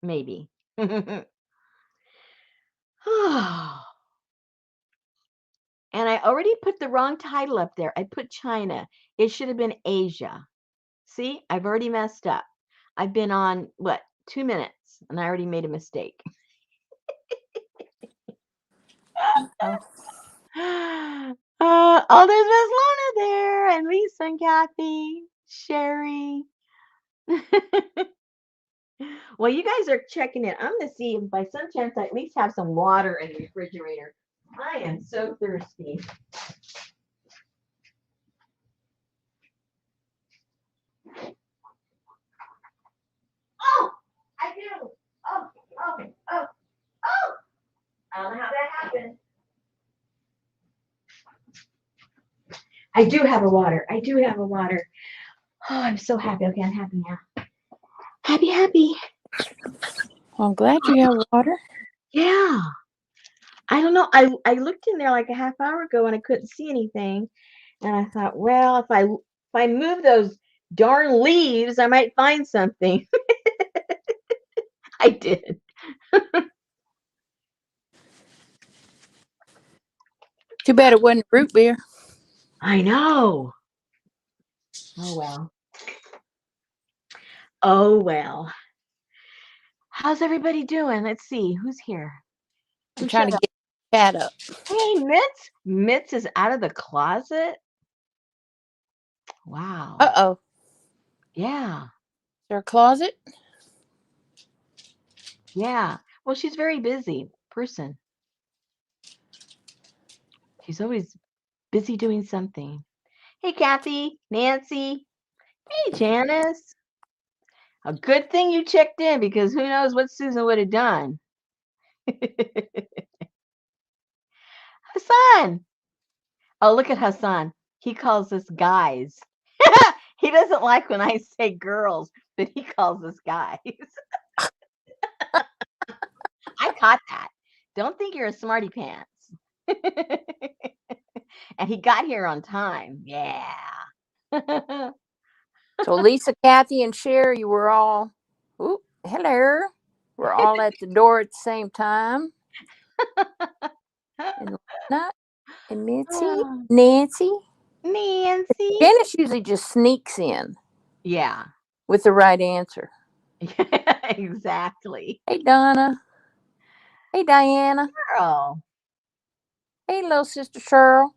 Maybe. And I already put the wrong title up there. I put China. It should have been Asia. See, I've already messed up. I've been on, what, 2 minutes, and I already made a mistake. Oh. Oh, there's Miss Lorna there, and Lisa and Kathy, Sherry. Well, you guys are checking in. I'm going to see if by some chance I at least have some water in the refrigerator. I am so thirsty. Oh, I do. Oh, oh, oh, oh. I don't know how that happened. I do have a water. I do have a water. Oh, I'm so happy. Okay, I'm happy now. Happy, happy. I'm glad you have water. Yeah. I don't know. I looked in there like a half hour ago and I couldn't see anything. And I thought, well, if I move those darn leaves, I might find something. I did. Too bad it wasn't root beer. I know. Oh well. Oh well. How's everybody doing? Let's see. Who's here? I'm Who trying showed to up? get the cat up. Hey, Mitz. Mitz is out of the closet. Wow. Uh-oh. Yeah. Is there a closet? Yeah. Well, she's very busy person. She's always busy doing something. Hey, Kathy, Nancy. Hey, Janice. A good thing you checked in because who knows what Susan would have done. Hassan. Oh, look at Hassan. He calls us guys. He doesn't like when I say girls, but he calls us guys. I caught that. Don't think you're a smarty pants. And he got here on time. Yeah. So Lisa, Kathy, and Sherry were all, ooh, hello. We're all at the door at the same time. And Lena and Mitzi, Oh, Nancy. Nancy. Janice usually just sneaks in Yeah. with the right answer. Exactly. Hey, Donna. Hey, Diana. Girl. Hey, little sister Cheryl.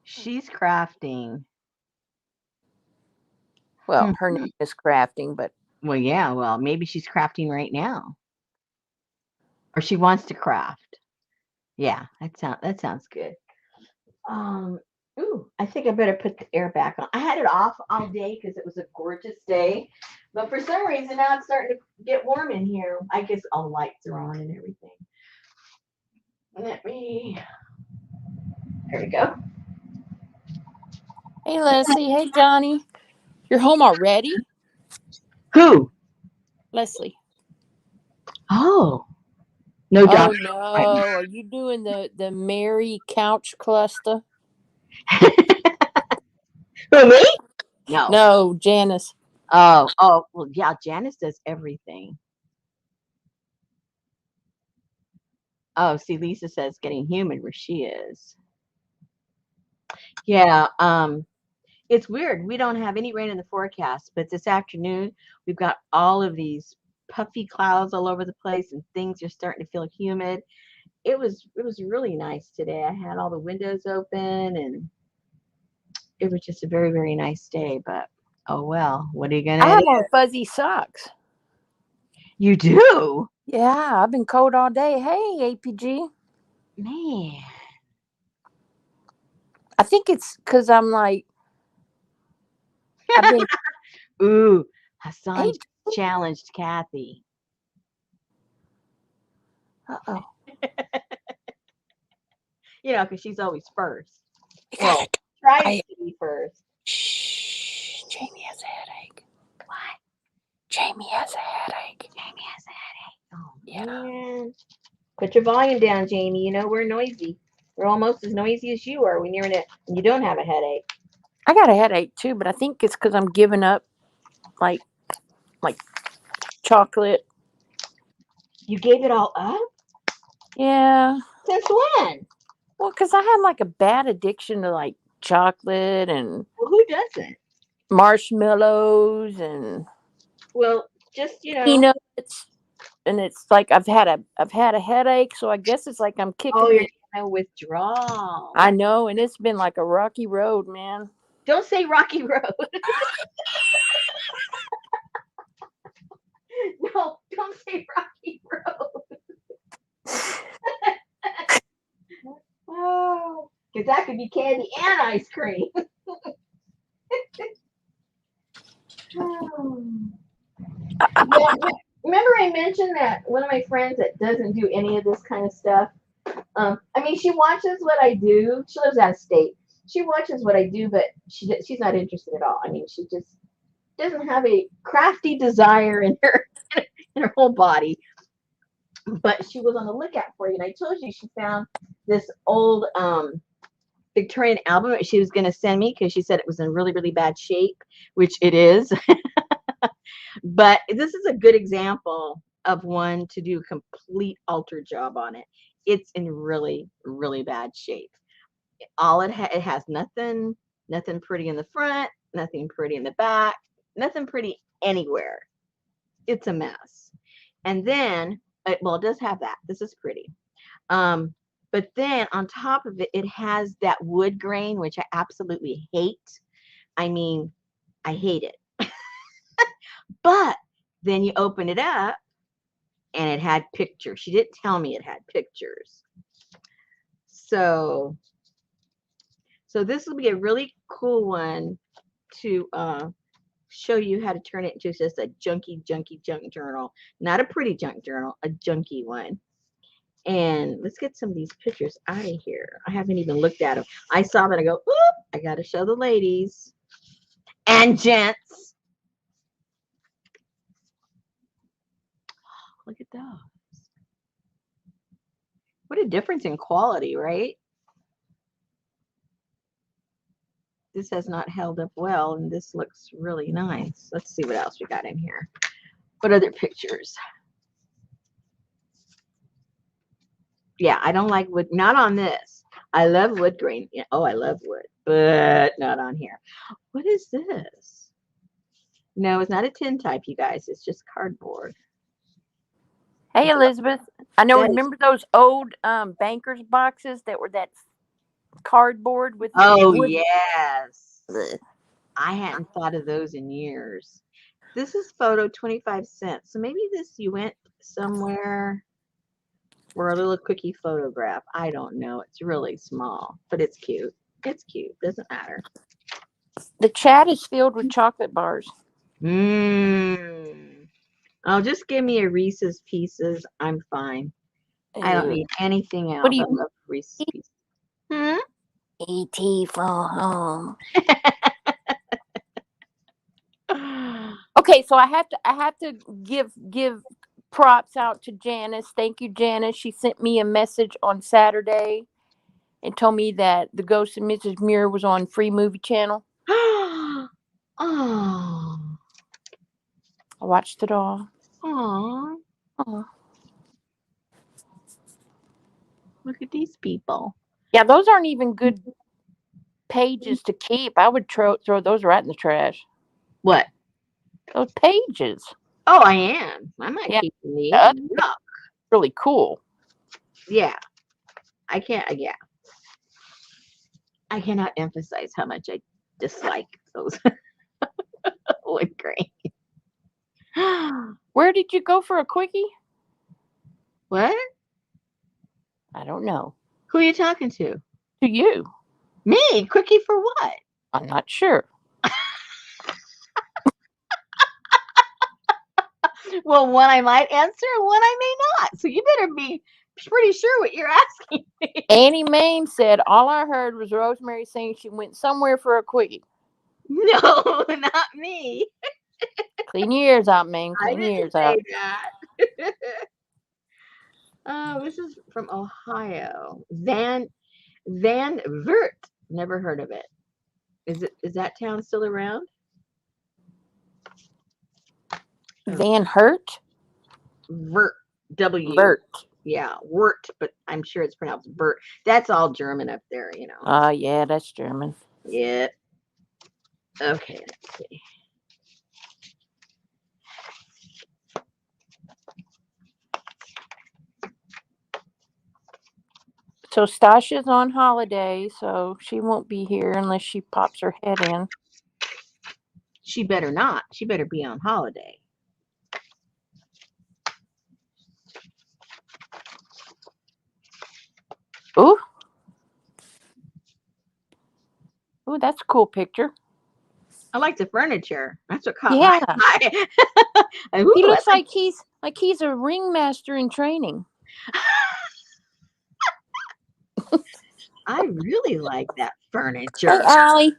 She's crafting. Well, her name Mhm. is Crafting, but Well, yeah, well, maybe she's crafting right now. Or she wants to craft. Yeah, that sounds good. Um, ooh, I think I better put the air back on. I had it off all day because it was a gorgeous day, but for some reason now it's starting to get warm in here. I guess all the lights are on and everything. Let me. There we go. hey, Leslie. Hey, Johnny. You're home already? Who? Leslie. Oh, no Oh, job. no. Are you doing the Mary couch cluster? Who, me? No. No, Janice. Oh, well, yeah. Janice does everything. Oh, see, Lisa says getting humid where she is. Yeah. It's weird. We don't have any rain in the forecast, but this afternoon we've got all of these puffy clouds all over the place and things are starting to feel humid. It was really nice today. I had all the windows open and it was just a very, very nice day, but oh well, what are you I gonna do? have on fuzzy socks. You do? Yeah, I've been cold all day. Hey, APG. Man. I think it's because I'm like, I've been, Ooh, hey, Hassan challenged Kathy. uh-oh. Because she's always first. You Well, gotta, tries I, to be first. shh, Jamie has a headache. What? Jamie has a headache. Jamie has a headache. Oh Yeah. man. Put your volume down, Jamie. We're noisy. We're almost as noisy as you are when you don't have a headache. I got a headache too, but I think it's because I'm giving up like chocolate You gave it all up? Yeah. Since when? Well, because I had like a bad addiction to like chocolate and Well, who doesn't? marshmallows and Well, just, peanuts. And it's like I've had a headache, so I guess it's like I'm oh, kicking you're the. in a withdrawal. I know, and it's been like a rocky road, man. Don't say Rocky Road. No, don't say Rocky Road. Oh, because that could be candy and ice cream. Oh. Yeah, remember I mentioned that one of my friends that doesn't do any of this kind of stuff. I mean, she watches what I do. She lives out of state. She watches what I do, but she's not interested at all. I mean, she just doesn't have a crafty desire in her in her whole body. But she was on the lookout for you, and I told you she found this old Victorian album that she was going to send me because she said it was in really, really bad shape, which it is. But this is a good example of one to do a complete alter job on it. It's in really, really bad shape. It has nothing pretty in the front, nothing pretty in the back, nothing pretty anywhere. It's a mess. And then, well, it does have that. This is pretty. But then on top of it, it has that wood grain, which I absolutely hate. I mean, I hate it. But then you open it up and it had pictures. She didn't tell me it had pictures. So this will be a really cool one to show you how to turn it into just a junky junk journal. Not a pretty junk journal, a junky one. And let's get some of these pictures out of here. I haven't even looked at them. I saw that. I go, oop, I got to show the ladies and gents. Look at those. What a difference in quality, right? This has not held up well, and this looks really nice. Let's see what else we got in here. What other pictures? Yeah, I don't like wood. Not on this. I love wood grain. Yeah, oh, I love wood, but not on here. What is this? No, it's not a tin type, you guys. It's just cardboard. Hey, Elizabeth. I know. That is. Remember those old bankers boxes that were that cardboard with the Oh, wood? yes. Blech. I hadn't thought of those in years. This is photo 25 cents. So maybe you went somewhere for a little quickie photograph. I don't know. It's really small, but it's cute. It's cute. Doesn't matter. The chat is filled with chocolate bars. Mmm. Oh, just give me a Reese's Pieces. I'm fine. I don't need anything What else. do I you love Reese's Pieces. Hmm? ET for home? Okay, so I have to give props out to Janice. Thank you, Janice. She sent me a message on Saturday and told me that The Ghost of Mrs. Muir was on Free Movie Channel. Oh. I watched it all. Aw. Oh. Look at these people. Yeah, those aren't even good pages to keep. I would throw those right in the trash. What? Those pages. Oh, I am. I'm not Yeah, keeping the these. other Yuck. really cool. Yeah. I can't. Yeah. I cannot emphasize how much I dislike those wood grain. Where did you go for a quickie? What? I don't know. Who are you talking to? To you. Me? Quickie for what? I'm not sure. Well, one I might answer, and one I may not. So you better be pretty sure what you're asking me. Annie Mame said, all I heard was Rosemary saying she went somewhere for a quickie. No, not me. Clean your ears out, Mame. I Clean your didn't ears say out. that. Oh, this is from Ohio. Van Vert. Never heard of it. Is that town still around? Van Hurt? Vert. W. Bert. Yeah, Wert, but I'm sure it's pronounced Bert. That's all German up there, you know. Yeah, that's German. Yeah. Okay, let's see. So Stasha's on holiday, so she won't be here unless she pops her head in. She better not. She better be on holiday. Ooh. Ooh, that's a cool picture. I like the furniture. That's what caught my Yeah. eye. He Ooh, looks like he's a ringmaster in training. I really like that Hey, furniture. Allie.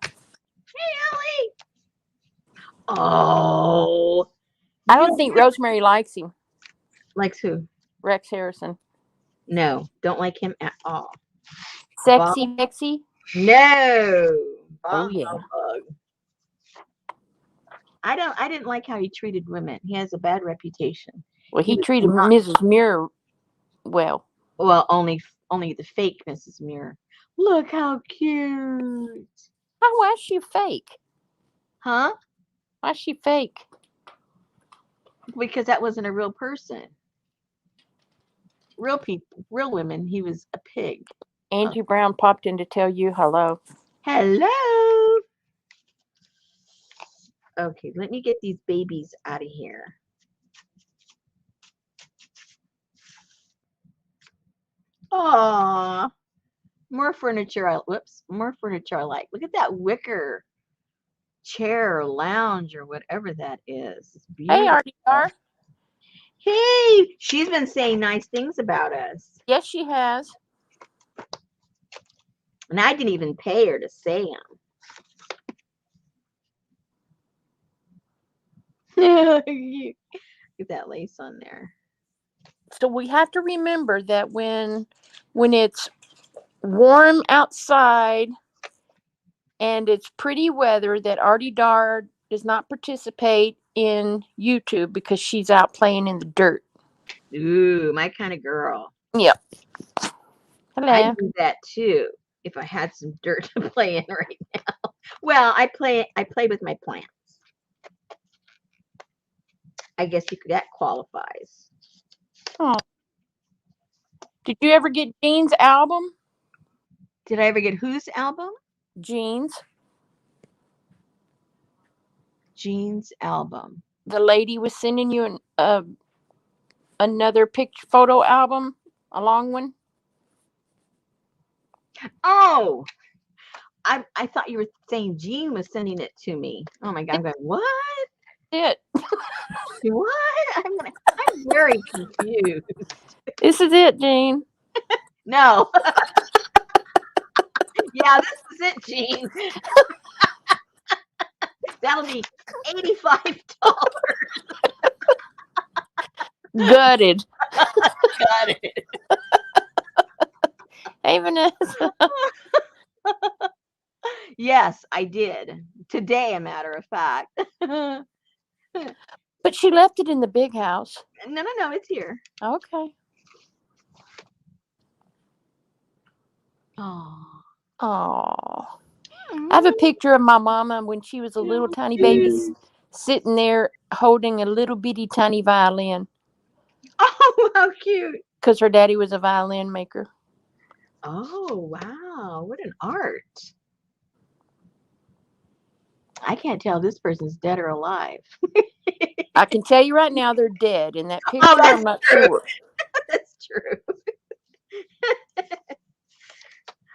Hey, Ellie. Oh. I don't think Rosemary likes him. Likes who? Rex Harrison. No, don't like him at all. Sexy Bexy. No. Oh yeah. Bug. I didn't like how he treated women. He has a bad reputation. Well, he Was treated not Mrs. Muir well. well, only the fake Mrs. Muir. Look how cute. Why is she fake? Huh? Why is she fake? Because that wasn't a real person. Real people, real women, he was a pig. Angie Brown popped in to tell you hello. Hello. Okay, let me get these babies out of here. Aw. More furniture. More furniture I like. Look at that wicker chair or lounge or whatever that is. It's Hey, beautiful. RDR. Hey, she's been saying nice things about us. Yes, she has. And I didn't even pay her to say them. Get that lace on there. So we have to remember that when it's warm outside and it's pretty weather, that Artie Dar does not participate in YouTube because she's out playing in the dirt. Ooh, my kind of girl. Yep. I Hello. do that too if I had some dirt to play in right now. Well, I play with my plants. I guess that qualifies. Oh. Did you ever get Jean's album? Did I ever get whose album? Jean's. Jean's album. The lady was sending you another picture photo album, a long one. Oh, I thought you were saying Jean was sending it to me. Oh my God, I'm going, what? It. What? I'm very confused. This is it, Jean. No. Yeah, this is it, Jean. That'll be $85. Gutted. Got it. Hey, Vanessa. Yes, I did. Today, a matter of fact. No, But she left it in the big house. no, it's here. Okay. Oh. Oh. I have a picture of my mama when she was a little tiny baby sitting there holding a little bitty tiny violin. Oh, how cute. Because her daddy was a violin maker. Oh, wow. What an art. I can't tell if this person's dead or alive. I can tell you right now they're dead. In that picture, Oh, that's I'm not true. sure. That's true.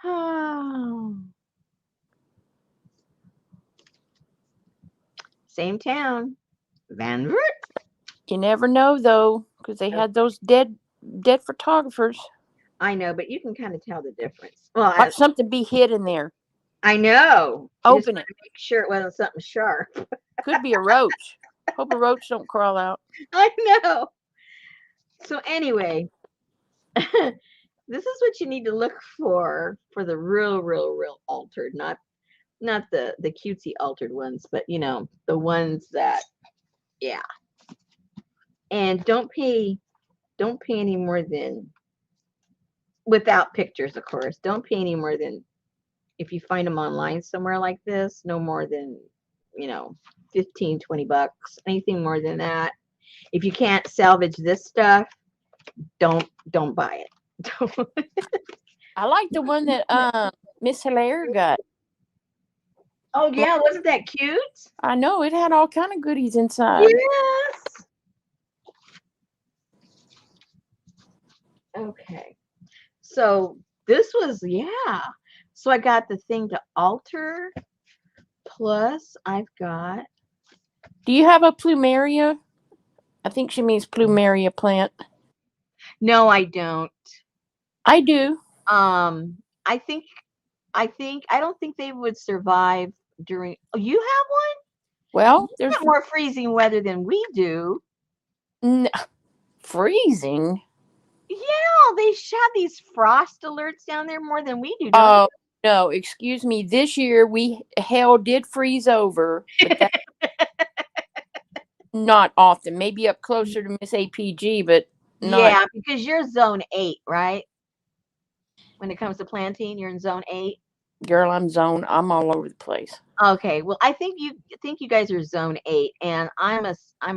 Oh. Same town. Van Wert. You never know, though, because they had those dead photographers. I know, but you can kind of tell the difference. Well, Watch something be hid in there. I know. Open it. Make sure it wasn't something sharp. Could be a roach. Hope a roach don't crawl out. I know. So anyway, this is what you need to look for the real altered, not the cutesy altered ones, but you know, the ones that, yeah. And don't pay don't pay any more than, without pictures, of course. Don't pay any more than, if you find them online somewhere like this, no more than, you know, 15, 20 bucks. Anything more than that. If you can't salvage this stuff, don't buy it. I like the one that Miss Hilaire got. Oh yeah, wasn't that cute? I know it had all kind of goodies inside. Yes. Okay. So this was, yeah. So I got the thing to alter. Plus I've got, Do you have a plumeria? I think she means plumeria plant. no, I don't. I do. Um, I think I don't think they would survive during, oh, you have one? Well, You there's get more freezing weather than we do. n- freezing. Yeah, they have these frost alerts down there more than we do, don't Oh no, excuse me. This year hell did freeze over, but that's not often. Maybe up you? closer to Miss APG, but not. Yeah, because you're zone 8, right? When it comes to planting, you're in zone 8. Girl, I'm all over the place. Okay, well, I think you guys are zone 8, and I'm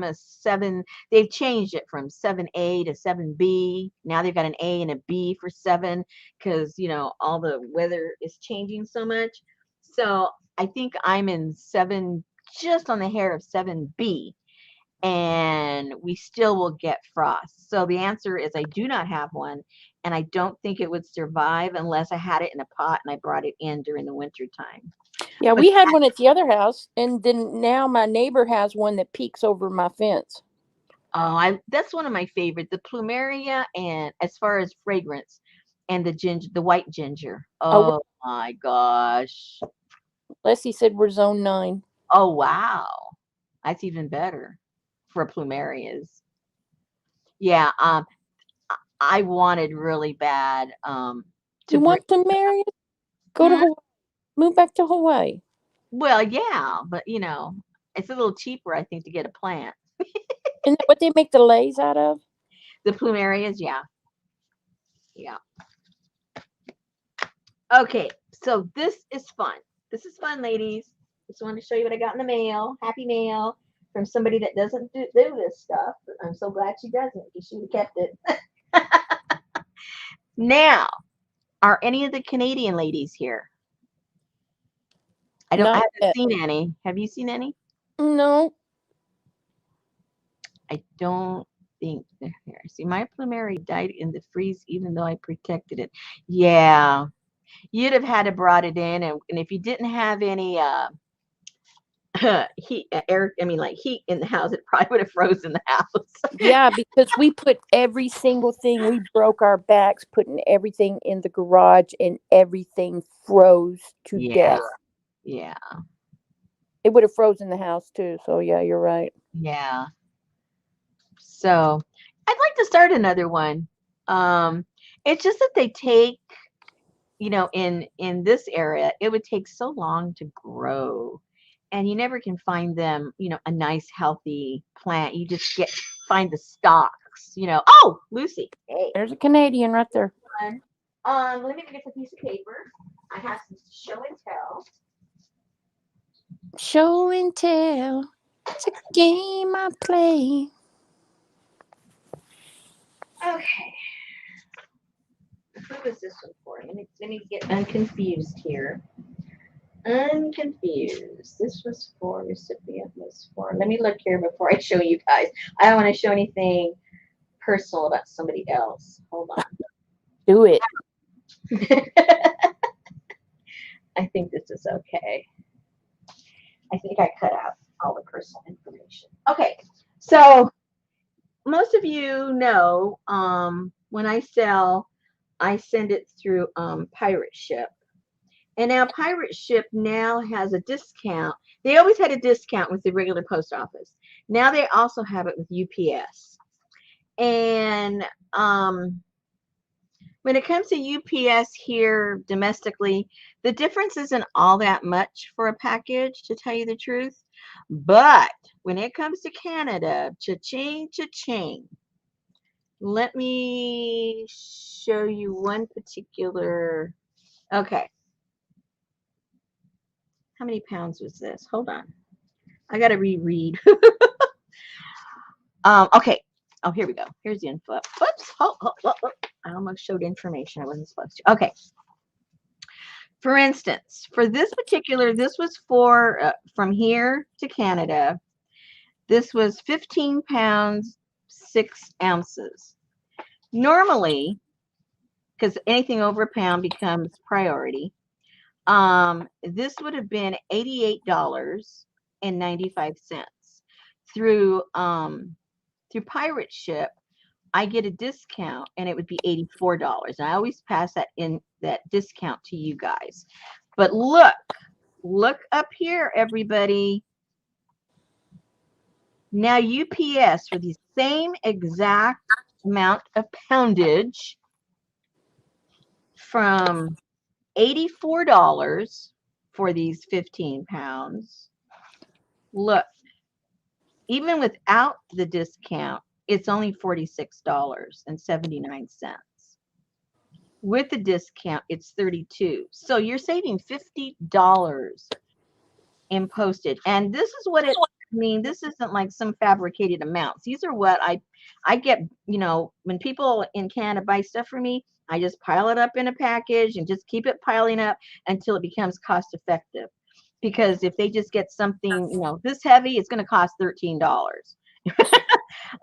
a 7. They've changed it from 7A to 7B. Now they've got an A and a B for 7 because all the weather is changing so much. So I think I'm in 7, just on the hair of 7B, and we still will get frost. So the answer is I do not have one, and I don't think it would survive unless I had it in a pot and I brought it in during the winter time. Yeah, But we had one at the other house, and then now my neighbor has one that peeks over my fence. I that's one of my favorite, the plumeria, and as far as fragrance, and the white ginger. Oh, Oh my gosh. Leslie said we're zone 9. Oh wow. That's even better for plumerias. Yeah, I wanted really bad to You bring. want to marry? Go to Hmm? Hawaii. Move back to Hawaii. Well, yeah, but it's a little cheaper, I think, to get a plant. Isn't that what they make the lays out of? The plumerias, yeah. Yeah. Okay, so this is fun. This is fun, ladies. Just wanted to show you what I got in the mail. Happy mail from somebody that doesn't do this stuff. But I'm so glad she doesn't, because she would have kept it. Now, are any of the Canadian ladies here? I Not haven't yet. seen any. Have you seen any? No. I don't think they're here. See, my plumeria died in the freeze, even though I protected it. Yeah, you'd have had to brought it in, and if you didn't have any heat, air, I mean, like heat in the house, it probably would have frozen the house. Yeah, because we put every single thing. We broke our backs putting everything in the garage, and everything froze to Yeah, death. yeah, It would have frozen the house too. So yeah, you're right. yeah. So I'd like to start another one. Um, it's just that they take, in this area, it would take so long to grow, and you never can find them, a nice healthy plant. You just find the stalks. Oh, Lucy, hey, There's a Canadian right there. fun. Let me get a piece of paper. I have some show and tell. Show and tell. It's a game I play. Okay. Who was this one for? Let me get unconfused here. Unconfused. This was for recipient was for. Let me look here before I show you guys. I don't want to show anything personal about somebody else. Hold on. Do it. I think this is okay. I think I cut out all the personal information. Okay, so most of you know, when I sell, I send it through Pirate Ship. And now Pirate Ship now has a discount. They always had a discount with the regular post office. Now they also have it with UPS. And when it comes to UPS here domestically, the difference isn't all that much for a package, to tell you the truth. But when it comes to Canada, cha-ching, cha-ching. let me show you one particular. Okay. How many pounds was this? Hold on. I got to reread. Okay. Oh, here we go. Here's the info. Whoops. I almost showed information I wasn't supposed to. Okay. For instance, for this particular, this was for from here to Canada. This was 15 pounds, 6 ounces. Normally, because anything over a pound becomes priority, this would have been $88.95 through through pirate ship. I get a discount and it would be $84. And I always pass that discount to you guys. But look up here, everybody. Now UPS for the same exact amount of poundage from $84 for these 15 pounds. Look, even without the discount, it's only $46.79. With the discount, it's $32. So you're saving $50 in postage. And this is what it this isn't like some fabricated amounts. These are what I get, when people in Canada buy stuff for me, I just pile it up in a package and just keep it piling up until it becomes cost effective. Because if they just get something, this heavy, it's going to cost $13.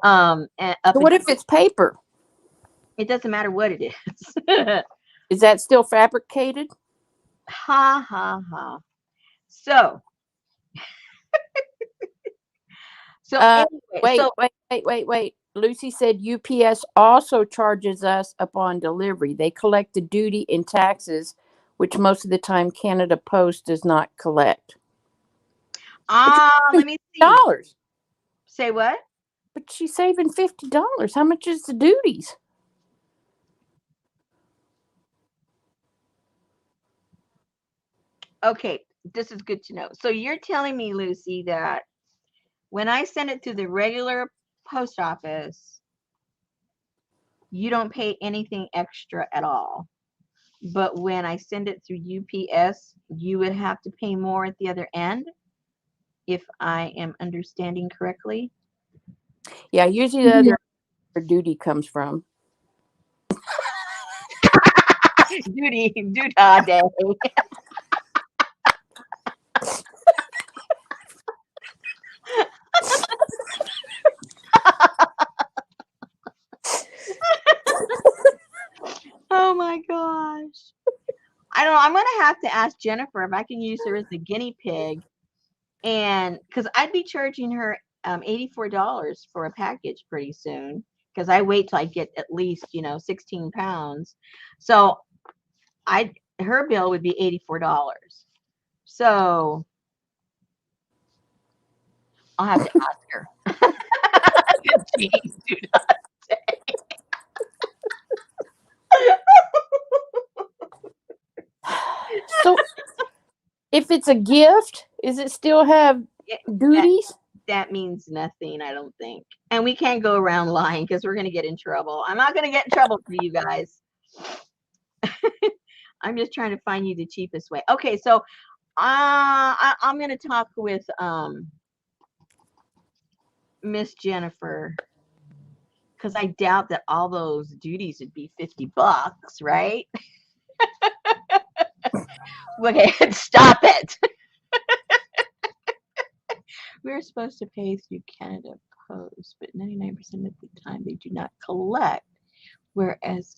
And So what if it's paper? It doesn't matter what it is. Is that still fabricated? Ha ha ha. So anyway, wait. Lucy said UPS also charges us upon delivery. They collect the duty and taxes, which most of the time Canada Post does not collect. Let me see. $50. Say what? But she's saving $50. How much is the duties? Okay, this is good to know. So you're telling me, Lucy, that when I send it to the regular post office, you don't pay anything extra at all. But when I send it through UPS, you would have to pay more at the other end, if I am understanding correctly. Yeah, usually the other duty comes from. Doodah day. Oh my gosh. I don't know. I'm going to have to ask Jennifer if I can use her as the guinea pig. And because I'd be charging her $84 for a package pretty soon, because I wait till I get at least 16 pounds. So her bill would be $84. So I'll have to ask her. Jeez, dude. So if it's a gift, does it still have duties? That means nothing, I don't think. And we can't go around lying because we're going to get in trouble. I'm not going to get in trouble for you guys. I'm just trying to find you the cheapest way. Okay, so I'm going to talk with Miss Jennifer, because I doubt that all those duties would be $50, right? Okay, stop it. We're supposed to pay through Canada Post, but 99% of the time they do not collect. Whereas,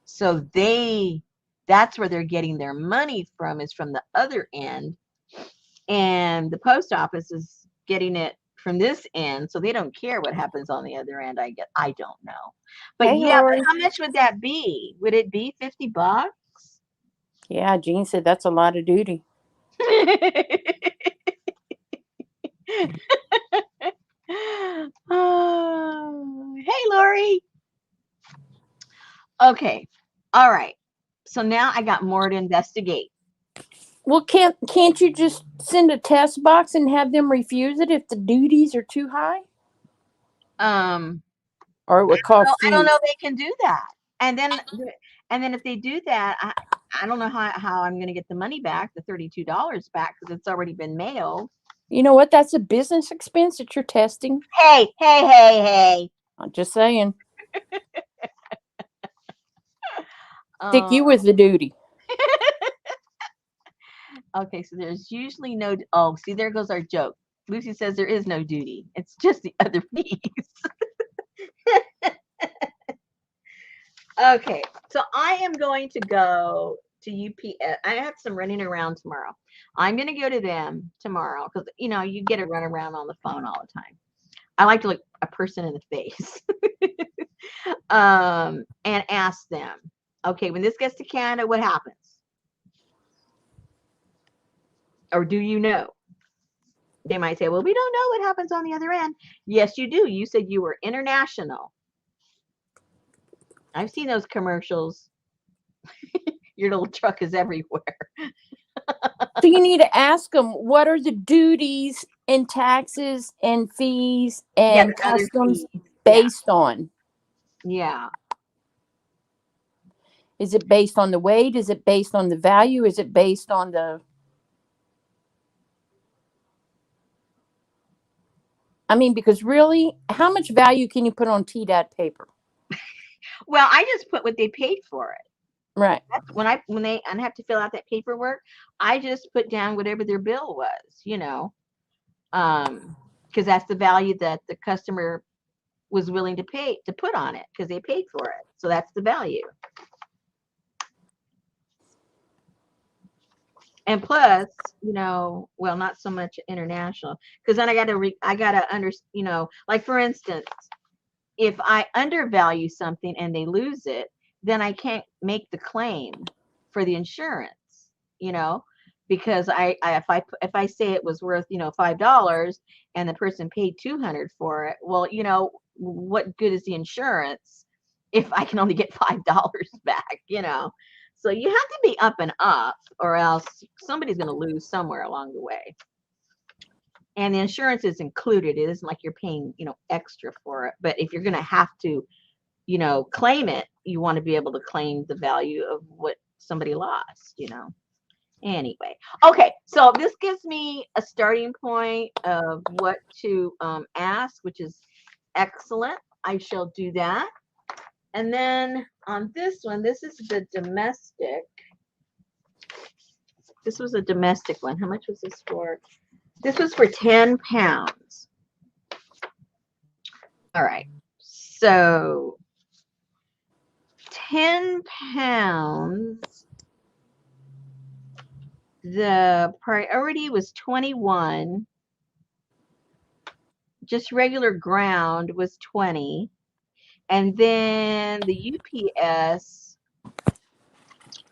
so that's where they're getting their money from, is from the other end, and the post office is getting it from this end, so they don't care what happens on the other end. I don't know, but Hey, yeah, Lori. but how much would that be? Would it be $50? Yeah, Jean said that's a lot of duty. Oh, hey, Lori. Okay. All right. So now I got more to investigate. Well, can't you just send a test box and have them refuse it if the duties are too high, Um, or it would well, cost I don't you? know if they can do that. And then, if they do that, I don't know how I'm going to get the money back, the $32 back, because it's already been mailed. You know what? That's a business expense that you're testing. Hey, hey, hey, hey. I'm just saying. Stick Um, you with the duty. okay, so there's usually no. Oh, see, there goes our joke. Lucy says there is no duty. It's just the other fees. Okay, so I am going to go to UPS. I have some running around tomorrow. I'm going to go to them tomorrow because you get to run around on the phone all the time. I like to look a person in the face, and ask them, okay, when this gets to Canada, what happens? Or do you know? They might say, well, we don't know what happens on the other end. Yes, you do. You said you were international. I've seen those commercials. Your little truck is everywhere. So you need to ask them what are the duties and taxes and fees Yeah, and the other customs fees. Yeah, based on. yeah. Is it based on the weight? Is it based on the value? Is it based on the? I mean, because really, how much value can you put on TDAT paper? Well, I just put what they paid for it. Right. That's when they and have to fill out that paperwork. I just put down whatever their bill was. Because that's the value that the customer was willing to pay to put on it because they paid for it. So that's the value. And plus, well, not so much international because then I gotta like for instance, if I undervalue something and they lose it, then I can't make the claim for the insurance, you know, because if I say it was worth $5 and the person paid 200 for it, well, what good is the insurance if I can only get $5 back? So you have to be up and up, or else somebody's going to lose somewhere along the way. And the insurance is included. It isn't like you're paying, extra for it. But if you're going to have to, claim it, you want to be able to claim the value of what somebody lost. Anyway, okay, so this gives me a starting point of what to ask, which is excellent. I shall do that. And then on this one, this is the domestic. This was a domestic one. How much was this for? This was for 10 pounds. All right. So 10 pounds. The priority was 21. Just regular ground was 20. And then the UPS,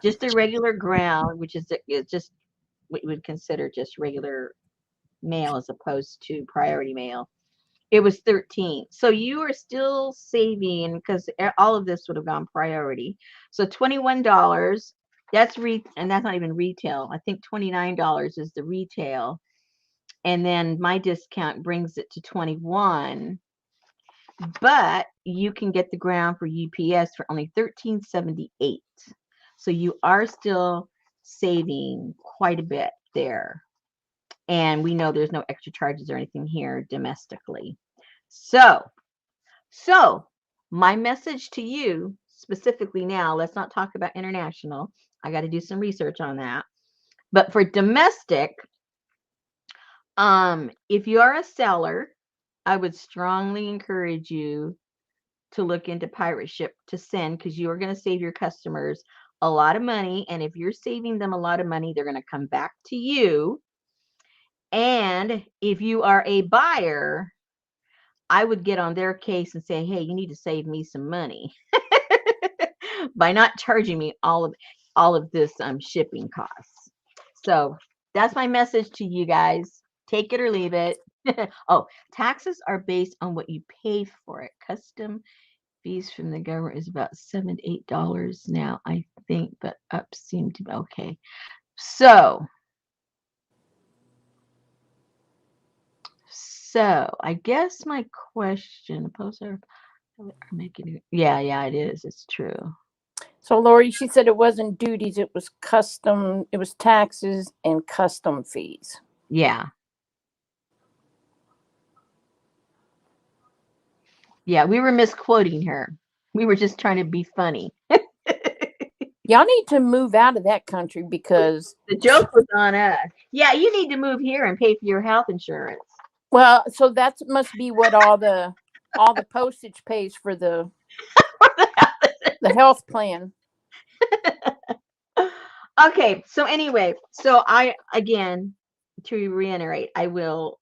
just the regular ground, which is just what you would consider just regular mail as opposed to priority mail. It was 13. So you are still saving because all of this would have gone priority. So $21. And that's not even retail. I think $29 is the retail. And then my discount brings it to 21. But you can get the ground for UPS for only $13.78. So you are still saving quite a bit there. And we know there's no extra charges or anything here domestically. So my message to you specifically now, let's not talk about international. I got to do some research on that. But for domestic, if you are a seller, I would strongly encourage you to look into pirate ship to send because you are going to save your customers a lot of money. And if you're saving them a lot of money, they're going to come back to you. And if you are a buyer, I would get on their case and say, hey, you need to save me some money by not charging me all of this shipping costs. So that's my message to you guys. Take it or leave it. Oh, taxes are based on what you pay for it. Custom fees from the government is about $7 to $8 now, I think, but up seem to be okay. So So I guess my question, poster are making it. Yeah, it is. It's true. So Lori, she said it wasn't duties, it was custom, it was taxes and custom fees. Yeah. Yeah, we were misquoting her. We were just trying to be funny. Y'all need to move out of that country because, The joke was on us. Yeah, you need to move here and pay for your health insurance. well, so that must be what all the postage pays for the health plan. Okay, so anyway, so I again to reiterate, I will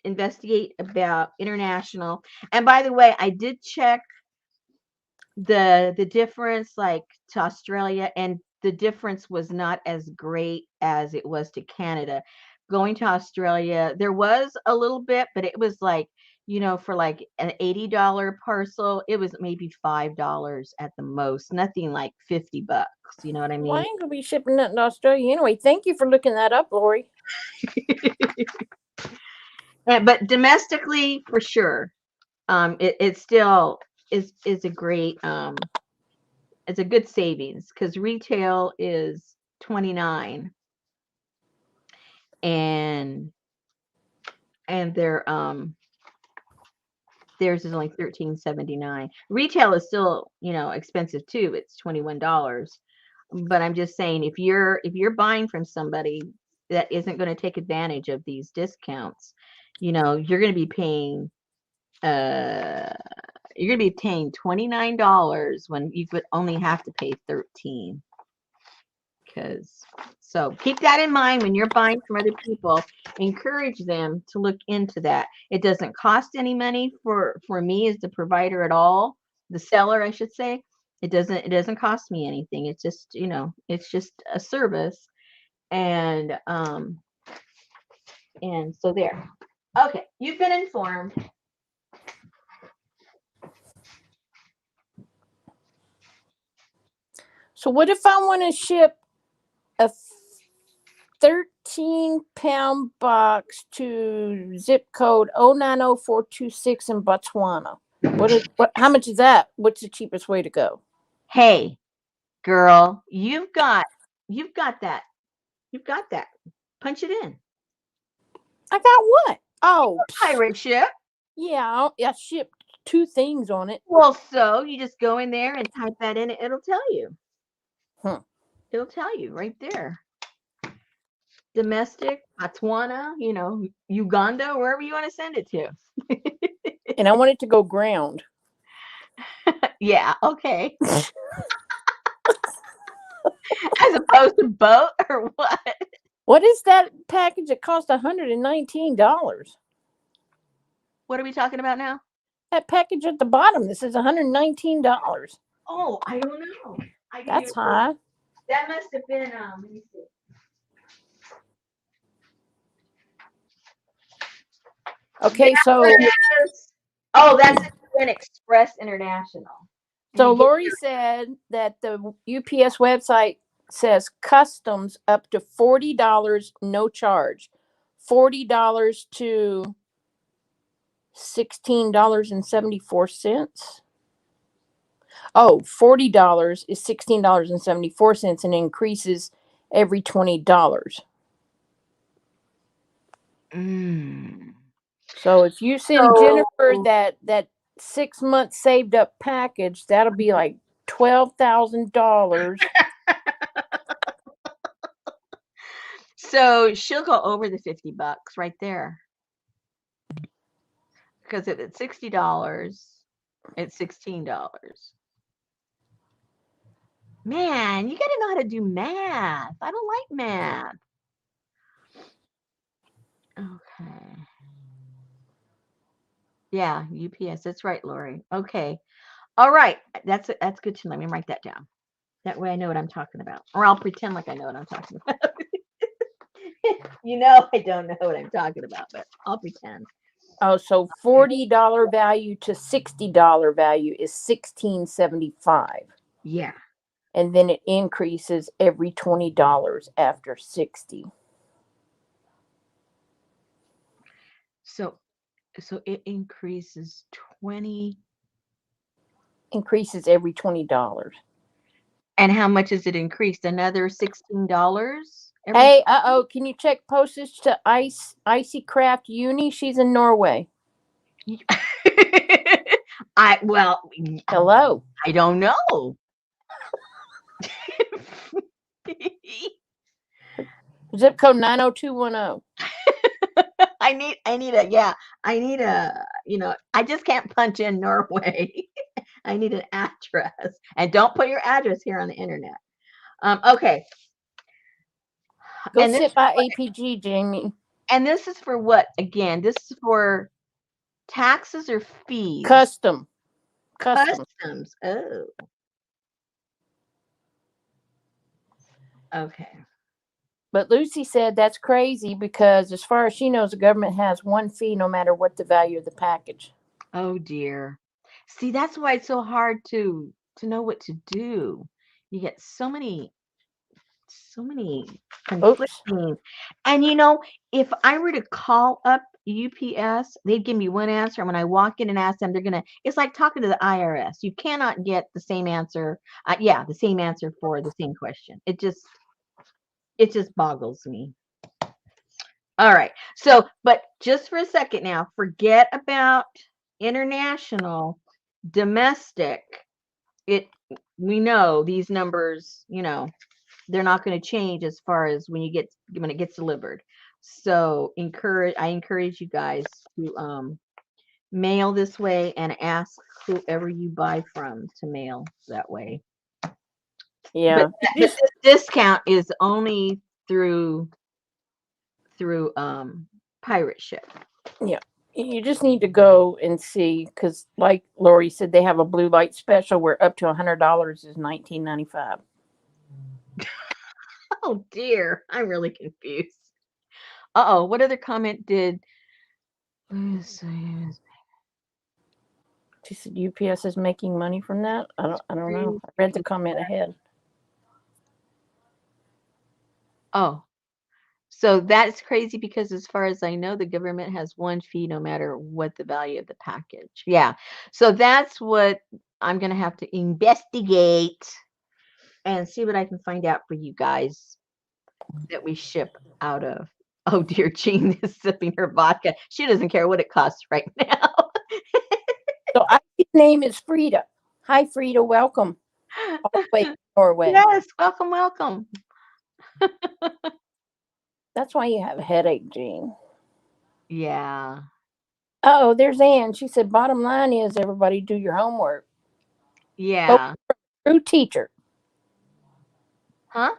investigate about international. And by the way, I did check the difference like to Australia, and the difference was not as great as it was to Canada. Going to Australia, there was a little bit, but it was like, for like an $80 parcel, it was maybe $5 at the most, nothing like $50. You know what I Well, I mean? ain't gonna be shipping nothing to Australia anyway. Thank you for looking that up, Lori. But domestically, for sure, it still is a great it's a good savings because retail is 29 and theirs is only 13.79. Retail is still, expensive too. It's $21. But I'm just saying if you're buying from somebody that isn't going to take advantage of these discounts, you're going to be paying $29 when you would only have to pay 13. So keep that in mind when you're buying from other people. Encourage them to look into that. It doesn't cost any money for me as the provider at all, the seller, I should say. It doesn't cost me anything. It's just, it's just a service. And so there. Okay, you've been informed. So what if I want to ship a 13-pound box to zip code 090426 in Botswana? How much is that? What's the cheapest way to go? Hey, girl, you've got that. You've got that. Punch it in. I got what? Oh, Pirate ship. yeah, I shipped 2 things on it. Well, so you just go in there and type that in. It'll tell you. It'll tell you right there. Domestic, Botswana, Uganda, wherever you want to send it to. And I want it to go ground. Yeah, okay. As opposed to boat or what? What is that package that cost $119? What are we talking about now? That package at the bottom, this is $119. Oh, I don't know. That's high. That must have been, let me see. Okay, so that's an Express International. So Lori said that the UPS website says customs up to $40, no charge. $40 to $16.74. Oh, $40 is $16.74 and increases every $20. So if you send Jennifer that 6 months saved up package, that'll be like $12,000. So she'll go over the $50 right there. Because if it's $60, it's $16. Man, you gotta know how to do math. I don't like math. Okay. Yeah, UPS. That's right, Lori. Okay. All right. That's good to know. Let me write that down. That way I know what I'm talking about. Or I'll pretend like I know what I'm talking about. I don't know what I'm talking about, but I'll pretend. Oh, so $40 value to $60 value is $16.75. Yeah. And then it increases every $20 after 60. So So it increases 20. Increases every $20. And how much is it increased? Another $16 every. Hey, can you check postage to Icy Craft Uni? She's in Norway. Well, Hello. I don't know. Zip code 90210. I need a, I just can't punch in Norway. I need an address. And don't put your address here on the internet. Okay. Go And this sit by APG, Jamie. and this is for what again? This is for taxes or fees? Customs. Customs. Oh. Okay. But Lucy said that's crazy because, as far as she knows, the government has one fee no matter what the value of the package. Oh dear. See, that's why it's so hard to know what to do. You get so many Oops. conflicting. And if I were to call up UPS, they'd give me one answer. And when I walk in and ask them, it's like talking to the IRS. You cannot get the same answer. Yeah, the same answer for the same question. It just boggles me. All right. So, but just for a second now, forget about international, domestic. We know these numbers, they're not going to change as far as when it gets delivered. So I encourage you guys to mail this way and ask whoever you buy from to mail that way. Yeah. But this discount is only through pirate ship. Yeah. You just need to go and see because, like Lori said, they have a blue light special where up to $100 is $19.95. Oh dear, I'm really confused. Uh-oh, what other comment did She said UPS is making money from that. I don't know. I read the comment ahead. Oh, so that's crazy because as far as I know, the government has one fee no matter what the value of the package. Yeah. So that's what I'm going to have to investigate and see what I can find out for you guys that we ship out of. Oh dear, Jean is sipping her vodka. She doesn't care what it costs right now. So his name is Frida. Hi, Frida. Welcome. All the way to Norway. Yes, welcome, welcome. That's why you have a headache, Jean. Yeah. Oh, there's Ann. She said, bottom line is everybody do your homework. Yeah. True teacher. Huh?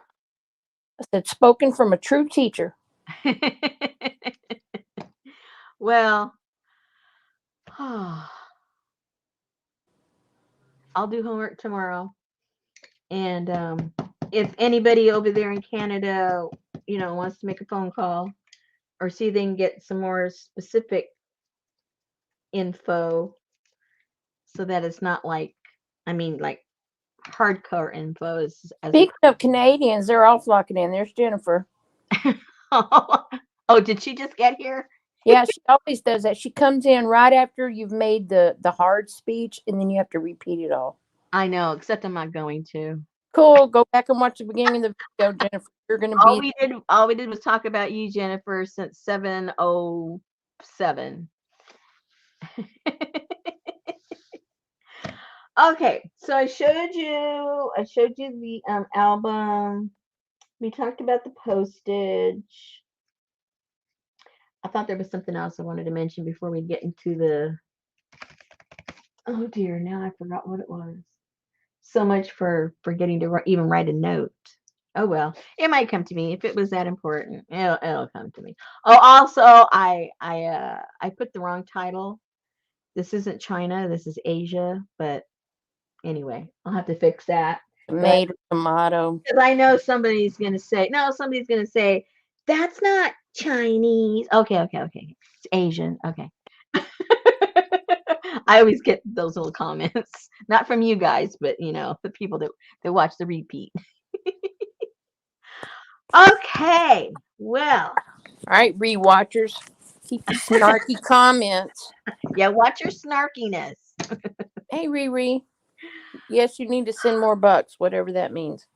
I said, spoken from a true teacher. Well, I'll do homework tomorrow. And if anybody over there in Canada, wants to make a phone call or see if they can get some more specific info so that it's not like hardcore info as Speaking of Canadians, they're all flocking in. There's Jennifer. Oh, did she just get here? Yeah, she always does that. She comes in right after you've made the hard speech, and then you have to repeat it all. I know, except I'm not going to. Cool. Go back and watch the beginning of the video, Jennifer. You're going to be. All we did was talk about you, Jennifer, since 7:07. Okay, so I showed you the album. We talked about the postage. I thought there was something else I wanted to mention before we get into the. Oh dear, now I forgot what it was. So much for forgetting to even write a note. Oh well, it might come to me if it was that important. It'll come to me. Oh, also, I put the wrong title. This isn't China. This is Asia. But anyway, I'll have to fix that. Tomato, tomato. Because I know somebody's gonna say no. Somebody's gonna say that's not Chinese. Okay. It's Asian. Okay. I always get those little comments, not from you guys, but the people that watch the repeat. Okay, well, All right, rewatchers. Keep your snarky comments. Yeah, watch your snarkiness. Hey, Riri. Yes, you need to send more bucks, whatever that means.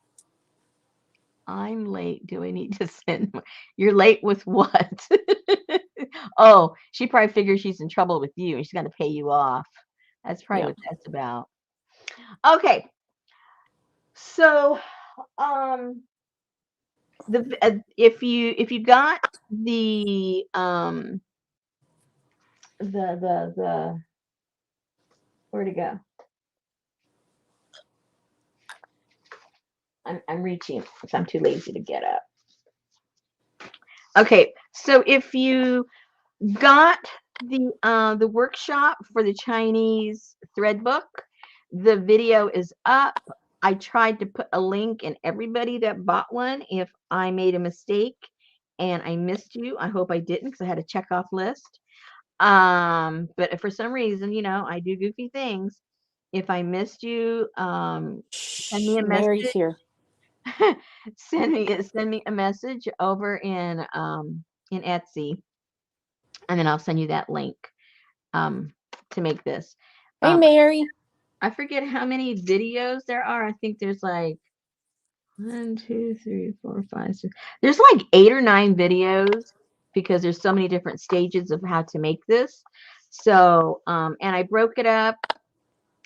I'm late. Do I need to send? You're late with what? Oh, she probably figures she's in trouble with you and she's going to pay you off. That's probably Yeah. what that's about. Okay. So, if you got the where'd it go? I'm reaching because I'm too lazy to get up. Okay, so if you got the workshop for the Chinese thread book, the video is up. I tried to put a link in everybody that bought one. If I made a mistake and I missed you, I hope I didn't because I had a check off list. But if for some reason, I do goofy things. If I missed you, send me a Mary's message. here. send me a message over in Etsy, and then I'll send you that link to make this. Hey, Mary. I forget how many videos there are. I think there's like 1, 2, 3, 4, 5, 6. There's like 8 or 9 videos because there's so many different stages of how to make this. So, and I broke it up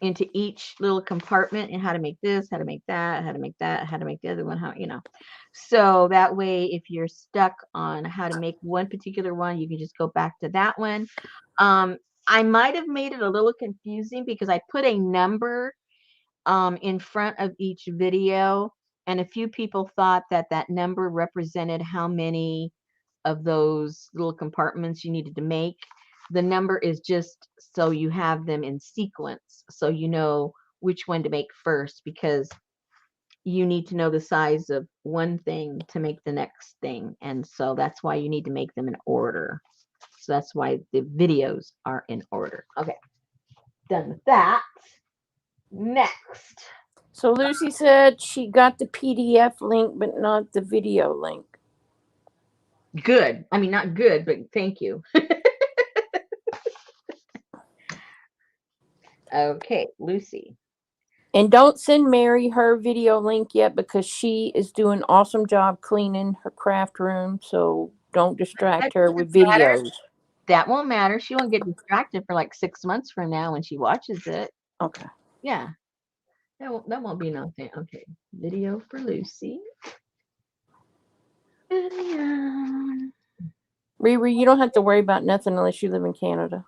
into each little compartment and how to make this, how to make that, how to make that, how to make the other one, So that way, if you're stuck on how to make one particular one, you can just go back to that one. I might have made it a little confusing because I put a number in front of each video, and a few people thought that that number represented how many of those little compartments you needed to make. The number is just so you have them in sequence, so you know which one to make first, because you need to know the size of one thing to make the next thing, and so that's why you need to make them in order. So that's why the videos are in order. Okay, done with that. Next. So Lucy said she got the PDF link, but not the video link. Good. I mean, not good, but thank you. Okay, Lucy. And don't send Mary her video link yet because she is doing an awesome job cleaning her craft room. So don't distract her with videos. That won't matter. She won't get distracted for like 6 months from now when she watches it. Okay. Yeah. That won't be nothing. Okay. Video for Lucy. Video. Riri, you don't have to worry about nothing unless you live in Canada.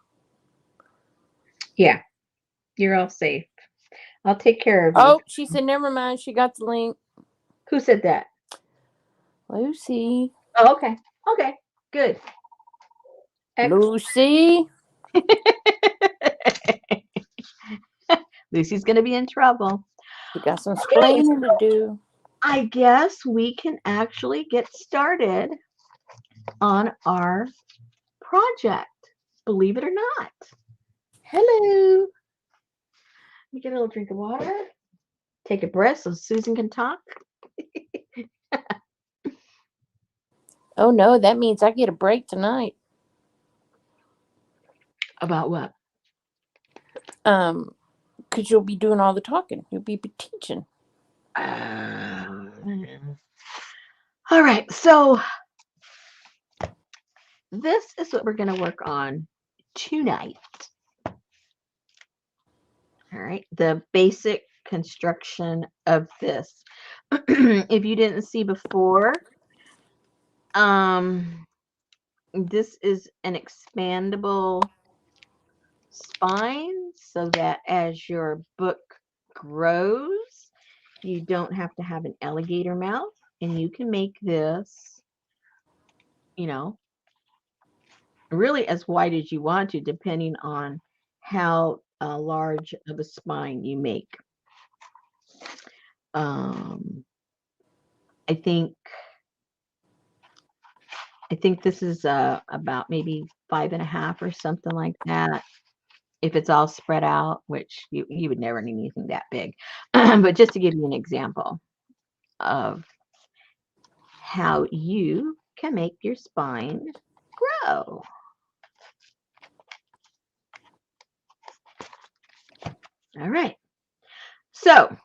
Yeah. You're all safe. I'll take care of you. Oh, she said, never mind. She got the link. Who said that? Lucy. Oh, okay. Okay. Good. Lucy. Lucy's going to be in trouble. You got some explaining to do. I guess we can actually get started on our project. Believe it or not. Hello. Let me get a little drink of water. Take a breath so Susan can talk. Oh no, that means I get a break tonight. About what? Because you'll be doing all the talking. You'll be teaching. All right, so this is what we're going to work on tonight. All right, the basic construction of this. If you didn't see before, this is an expandable spine so that as your book grows, you don't have to have an alligator mouth, and you can make this, really as wide as you want to, depending on how large of a spine you make. I think this is about maybe 5.5 or something like that. If it's all spread out, which you would never need anything that big. But just to give you an example of how you can make your spine grow. All right. So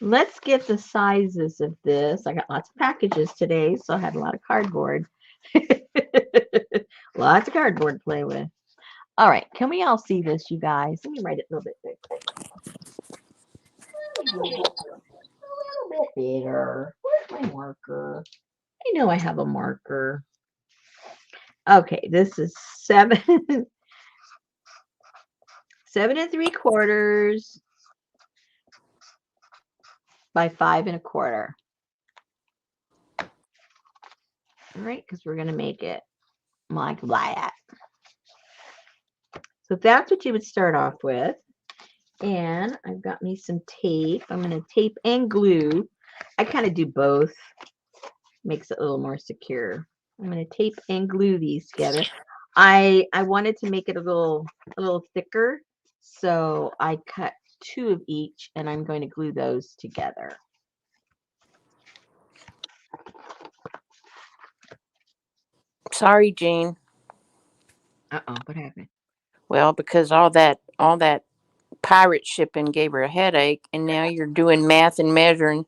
let's get the sizes of this. I got lots of packages today, so I had a lot of cardboard. Lots of cardboard to play with. All right. Can we all see this, you guys? Let me write it a little bit bigger. A little bit bigger. Where's my marker? I know I have a marker. Okay, this is 7 7 3/4 by 5 1/4. All right, because we're gonna make it like that. So that's what you would start off with. And I've got me some tape. I'm gonna tape and glue. I kind of do both. Makes it a little more secure. I'm gonna tape and glue these together. I wanted to make it a little thicker, so I cut 2 of each, and I'm going to glue those together. Sorry, Jean. Uh-oh, what happened? Well, because all that pirate shipping gave her a headache, and now you're doing math and measuring.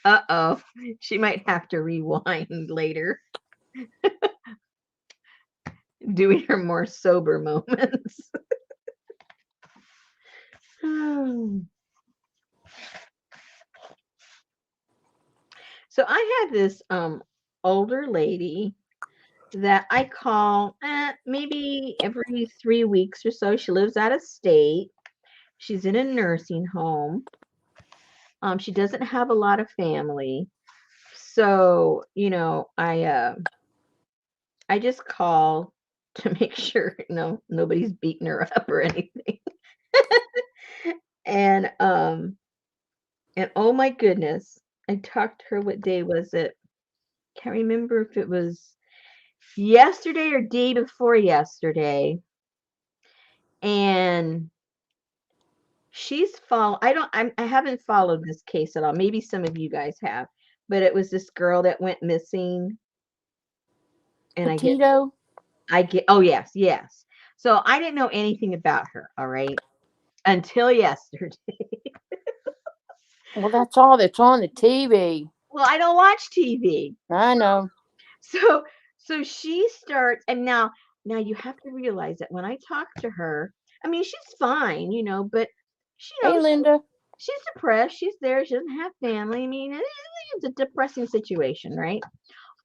Uh-oh, she might have to rewind later. Doing her more sober moments. So I have this older lady that I call maybe every 3 weeks or so. She lives out of state. She's in a nursing home. She doesn't have a lot of family. So, I just call to make sure, nobody's beating her up or anything. And and oh my goodness, I talked to her. What day was it? Can't remember if it was yesterday or day before yesterday. And I haven't followed this case at all. Maybe some of you guys have, but it was this girl that went missing. And Petito? oh yes, yes. So I didn't know anything about her, all right, until yesterday. Well, that's all that's on the TV. Well, I don't watch TV. I know. So so she starts, and now you have to realize that when I talk to her, I mean she's fine, but she Hey, knows Linda. she's depressed. She's there. She doesn't have family. I mean, it's a depressing situation, right?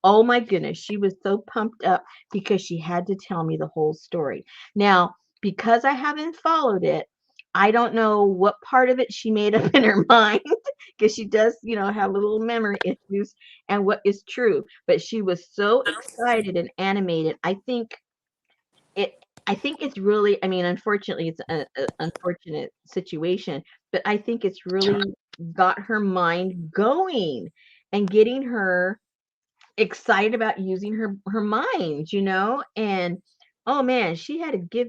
Oh my goodness, she was so pumped up because she had to tell me the whole story. Now, because I haven't followed it, I don't know what part of it she made up in her mind because she does, have little memory issues and what is true. But she was so excited and animated. It I think it's really, I mean, unfortunately, it's an unfortunate situation, but I think it's really got her mind going and getting her excited about using her mind, and oh man, she had to give.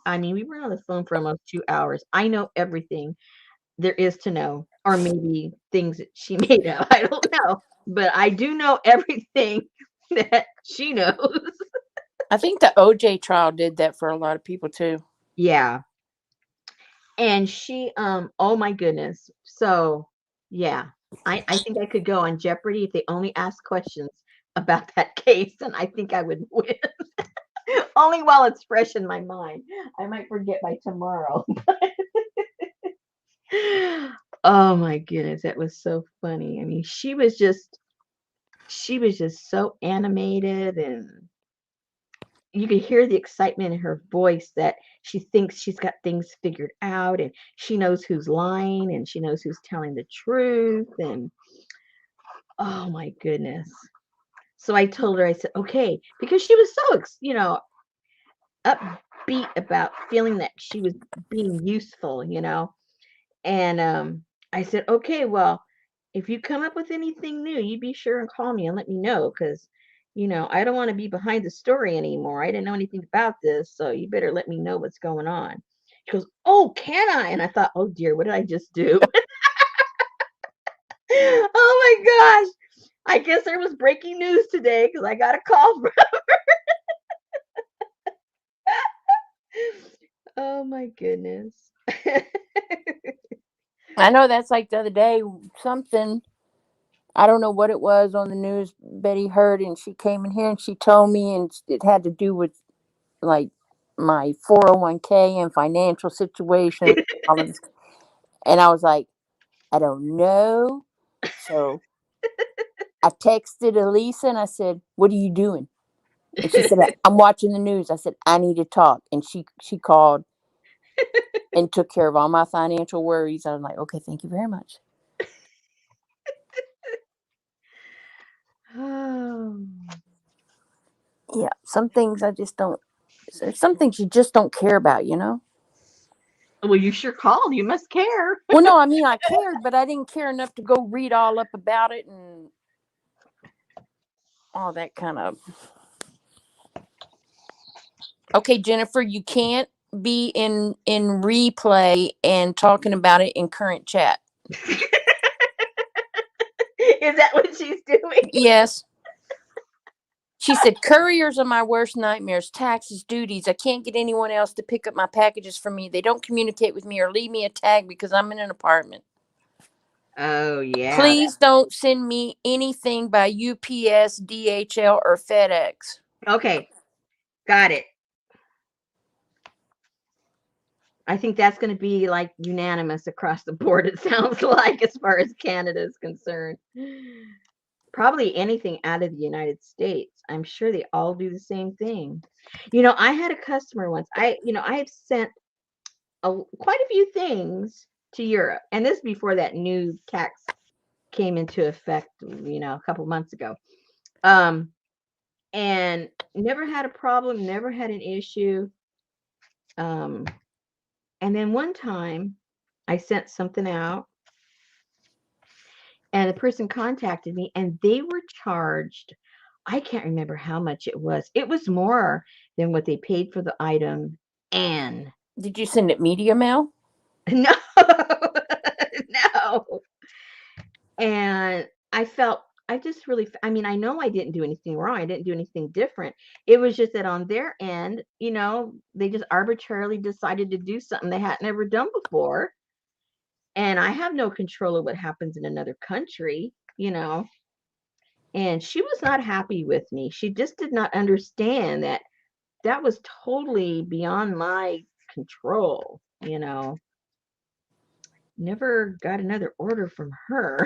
I mean, we were on the phone for almost 2 hours. I know everything there is to know, or maybe things that she made up. I don't know, but I do know everything that she knows. I think the OJ trial did that for a lot of people too. Yeah. And she, oh my goodness. So yeah, I think I could go on Jeopardy if they only asked questions about that case, and I think I would win. Only while it's fresh in my mind. I might forget by tomorrow. Oh my goodness, that was so funny. I mean, she was just so animated, and you could hear the excitement in her voice that she thinks she's got things figured out, and she knows who's lying, and she knows who's telling the truth, and oh my goodness. So I told her, I said, okay, because she was so upbeat about feeling that she was being useful. And I said, okay, well, if you come up with anything new, you be sure and call me and let me know, because I don't want to be behind the story anymore. I didn't know anything about this, so you better let me know what's going on. She goes, oh, can I? And I thought, oh dear, what did I just do? Oh my gosh. I guess there was breaking news today because I got a call from. Oh my goodness. I know that's like the other day, something, I don't know what it was on the news, Betty heard, and she came in here and she told me, and it had to do with like my 401k and financial situation. All of this. And I was like, I don't know. So I texted Elisa and I said, "What are you doing?" And she said, "I'm watching the news." I said, "I need to talk." And she called and took care of all my financial worries. I was like, "Okay, thank you very much." Oh. Yeah, some things I just don't. There's some things you just don't care about, you know. Well, you sure called. You must care. Well, no, I mean I cared, but I didn't care enough to go read all up about it and all that kind of. Okay, Jennifer, you can't be in replay and talking about it in current chat. Is that what she's doing? Yes. She said, "Couriers are my worst nightmares. Taxes, duties. I can't get anyone else to pick up my packages for me. They don't communicate with me or leave me a tag because I'm in an apartment. Oh, yeah. Please don't send me anything by UPS, DHL, or FedEx." Okay. Got it. I think that's going to be like unanimous across the board, it sounds like, as far as Canada is concerned. Probably anything out of the United States. I'm sure they all do the same thing. I had a customer once. I have sent quite a few things to Europe, and this before that new tax came into effect, a couple months ago. Um, and never had a problem, never had an issue. Um, and then one time I sent something out and the person contacted me and they were charged. I can't remember how much it was. It was more than what they paid for the item. And Did you send it media mail? no, no. And I just really, I mean, I know I didn't do anything wrong. I didn't do anything different. It was just that on their end, they just arbitrarily decided to do something they had never done before. And I have no control of what happens in another country. And she was not happy with me. She just did not understand that that was totally beyond my control. Never got another order from her.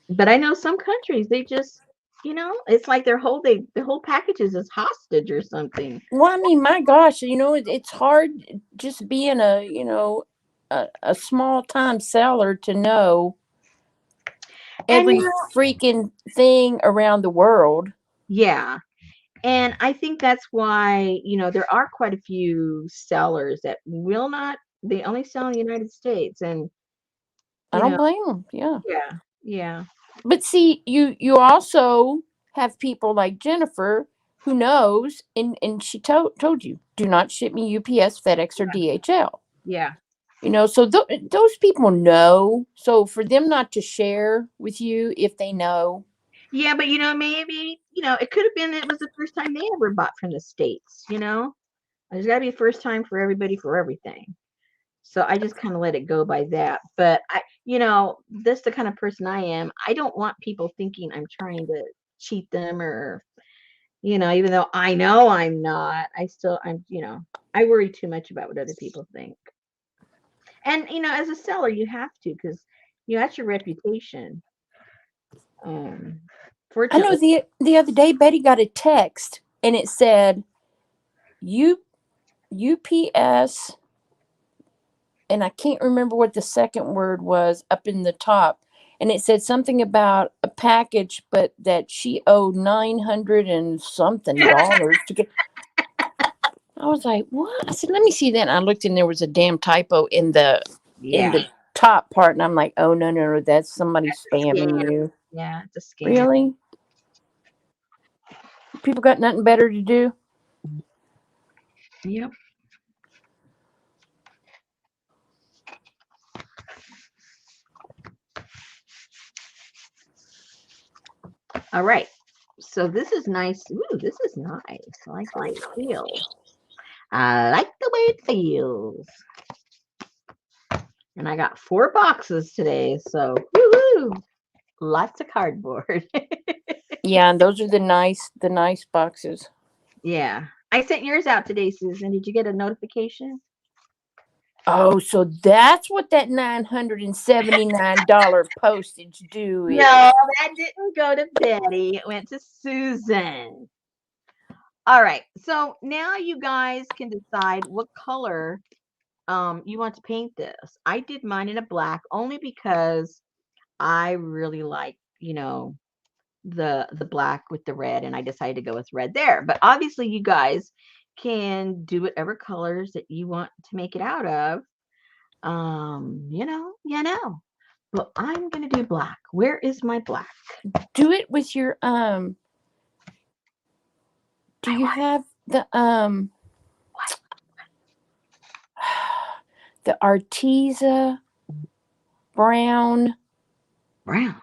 But I know some countries they just, it's like the whole package is as hostage or something. Well, I mean, my gosh, it's hard just being a small time seller to know And every freaking thing around the world. yeah. And I think that's why, there are quite a few sellers that will not, they only sell in the United States. And, I you don't know, blame them. Yeah. yeah, yeah, But see, you also have people like Jennifer who knows, and she told you, "Do not ship me UPS, FedEx, or DHL." yeah. So those people know. So for them not to share with you if they know, Yeah, but maybe, it could have been it was the first time they ever bought from the States. There's gotta be a first time for everybody for everything. So I just kind of let it go by that. But that's the kind of person I am. I don't want people thinking I'm trying to cheat them or, even though I know I'm not, I worry too much about what other people think. And, as a seller, you have to, because, that's your reputation. Um, I know Fortunately, the other day Betty got a text and it said U UPS, and I can't remember what the second word was up in the top. And it said something about a package, but that she owed 900 and something dollars to get. I was like, what? I said, let me see that. And I looked and there was a damn typo in yeah, the top part. And I'm like, oh no, no, no, that's somebody scam. spamming you. Yeah, it's a scam. Really? People got nothing better to do? Yep. All right. So this is nice. Ooh, this is nice. I like the way it feels. I like the way it feels. And I got 4 boxes today, so woohoo! Lots of cardboard. Yeah, and those are the nice boxes. Yeah. I sent yours out today, Susan. Did you get a notification? Oh, so that's what that $979 postage due is. No, that didn't go to Betty. It went to Susan. All right. So now you guys can decide what color you want to paint this. I did mine in a black only because I really like, the black with the red, and I decided to go with red there. But obviously you guys can do whatever colors that you want to make it out of. But I'm gonna do black. Where is my black? Do it with your do you have the the Arteza brown? Brown.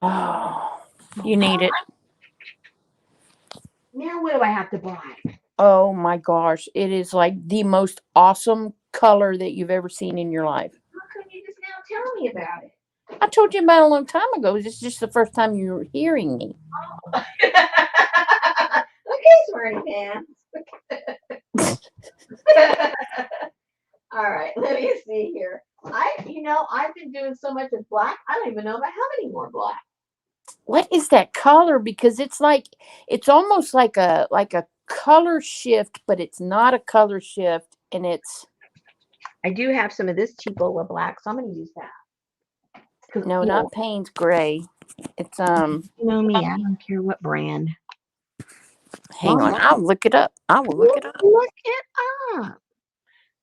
Oh, you need it. Now what do I have to buy? Oh my gosh, it is like the most awesome color that you've ever seen in your life. How come you just now tell me about it? I told you about it a long time ago. This is just the first time you were hearing me. Okay, smarty pants. All right, let me see here. I've been doing so much of black, I don't even know if I have any more black. What is that color? Because it's almost like a color shift, but it's not a color shift, and it's I do have some of this cheapo black, so I'm going to use that. no, not Payne's gray. It's You know me, I don't care what brand. hang on, I'll look it up. I will look it up. Look it up.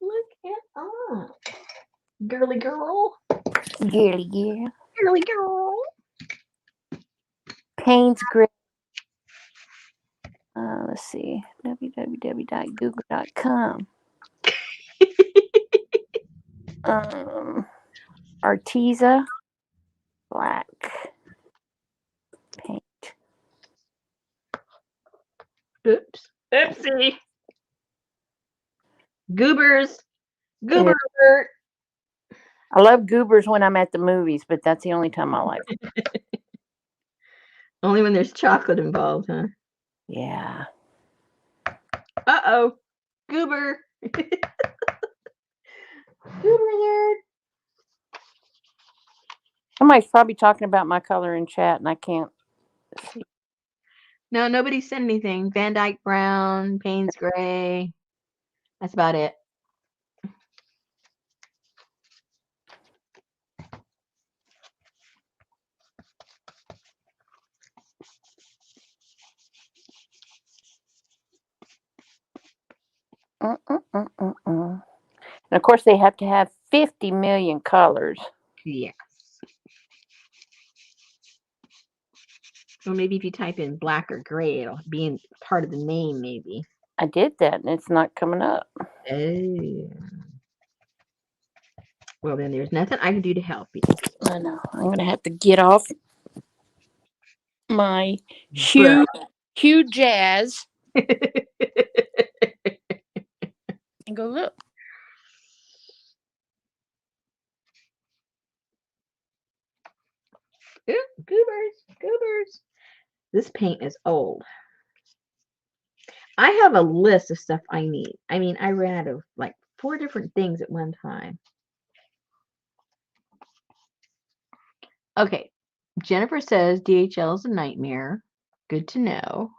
Look it up. Girly girl. Girly girl. Girly girl. Payne's gray. Let's see. www.google.com. Arteza black paint. Oops. Oopsie. Goobers. Goober alert. I love goobers when I'm at the movies, but that's the only time I like them. Only when there's chocolate involved, huh? Yeah. Uh-oh. Goober. Goober alert. Somebody's probably talking about my color in chat, and I can't see. No, nobody said anything. Van Dyke brown, Payne's gray. That's about it. And of course, they have to have 50 million colors. Yes. Or maybe if you type in black or gray, it'll be in part of the name, maybe. I did that, and it's not coming up. Oh. Well, then there's nothing I can do to help you. I know. I'm going to have to get off my huge jazz and go look. Ooh, goobers. This paint is old. I have a list of stuff I need. I mean, I ran out of like 4 different things at one time. Okay. Jennifer says DHL is a nightmare. Good to know.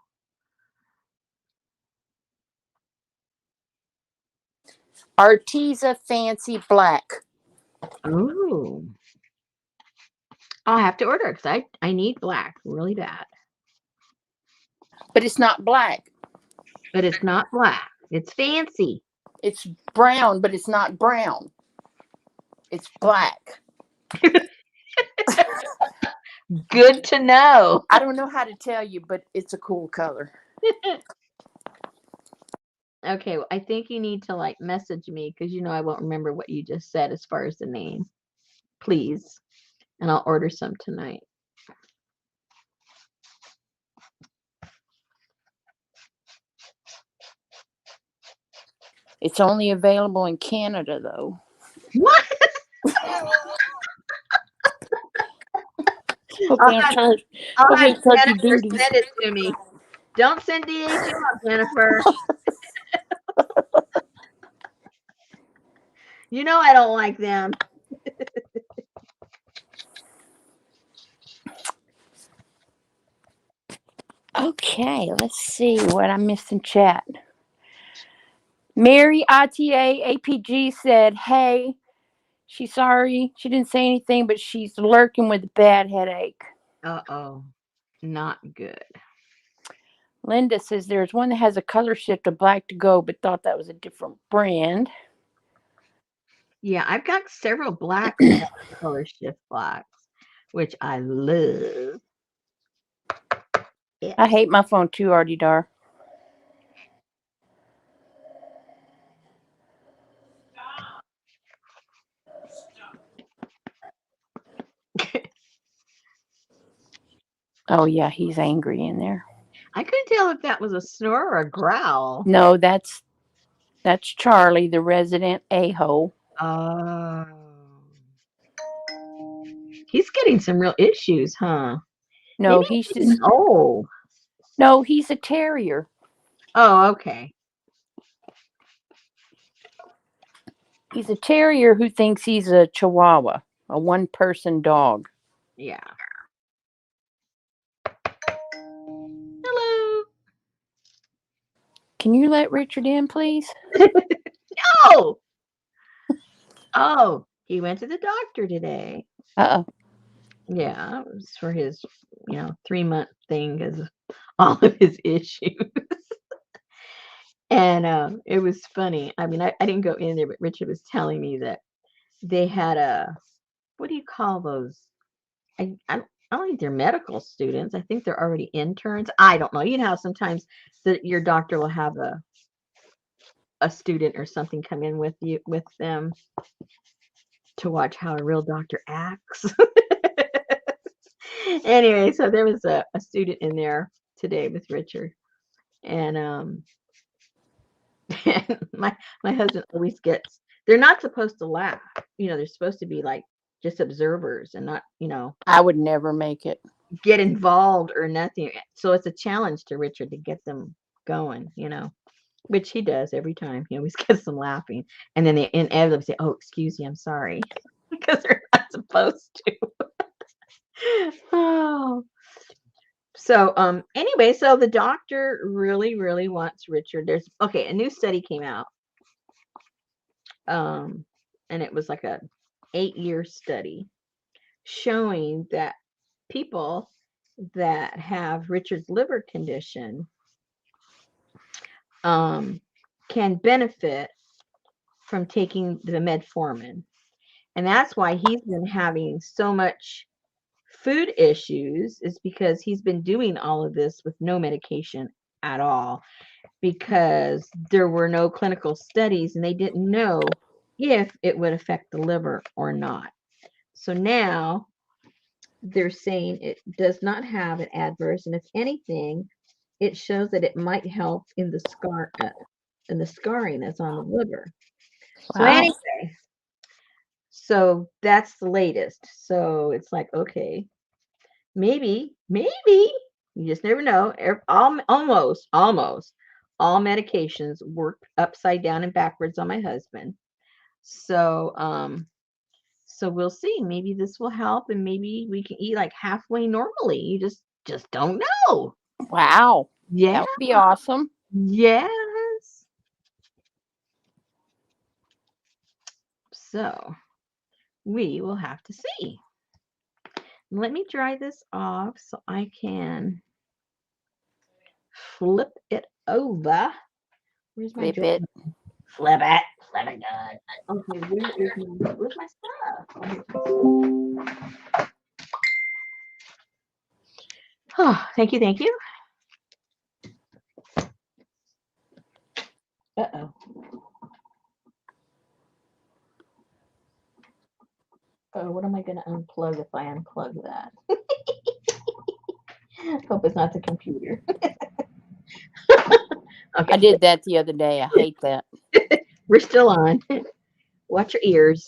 Arteza Fancy Black. Ooh. I'll have to order it because I need black really bad. But it's not black. But it's not black. It's fancy. It's brown, but it's not brown. It's black. Good to know. I don't know how to tell you, but it's a cool color. Okay, well, I think you need to like message me because I won't remember what you just said as far as the name. Please. And I'll order some tonight. It's only available in Canada, though. What? Hope I'll they don't have, charge. I'll Hope have they charge you Jennifer duties. send it to me. Don't send DHL, Jennifer. You know I don't like them. Okay, let's see what I missed in chat. Mary ITA APG said, "Hey, she's sorry. She didn't say anything, but she's lurking with a bad headache." Uh-oh. Not good. Linda says there's one that has a color shift of black to go, but thought that was a different brand. Yeah, I've got several blacks that are color shift blacks, which I love. Yeah. I hate my phone too, Artie Dar. Oh yeah, he's angry in there. I couldn't tell if that was a snore or a growl. No, that's Charlie, the resident a-hole. Oh. He's getting some real issues, huh? No, Maybe he's he's just old. no, he's a terrier. Oh, okay. He's a terrier who thinks he's a chihuahua, a one-person dog. Yeah. Hello. Can you let Richard in, please? Oh. Oh, he went to the doctor today. Uh-oh. Yeah, it was for his, 3-month thing because of all of his issues. And it was funny. I mean, I didn't go in there, but Richard was telling me that they had what do you call those? I don't think they're medical students. I think they're already interns. I don't know. You know how sometimes your doctor will have a student or something come in with them to watch how a real doctor acts. Anyway, so there was a student in there today with Richard, and and my husband always gets. They're not supposed to laugh. They're supposed to be like just observers and not, I would never make it. get involved or nothing. So it's a challenge to Richard to get them going, which he does every time. He always gets them laughing, and then they inevitably say, "Oh, excuse me, I'm sorry," because they're not supposed to. Oh. So anyway, so the doctor really, really wants Richard. There's a new study came out. And it was like a 8-year study showing that people that have Richard's liver condition can benefit from taking the metformin. And that's why he's been having so much food issues, is because he's been doing all of this with no medication at all, because there were no clinical studies and they didn't know if it would affect the liver or not. So now they're saying it does not have an adverse, and if anything, it shows that it might help in the scarring that's on the liver. So Wow. anyway, so that's the latest. So it's like, okay, maybe you just never know. Almost all medications work upside down and backwards on my husband. So we'll see. Maybe this will help, and maybe we can eat like halfway normally. You just don't know. Wow. Yeah. That would be awesome. Yes. So we will have to see. Let me dry this off so I can flip it over. Where's my Flip it. Flip it. Flip it good. Okay, where's my stuff? Oh, thank you. Uh-oh. Oh, what am I going to unplug if I unplug that? Hope it's not the computer. Okay. I did that the other day. I hate that. We're still on. Watch your ears.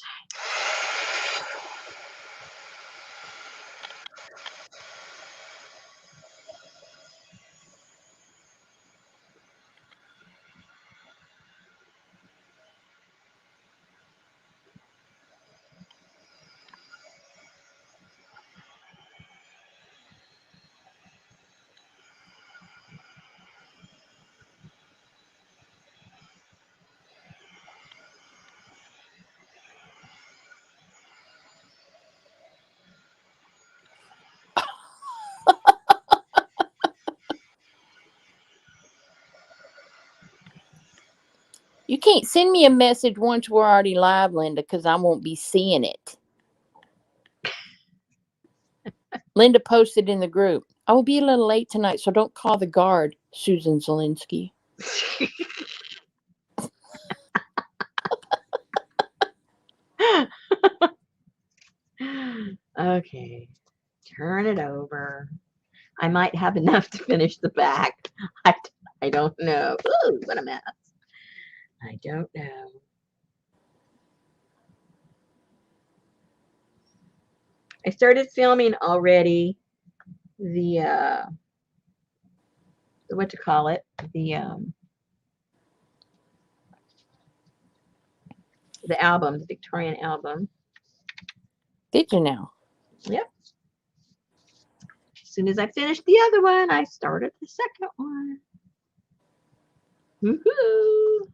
You can't send me a message once we're already live, Linda, because I won't be seeing it. Linda posted in the group, I will be a little late tonight, so don't call the guard, Susan Zelinsky. Okay, turn it over. I might have enough to finish the back. I, I don't know. Ooh, what a mess. I don't know. I started filming already the what to call it, the album, the Victorian album. Did you now? Yep. As soon as I finished the other one, I started the second one. Woohoo!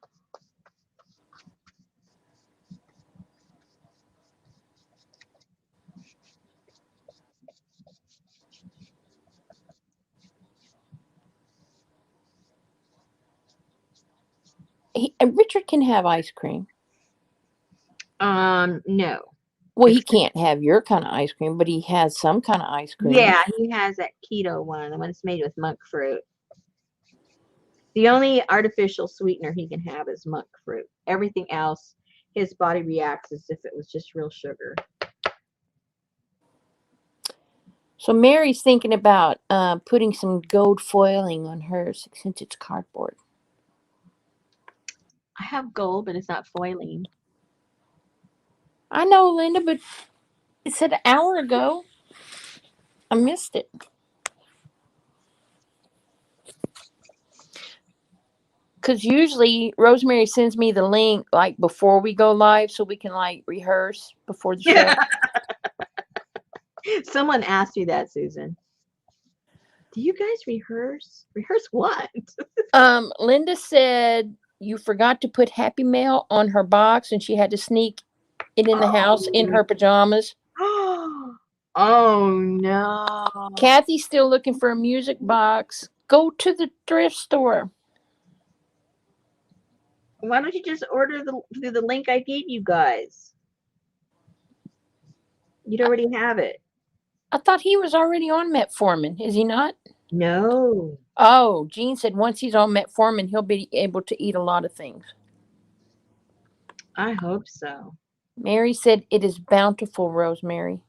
Richard can have ice cream. No. Well, he can't have your kind of ice cream, but he has some kind of ice cream. Yeah, he has that keto one, the one that's made with monk fruit. The only artificial sweetener he can have is monk fruit. Everything else, his body reacts as if it was just real sugar. So Mary's thinking about putting some gold foiling on hers since it's cardboard. I have gold, but it's not foiling. I know, Linda, but it said an hour ago. I missed it. Because usually Rosemary sends me the link like before we go live so we can like rehearse before the show. Someone asked you that, Susan. Do you guys rehearse? Rehearse what? Linda said you forgot to put Happy Mail on her box and she had to sneak it in the house in her pajamas. Oh no. Kathy's still looking for a music box. Go to the thrift store. Why don't you just order through the link I gave you guys? You'd already have it. I thought he was already on Metformin. Is he not? No. Oh, Jean said once he's on Metformin, he'll be able to eat a lot of things. I hope so. Mary said it is bountiful, Rosemary.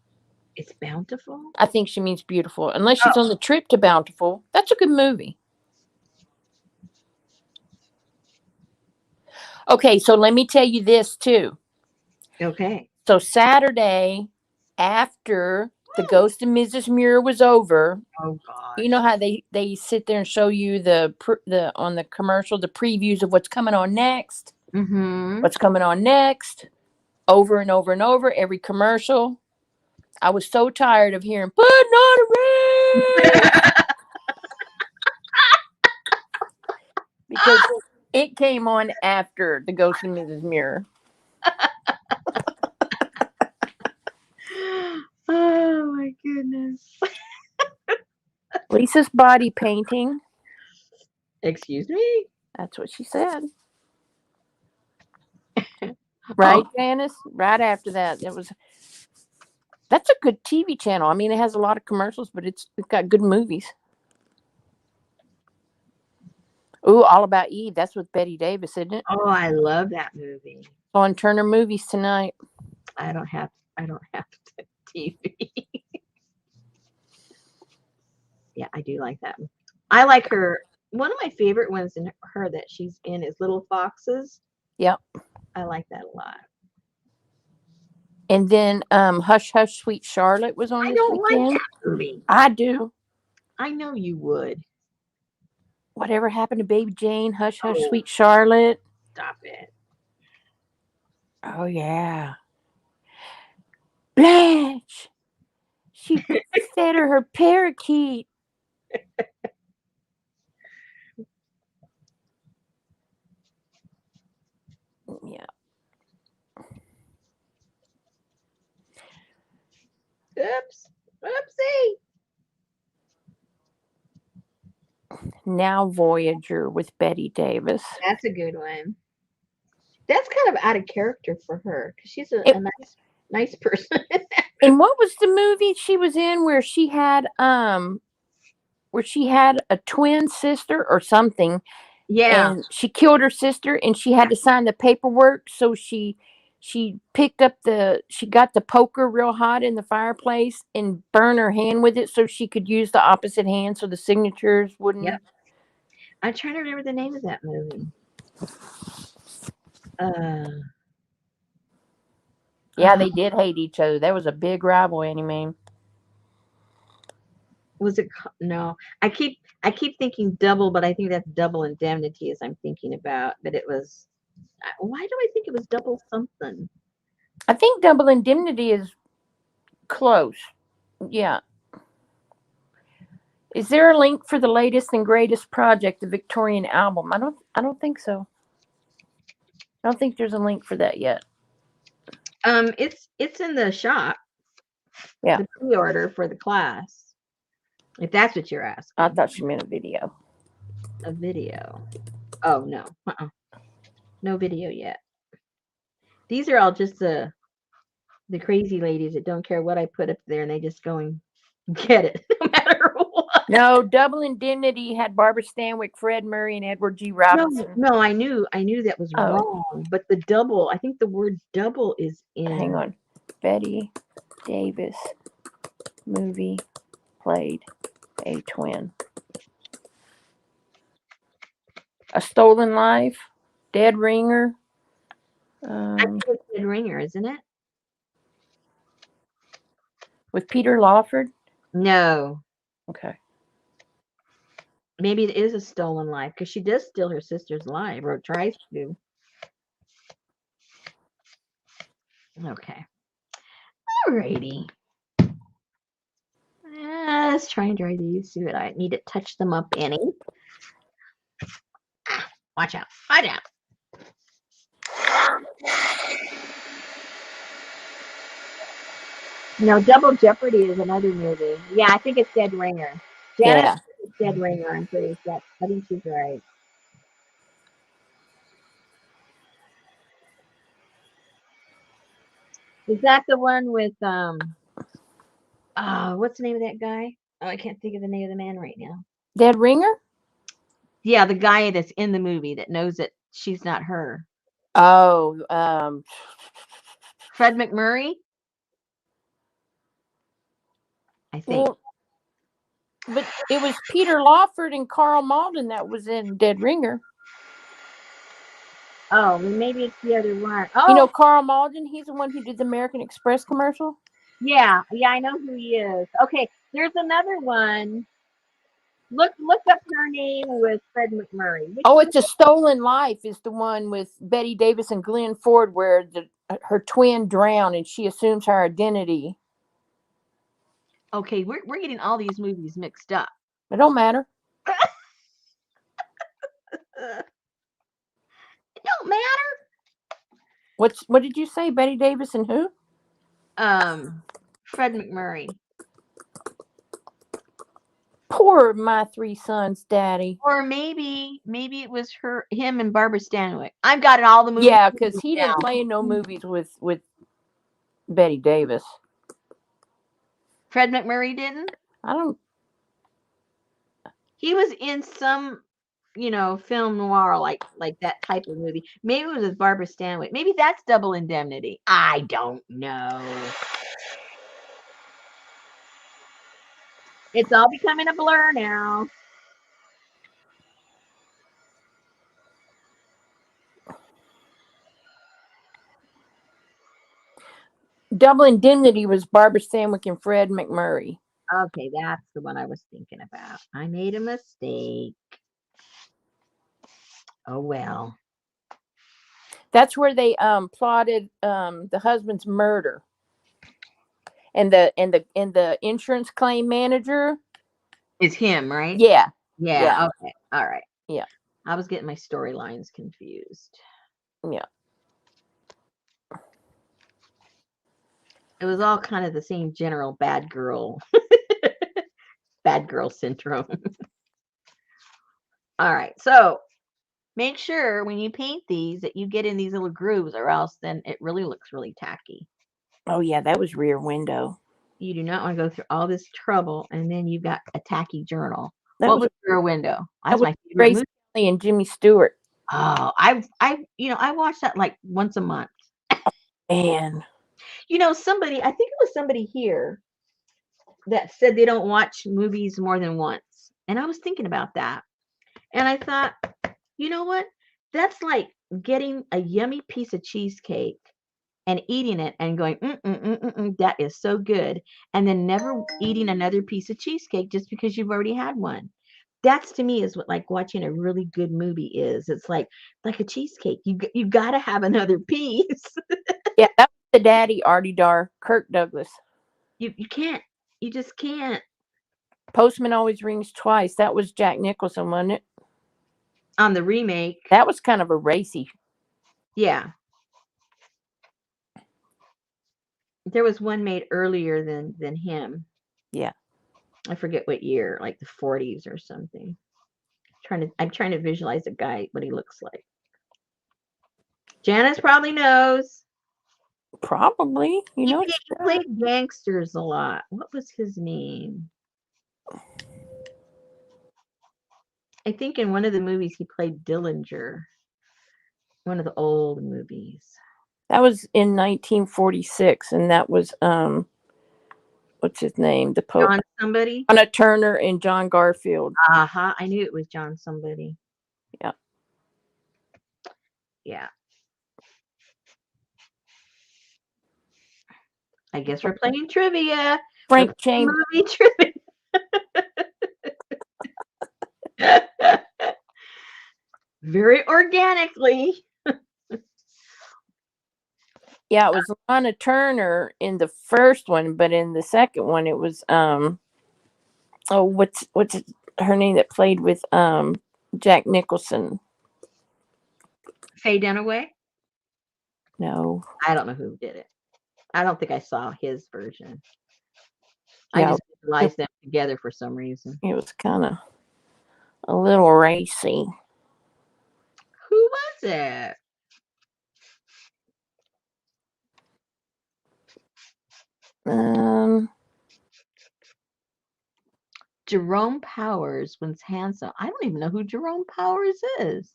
It's bountiful? I think she means beautiful. Unless she's on the trip to Bountiful. That's a good movie. Okay, so let me tell you this too. Okay. So Saturday, after the Ghost of Mrs. Muir was over, oh gosh, you know how they sit there and show you the on the commercial the previews of what's coming on next. Mm-hmm. What's coming on next? Over and over and over every commercial. I was so tired of hearing "Putting on a ring" because it came on after the Ghost of Mrs. Muir. Oh my goodness. Lisa's body painting. Excuse me? That's what she said. Right, Janice? Right after that. That's a good TV channel. I mean, it has a lot of commercials, but it's got good movies. Ooh, All About Eve. That's with Betty Davis, isn't it? Oh, I love that movie. On Turner Movies tonight. I don't have TV. Yeah, I do like that one. I like her. One of my favorite ones in her that she's in is Little Foxes. Yep. I like that a lot. And then Hush Hush Sweet Charlotte was on I this don't like weekend. that movie. I do. I know you would. Whatever Happened to Baby Jane, Hush Hush Oh, Sweet Charlotte. stop it. Oh yeah. Blanche. She fed her parakeet. Yeah. Oops. Oopsie. Now Voyager with Betty Davis. That's a good one. That's kind of out of character for her because she's a And, nice person. and what was the movie she was in where she had a twin sister or something, Yeah. and she killed her sister and she had to sign the paperwork, so she got the poker real hot in the fireplace and burn her hand with it so she could use the opposite hand so the signatures wouldn't. Yep. I'm trying to remember the name of that movie. Yeah, they did hate each other. That was a big rivalry anyway. Was it no? I keep thinking Double, but I think that's Double Indemnity as I'm thinking about. But it was. Why do I think it was Double something? I think Double Indemnity is close. Yeah. Is there a link for the latest and greatest project, the Victorian album? I don't think so. I don't think there's a link for that yet. It's in the shop. Yeah. The pre-order for the class. If that's what you're asking. I thought she meant a video. A video. Oh no. No video yet. These are all just the crazy ladies that don't care what I put up there and they just go and get it no matter what. No, Double Indemnity had Barbara Stanwyck, Fred Murray, and Edward G. Robinson. No, I knew that was wrong. But the double, I think the word double is in. Hang on. Betty Davis movie played a twin. A Stolen Life, Dead Ringer. I think it's Dead Ringer, isn't it? With Peter Lawford? No. Okay. Maybe it is A Stolen Life because she does steal her sister's life or tries to. Okay. Alrighty. Let's try and dry these. See what I need to touch them up any. Watch out. Watch out. No, Double Jeopardy is another movie. Yeah, I think it's Dead Ringer. Janet, it's Dead Ringer. I'm pretty sure. I think she's right. Is that the one with what's the name of that guy? Oh, I can't think of the name of the man right now. Dead Ringer? Yeah, the guy that's in the movie that knows that she's not her. Oh, Fred McMurray? I think. Well, but it was Peter Lawford and Carl Malden that was in Dead Ringer. Oh, maybe it's the other one. Oh, you know Carl Malden? He's the one who did the American Express commercial. Yeah, I know who he is. Okay, there's another one. Look up her name with Fred McMurray. It's A Stolen Life is the one with Betty Davis and Glenn Ford where her twin drowned and she assumes her identity. Okay, we're getting all these movies mixed up. It don't matter. It don't matter. What did you say? Betty Davis and who? Fred McMurray. Poor My Three Sons daddy. Or maybe it was him and Barbara Stanwyck. I've got all the movies. Yeah, because he didn't play in no movies with Betty Davis. Fred McMurray didn't? I don't. He was in some, film noir like that type of movie. Maybe it was with Barbara Stanwyck. Maybe that's Double Indemnity. I don't know. It's all becoming a blur now. Double Indemnity was Barbara Stanwyck and Fred McMurray. Okay, that's the one I was thinking about. I made a mistake. Oh well. That's where they plotted the husband's murder. And the insurance claim manager. It's him, right? Yeah. Yeah. Okay. All right. Yeah. I was getting my storylines confused. Yeah. It was all kind of the same general bad girl syndrome. All right. So make sure when you paint these that you get in these little grooves, or else then it really looks really tacky. Oh yeah, that was Rear Window. You do not want to go through all this trouble and then you've got a tacky journal. That What was was Rear Window? that That's was my favorite Grace movie. Kelly and Jimmy Stewart. Oh, I watched that like once a month. And Somebody, I think it was somebody here that said they don't watch movies more than once. And I was thinking about that. And I thought, you know what? That's like getting a yummy piece of cheesecake and eating it and going, that is so good. And then never eating another piece of cheesecake just because you've already had one. That's to me is what like watching a really good movie is. It's like a cheesecake. You got to have another piece. yeah, that was the daddy Artie Dar, Kirk Douglas. You can't. You just can't. Postman Always Rings Twice. That was Jack Nicholson, wasn't it? On the remake. That was kind of a racy. Yeah. There was one made earlier than him. Yeah. I forget what year, like the 40s or something. I'm trying to visualize a guy, what he looks like. Janice probably knows. Probably. He played gangsters a lot. What was his name? I think in one of the movies he played Dillinger. One of the old movies. That was in 1946, and that was what's his name? The Pope. John somebody? Anna Turner and John Garfield. Uh-huh. I knew it was John somebody. Yeah. Yeah. I guess we're playing trivia. Frank Chambers. Movie trivia. Very organically. Yeah, it was Lana Turner in the first one, but in the second one it was what's her name that played with Jack Nicholson? Faye Dunaway? No. I don't know who did it. I don't think I saw his version. Yeah, I just visualized them together for some reason. it was kind of a little racy. Who was it? Jerome Powers was handsome. I don't even know who Jerome Powers is.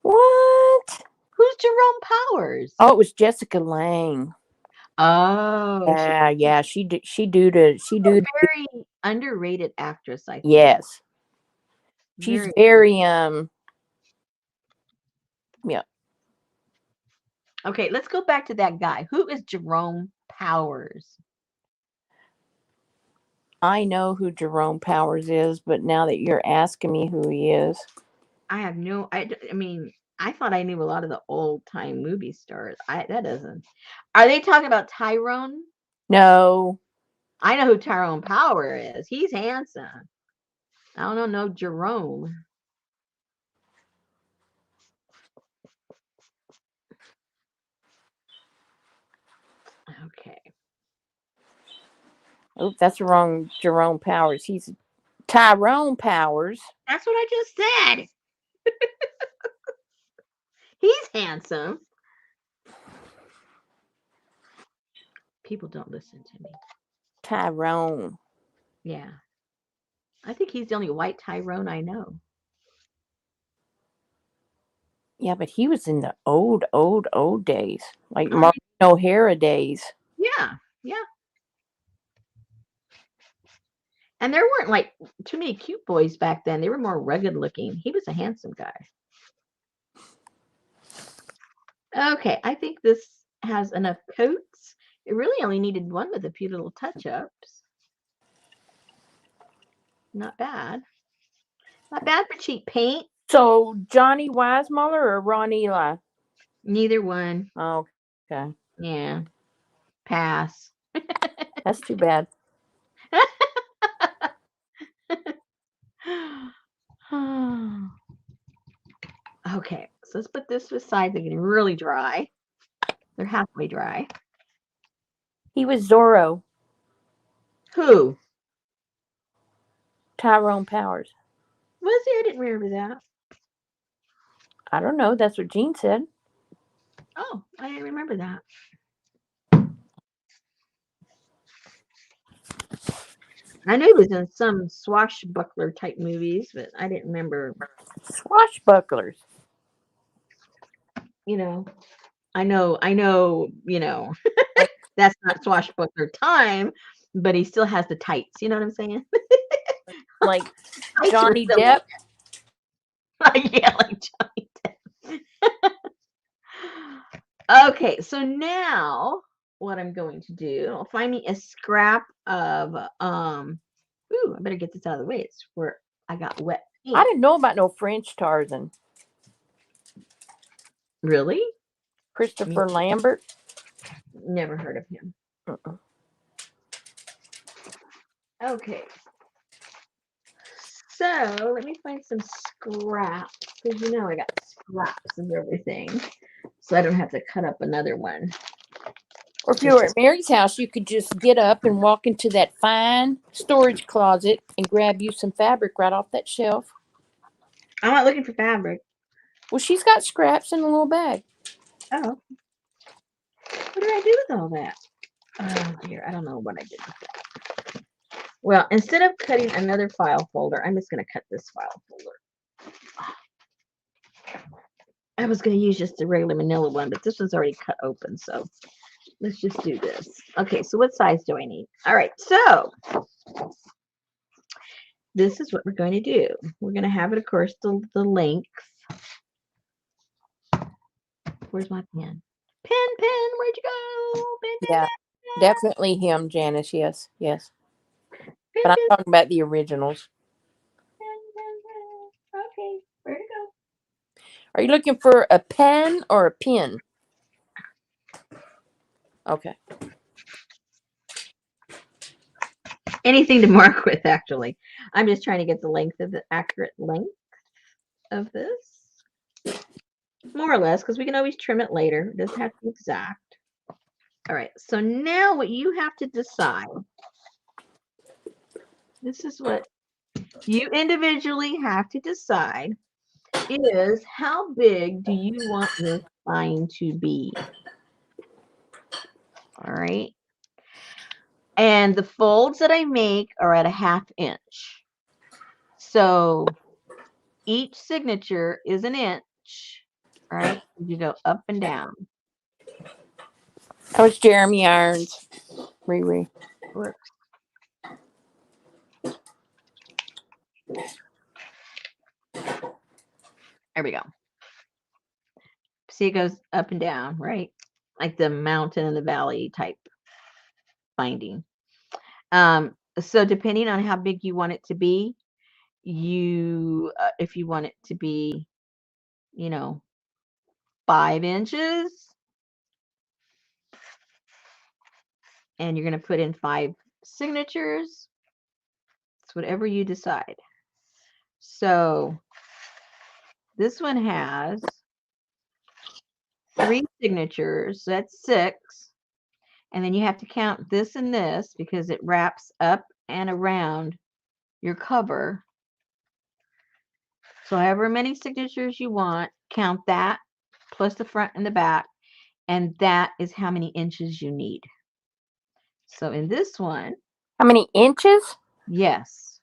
What? Who's Jerome Powers? Oh, it was Jessica Lange. Oh, yeah. She do very underrated actress, I think. Yes. She's very yeah. Okay, let's go back to that guy. Who is Jerome Powers? I know who Jerome Powers is, but now that you're asking me who he is, I have no. I mean, I thought I knew a lot of the old time movie stars. That doesn't. Are they talking about Tyrone? No. I know who Tyrone Power is. He's handsome. I don't know Jerome. Okay. Oh, that's wrong. Jerome Powers. He's Tyrone Powers. That's what I just said. He's handsome. People don't listen to me. Tyrone. Yeah. I think he's the only white Tyrone I know. Yeah, but he was in the old days, like Martin O'Hara days. Yeah. And there weren't like too many cute boys back then. They were more rugged looking. He was a handsome guy. Okay, I think this has enough coats. It really only needed one with a few little touch-ups. Not bad. Not bad for cheap paint. So Johnny Weissmuller or Ron Eli? Neither one. Oh, okay. Yeah. Pass. That's too bad. Okay, so let's put this aside. They're getting really dry. They're halfway dry. He was Zorro. Who? Tyrone Powers. Was he? I didn't remember that. I don't know. That's what Gene said. Oh, I didn't remember that. I knew he was in some swashbuckler type movies, but I didn't remember. Swashbucklers. You know, I know, that's not swashbuckler time, but he still has the tights. You know what I'm saying? Like Tights are Johnny silly. Depp. Yeah, like Johnny Depp. Okay, so now what I'm going to do, I'll find me a scrap of ooh, I better get this out of the way. It's where I got wet paint. I didn't know about no French Tarzan. Really? Christopher Lambert. Never heard of him. Okay. So let me find some scraps, because I got scraps of everything. So I don't have to cut up another one. Or if you were at Mary's house, you could just get up and walk into that fine storage closet and grab you some fabric right off that shelf. I'm not looking for fabric. Well, she's got scraps in a little bag. Oh. What did I do with all that? Oh, dear. I don't know what I did with that. Well, instead of cutting another file folder, I'm just going to cut this file folder. I was going to use just the regular manila one, but this one's already cut open, so let's just do this. Okay, so what size do I need? All right, so this is what we're going to do. We're going to have it, of course, the length. Where's my pen? Pen, where'd you go? Yeah, definitely him, Janice. Yes. Pen, But I'm talking about the originals. Okay, where'd it go? Are you looking for a pen or a pin? Okay. Anything to mark with, actually. I'm just trying to get the accurate length of this. More or less, because we can always trim it later. It doesn't have to be exact. All right, so now what you have to decide, this is what you individually have to decide, is how big do you want your spine to be? All right. And the folds that I make are at a 1/2 inch. So each signature is an inch, right? You go up and down. That was Jeremy Irons. Riri. Works. There we go. See, it goes up and down, right? Like the mountain and the valley type binding. So depending on how big you want it to be, if you want it to be, 5 inches, and you're going to put in 5 signatures, it's whatever you decide. So this one has 3 signatures, so that's 6. And then you have to count this and this because it wraps up and around your cover. So however many signatures you want, count that plus the front and the back, and that is how many inches you need. So in this one, How many inches? yes.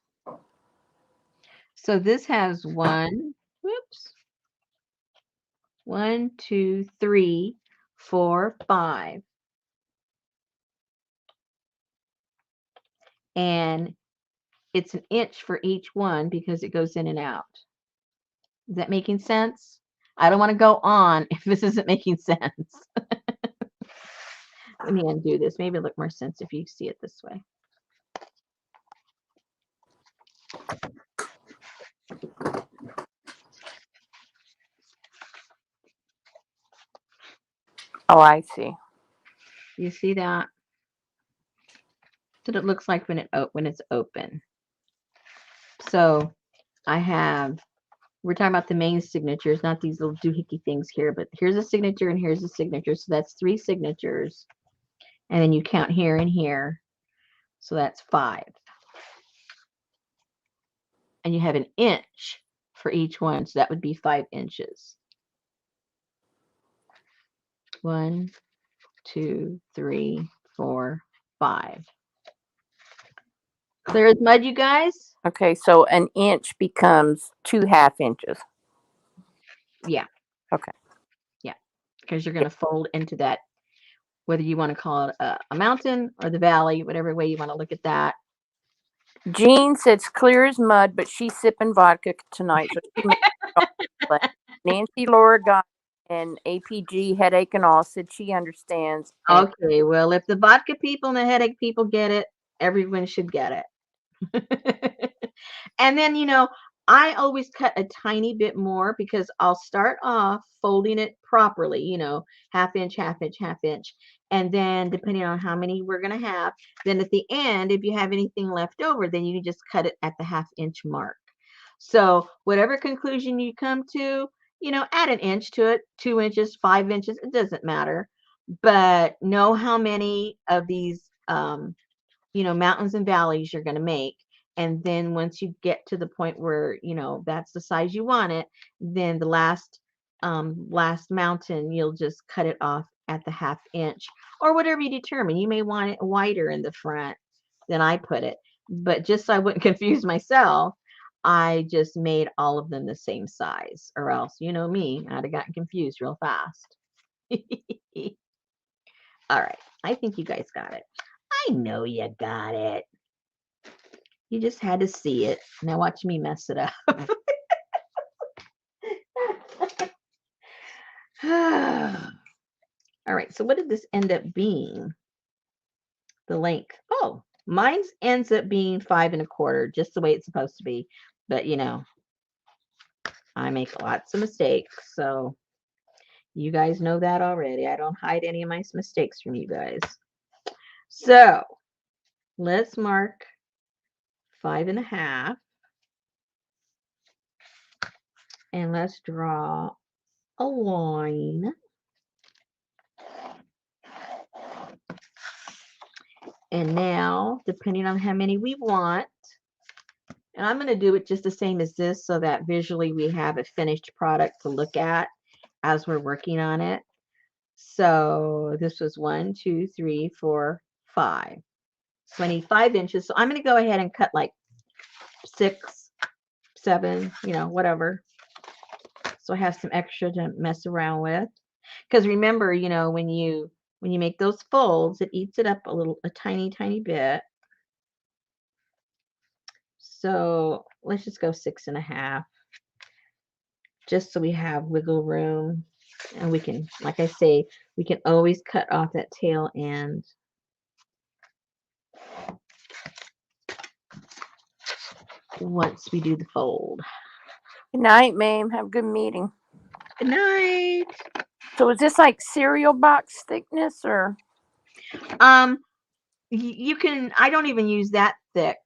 So this has 1, 2, 3, 4, 5. And it's an inch for each one because it goes in and out. Is that making sense? I don't want to go on if this isn't making sense. Let me undo this. Maybe it'll look more sense if you see it this way. Oh, I see. You see that? That's what it looks like when it's open. So we're talking about the main signatures, not these little doohickey things here, but here's a signature and here's a signature. So that's 3 signatures. And then you count here and here. So that's 5. And you have an inch for each one. So that would be 5 inches. 1, 2, 3, 4, 5. Clear as mud, you guys? Okay, so an inch becomes 2.5 inches. Yeah. Okay. Yeah. Because you're going to fold into that, whether you want to call it a mountain or the valley, whatever way you want to look at that. Jean said it's clear as mud, but she's sipping vodka tonight. So she Nancy Laura got and APG headache and all said she understands. Okay, well, if the vodka people and the headache people get it, everyone should get it. And then, I always cut a tiny bit more because I'll start off folding it properly, half inch, half inch, half inch. And then depending on how many we're going to have, then at the end, if you have anything left over, then you can just cut it at the half-inch mark. So whatever conclusion you come to, add an inch to it, 2 inches, 5 inches, it doesn't matter. But know how many of these, mountains and valleys you're going to make. And then once you get to the point where, that's the size you want it, then the last mountain, you'll just cut it off at the half-inch or whatever you determine. You may want it wider in the front than I put it. But just so I wouldn't confuse myself, I just made all of them the same size, or else, you know me, I'd have gotten confused real fast. All right. I think you guys got it. I know you got it. You just had to see it. Now watch me mess it up. All right. So what did this end up being? The length. Oh, mine ends up being 5 1/4, just the way it's supposed to be. But I make lots of mistakes. So you guys know that already. I don't hide any of my mistakes from you guys. So let's mark 5 1/2. And let's draw a line. And now, depending on how many we want, and I'm going to do it just the same as this so that visually we have a finished product to look at as we're working on it. So this was 1, 2, 3, 4, 5. So I need 5 inches. So I'm going to go ahead and cut like 6, 7, whatever. So I have some extra to mess around with. Because remember, when you make those folds, it eats it up a tiny, tiny bit. So let's just go 6 1/2, just so we have wiggle room. And we can, like I say, we can always cut off that tail end. Once we do the fold. Good night, ma'am. Have a good meeting. Good night. So is this like cereal box thickness or? You can, I don't even use that thick.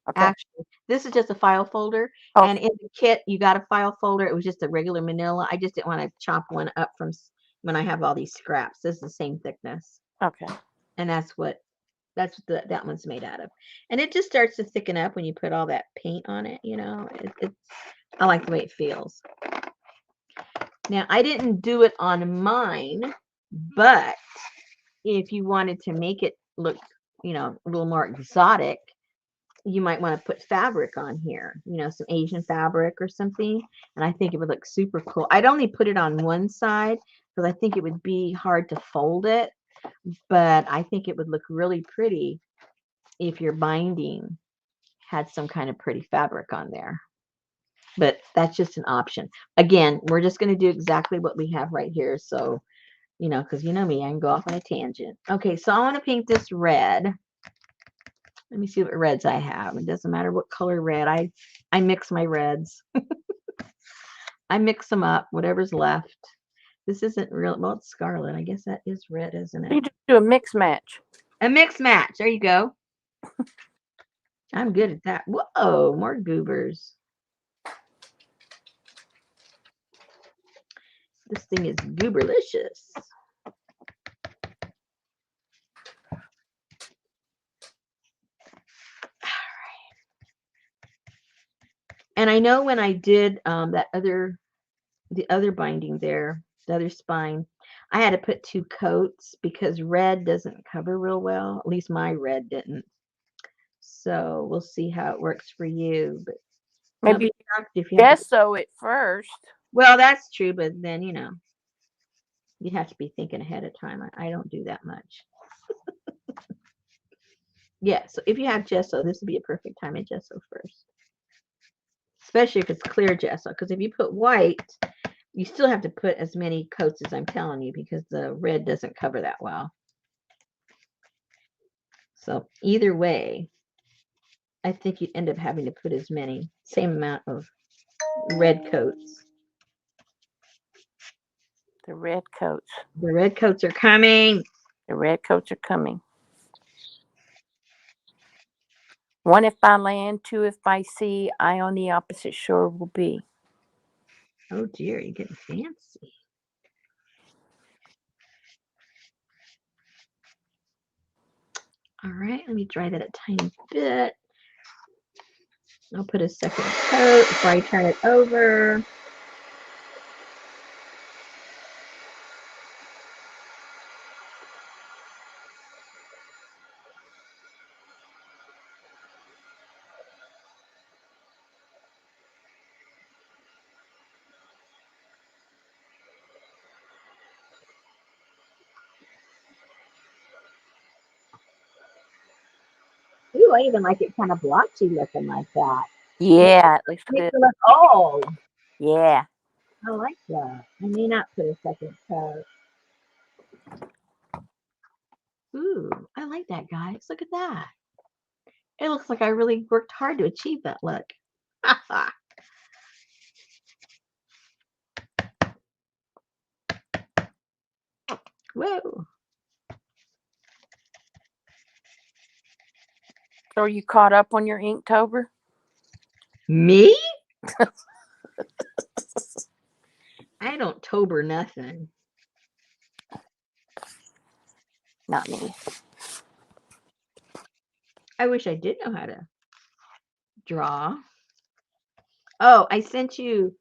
Okay. Actually, this is just a file folder. Oh. And in the kit, you got a file folder. It was just a regular manila. I just didn't want to chop one up from when I have all these scraps. This is the same thickness. Okay. And that's what that one's made out of. And it just starts to thicken up when you put all that paint on it. I like the way it feels. Now, I didn't do it on mine, but if you wanted to make it look, a little more exotic, you might want to put fabric on here, some Asian fabric or something. And I think it would look super cool. I'd only put it on one side because I think it would be hard to fold it. But I think it would look really pretty if your binding had some kind of pretty fabric on there. But that's just an option. Again, we're just going to do exactly what we have right here. So You know, because you know me, I can go off on a tangent. Okay, so I want to paint this red. Let me see what reds I have. It doesn't matter what color red. I mix my reds. I mix them up, whatever's left. This isn't real. Well, it's scarlet. I guess that is red, isn't You it? just do a mix match. A mix match. There you go. I'm good at that. Whoa, more goobers. This thing is gooberlicious. And I know when I did the other binding there, the other spine, I had to put 2 coats because red doesn't cover real well. At least my red didn't. So we'll see how it works for you. But don't Maybe be shocked if you have to. gesso it first. Well, that's true, but then you have to be thinking ahead of time. I don't do that much. Yeah, so if you have gesso, this would be a perfect time to gesso first. Especially if it's clear gesso, because if you put white, you still have to put as many coats as I'm telling you because the red doesn't cover that well. So either way, I think you'd end up having to put same amount of red coats. The red coats. The red coats are coming. The red coats are coming. 1 if by land, 2 if by sea, I on the opposite shore will be. Oh dear, you're getting fancy. All right, let me dry that a tiny bit. I'll put a second coat before I turn it over. Ooh, I even like it kind of blotchy looking like that. Yeah, it looks Makes good. it look old. Yeah. I like that. I may not put a second coat. Ooh, I like that, guys. Look at that. It looks like I really worked hard to achieve that look. Whoa. So are you caught up on your Inktober? Me? I don't tober nothing. Not me. I wish I did know how to draw. Oh, I sent you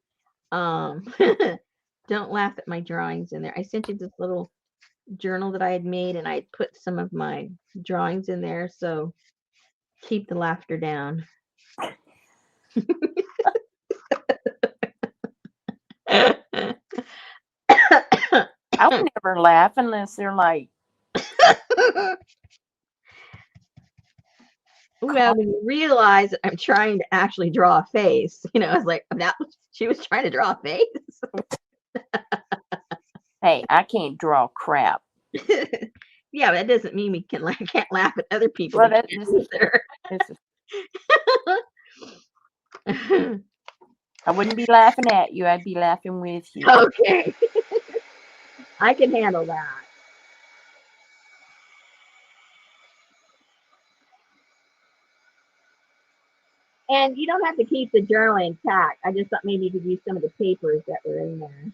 don't laugh at my drawings in there. I sent you this little journal that I had made and I put some of my drawings in there, so keep the laughter down. I would never laugh unless they're like, well, when you realize I'm trying to actually draw a face, I was like, she was trying to draw a face. hey, I can't draw crap. Yeah, but that doesn't mean we can't laugh at other people. Well, This is, either. I wouldn't be laughing at you. I'd be laughing with you. Okay. I can handle that. And you don't have to keep the journal intact. I just thought maybe you could use some of the papers that were in there.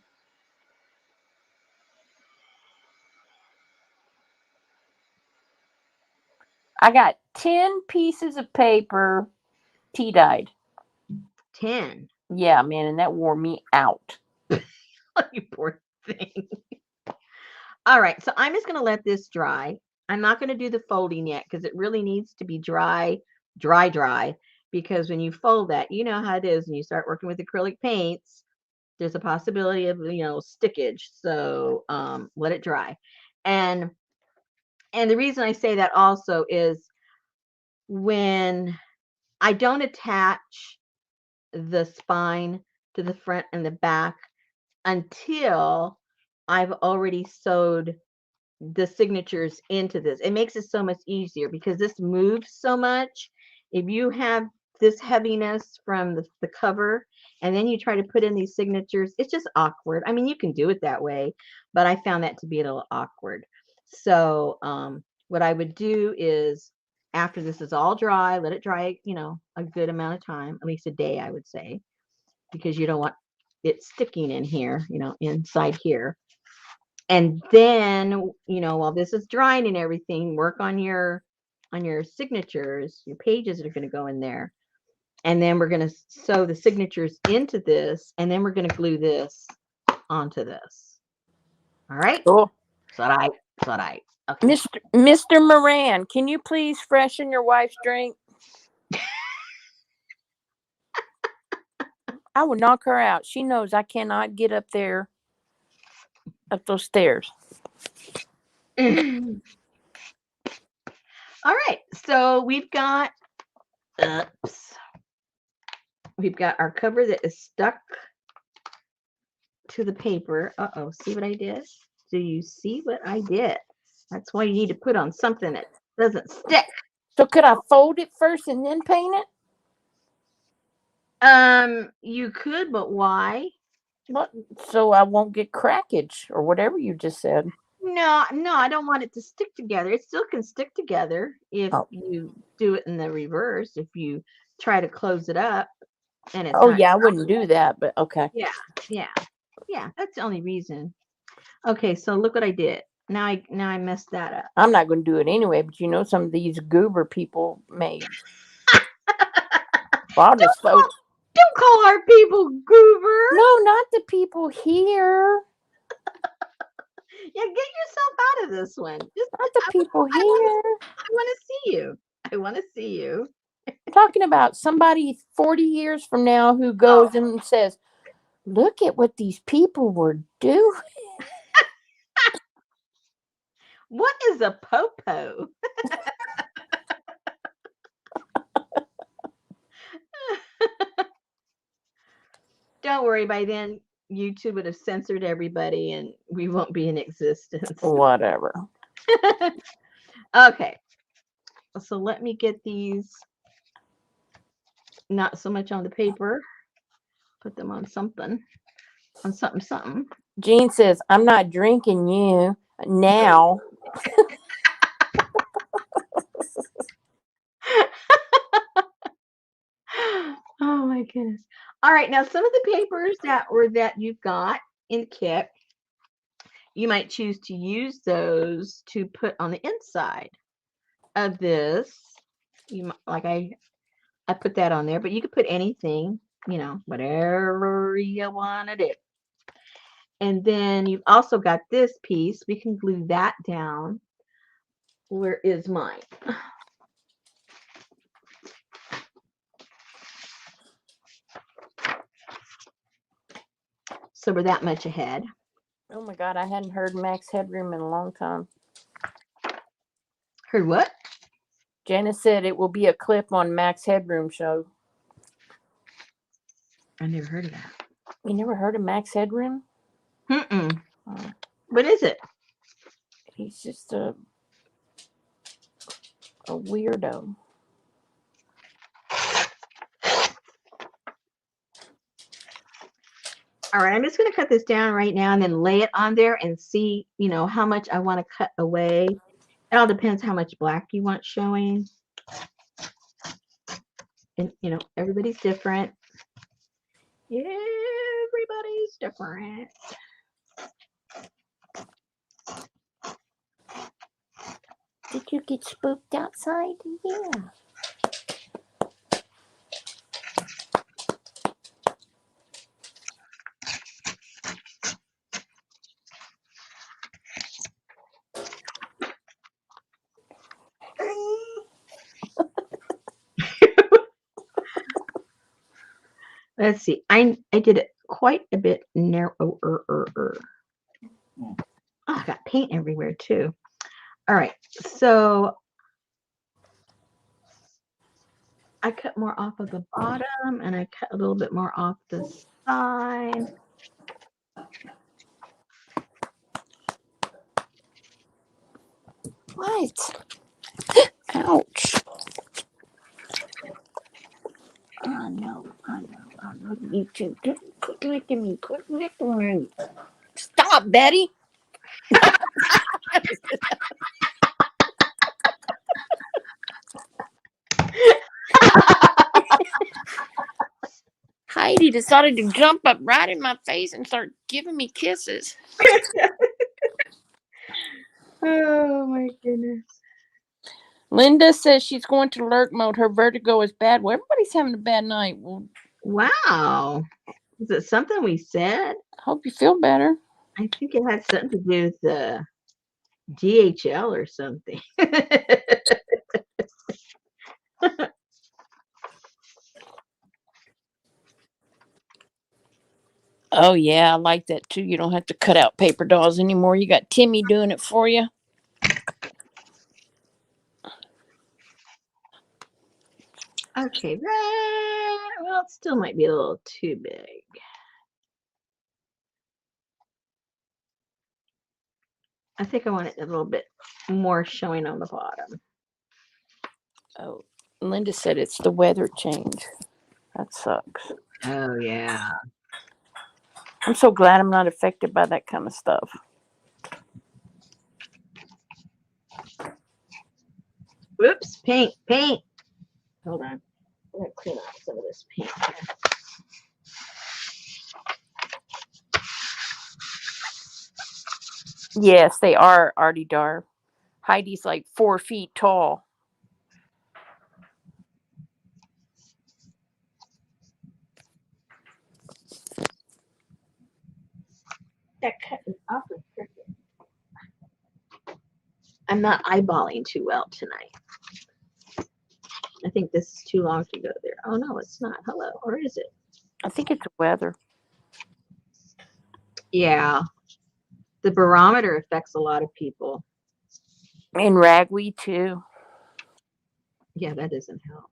I got 10 pieces of paper tea dyed. 10. Yeah, man, and that wore me out. You poor thing. All right, so I'm just going to let this dry. I'm not going to do the folding yet because it really needs to be dry, because when you fold that, you know how it is when you start working with acrylic paints, there's a possibility of, stickage. So let it dry. And the reason I say that also is when I don't attach the spine to the front and the back until I've already sewed the signatures into this. It makes it so much easier because this moves so much. If you have this heaviness from the cover and then you try to put in these signatures, it's just awkward. I mean, you can do it that way, but I found that to be a little awkward. So what I would do is after this is all dry, let it dry, a good amount of time, at least a day, I would say, because you don't want it sticking in here, inside here. And then, while this is drying and everything, work on your signatures, your pages that are going to go in there. And then we're going to sew the signatures into this, and then we're going to glue this onto this. All right? Cool. It's all right. It's all right. Okay. Mr. Moran, can you please freshen your wife's drink? I would knock her out. She knows I cannot get up those stairs. All right. So we've got our cover that is stuck to the paper. Uh-oh, see what I did? Do you see what I did? That's why you need to put on something that doesn't stick. So could I fold it first and then paint it? You could, but why? What? So I won't get crackage or whatever you just said. No, I don't want it to stick together. It still can stick together if you do it in the reverse. If you try to close it up and it's not. Yeah, I wouldn't do that, but okay. Yeah. That's the only reason. Okay, so look what I did. Now I messed that up. I'm not going to do it anyway, but some of these goober people made. Well, don't call our people goober. No, not the people here. Yeah, get yourself out of this one. Just not the people here. I want to see you. I want to see you. Talking about somebody 40 years from now who goes and says, "Look at what these people were doing." What is a popo? Don't worry, by then YouTube would have censored everybody and we won't be in existence. Whatever. Okay. So let me get these not so much on the paper. Put them on something. On something. Jean says, "I'm not drinking you now." Oh my goodness. All right, now some of the papers that you've got in the kit, you might choose to use those to put on the inside of this. I put that on there, but you could put anything, whatever you want to do. And then you've also got this piece. We can glue that down. Where is mine? So we're that much ahead. Oh my God, I hadn't heard Max Headroom in a long time. Heard what? Janice said it will be a clip on Max Headroom show. I never heard of that. You never heard of Max Headroom? Mm-mm. What is it? He's just a weirdo. All right, I'm just going to cut this down right now and then lay it on there and see, how much I want to cut away. It all depends how much black you want showing. And, everybody's different. Everybody's different. Did you get spooked outside? Yeah. Let's see. I did it quite a bit narrower. Oh, I got paint everywhere too. All right. So I cut more off of the bottom and I cut a little bit more off the side. What? Ouch. I know. You two, quit licking me. Quit licking me. Stop, Betty. Heidi decided to jump up right in my face and start giving me kisses. Oh my goodness. Linda says she's going to lurk mode. Her vertigo is bad. Well, everybody's having a bad night. Well, Wow. Is it something we said? I hope you feel better. I think it had something to do with the DHL or something. Oh, yeah, I like that too. You don't have to cut out paper dolls anymore. You got Timmy doing it for you. Okay, well, it still might be a little too big. I think I want it a little bit more showing on the bottom. Oh, Linda said it's the weather change. That sucks. Oh, yeah. I'm so glad I'm not affected by that kind of stuff. Whoops, paint. Hold on. I'm going to clean off some of this paint here. Yes, they are, Artie Dar. Heidi's like 4 feet tall. That cut is awfully crooked. I'm not eyeballing too well tonight. I think this is too long to go there. Oh, no, it's not. Hello. Or is it? I think it's the weather. Yeah. The barometer affects a lot of people. And ragweed too. Yeah, that doesn't help.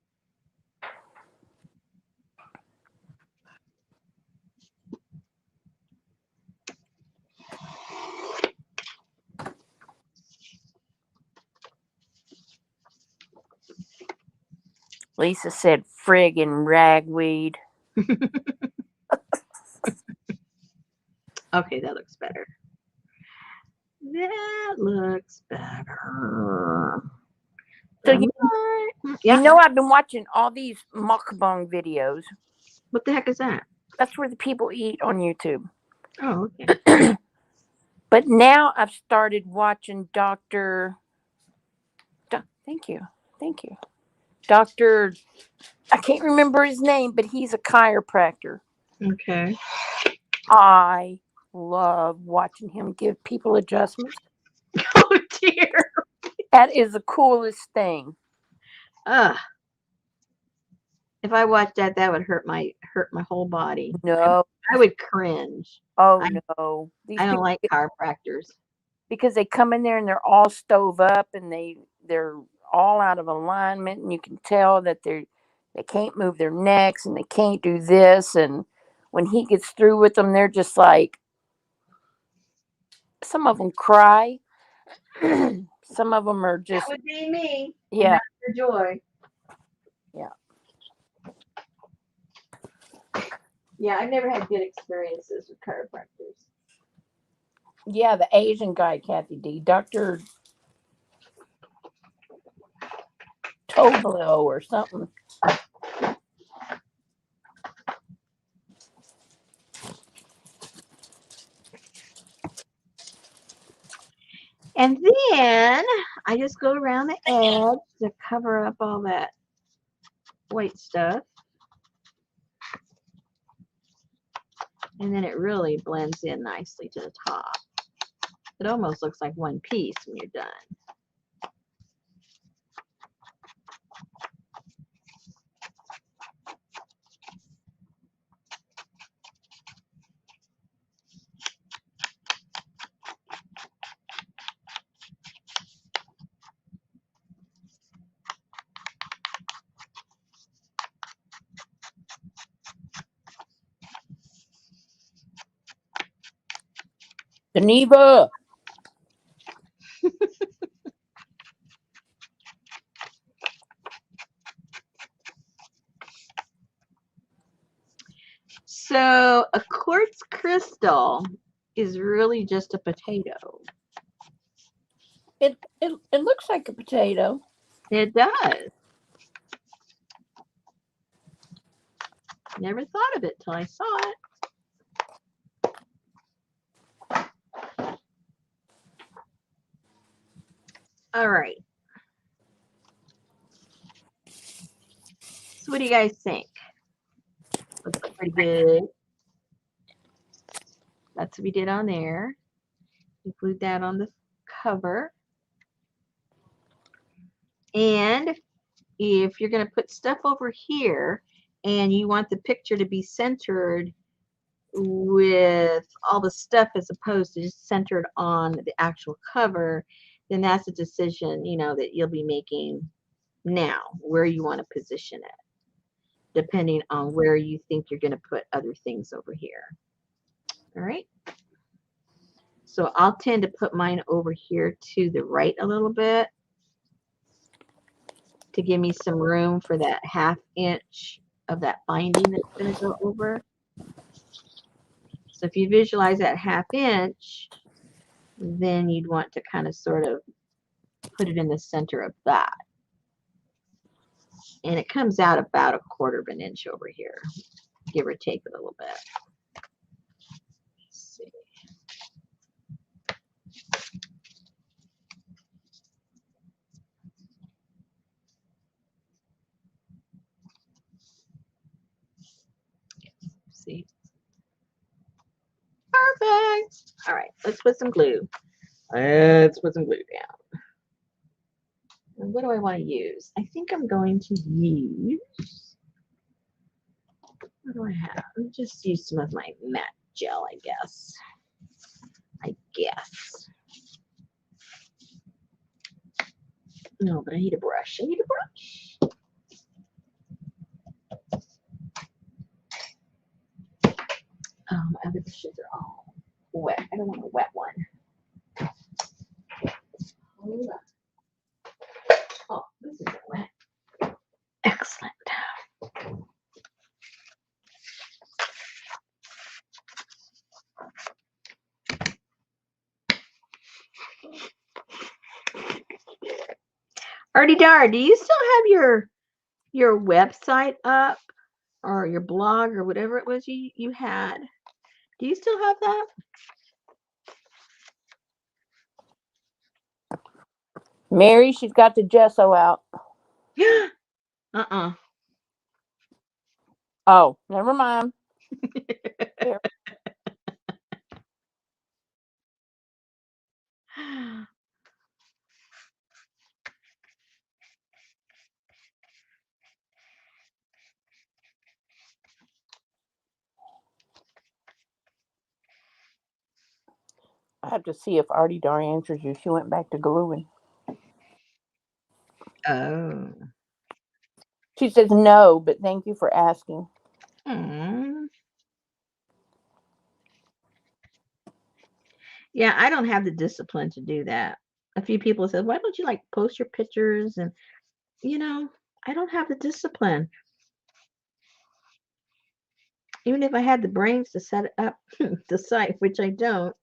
Lisa said friggin' ragweed. Okay, that looks better. That looks better. So Yeah. you know I've been watching all these mukbang videos. What the heck is that? That's where the people eat on YouTube. Oh, okay. But now I've started watching Thank you. Dr. I can't remember his name, but he's a chiropractor. Okay. I love watching him give people adjustments. Oh dear. That is the coolest thing. Ugh. If I watched that, that would hurt my whole body. No. I would cringe. Oh I, no. These I don't people, like chiropractors. because they come in there and they're all stove up and they're all out of alignment, and you can tell that they can't move their necks and they can't do this, and when he gets through with them, they're just like, some of them cry. Some of them are just, That would be me. yeah. For joy. Yeah. Yeah, I've never had good experiences with chiropractors. Yeah, the Asian guy, Kathy D. Dr. Toblo or something. And then I just go around the edge to cover up all that white stuff. And then it really blends in nicely to the top. It almost looks like one piece when you're done. Geneva. So a quartz crystal is really just a potato. It looks like a potato. It does. Never thought of it till I saw it. All right. So what do you guys think? Looks pretty good. That's what we did on there. We glued that on the cover. And if you're going to put stuff over here and you want the picture to be centered with all the stuff as opposed to just centered on the actual cover, then that's a decision, you know, that you'll be making now, where you want to position it, depending on where you think you're going to put other things over here. All right. So I'll tend to put mine over here to the right a little bit to give me some room for that 1/2 inch of that binding that's going to go over. So if you visualize that 1/2 inch, then you'd want to kind of sort of put it in the center of that. And it comes out about 1/4 inch over here, give or take a little bit. Let's see. See? Perfect. All right, let's put some glue. Let's put some glue down. And what do I want to use? I think I'm going to use, what do I have? I'll just use some of my matte gel, I guess. No, but I need a brush. I need a brush. My other brushes are all wet. I don't want a wet one. Hold on. Oh, this isn't wet. Excellent. Artie Dar, do you still have your website up or your blog or whatever it was you had? Do you still have that? Mary, she's got the gesso out. Uh-uh. Oh, never mind. Here. I have to see if Artie Dar answers you. She went back to gluing. Oh. She says no, but thank you for asking. Yeah, I don't have the discipline to do that. A few people said, why don't you like post your pictures? And, you know, I don't have the discipline. Even if I had the brains to set up the site, which I don't,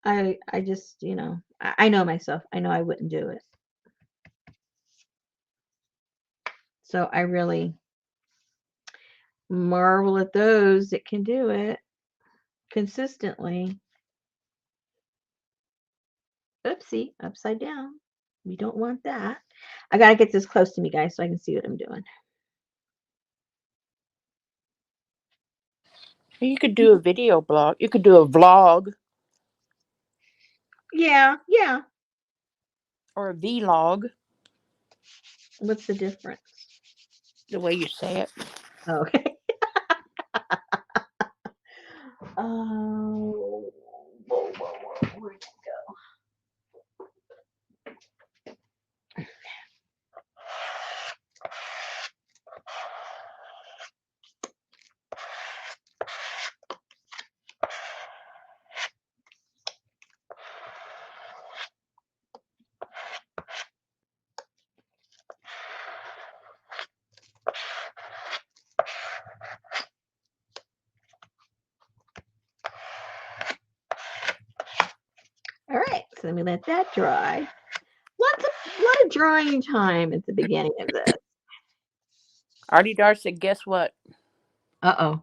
I just, you know, I know myself. I know I wouldn't do it. So I really marvel at those that can do it consistently. Oopsie, upside down. We don't want that. I got to get this close to me, guys, so I can see what I'm doing. You could do a video blog. You could do a vlog. Yeah. Or a vlog. What's the difference? The way you say it. Okay. Oh, whoa. Where'd that go? So then we let that dry. Lot of drying time at the beginning of this. Artie Dar said, guess what? Uh-oh.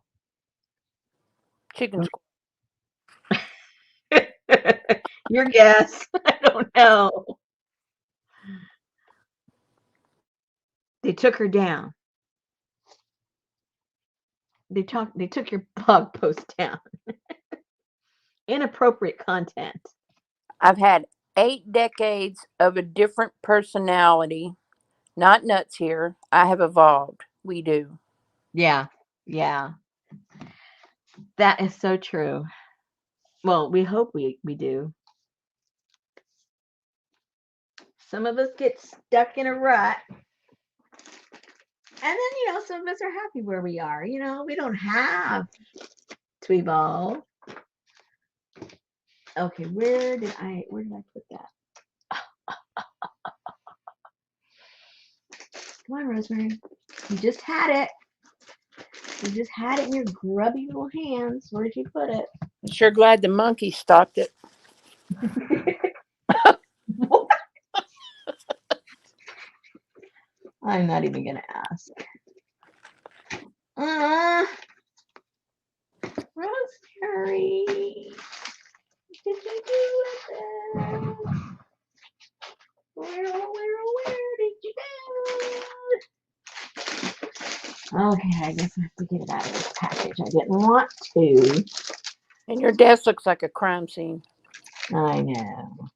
Chicken squash. Your guess. I don't know. They took her down. They took your blog post down. Inappropriate content. I've had 8 decades of a different personality. Not nuts here. I have evolved. We do. Yeah. Yeah. That is so true. Well, we hope we do. Some of us get stuck in a rut. And then, some of us are happy where we are. We don't have to evolve. Okay, where did I put that? Come on, Rosemary. You just had it. You just had it in your grubby little hands. Where did you put it? I'm sure glad the monkey stopped it. I'm not even going to ask. Rosemary, did you do it? Where did you go? Okay, I guess I have to get it out of this package. I didn't want to. And your desk looks like a crime scene. I know.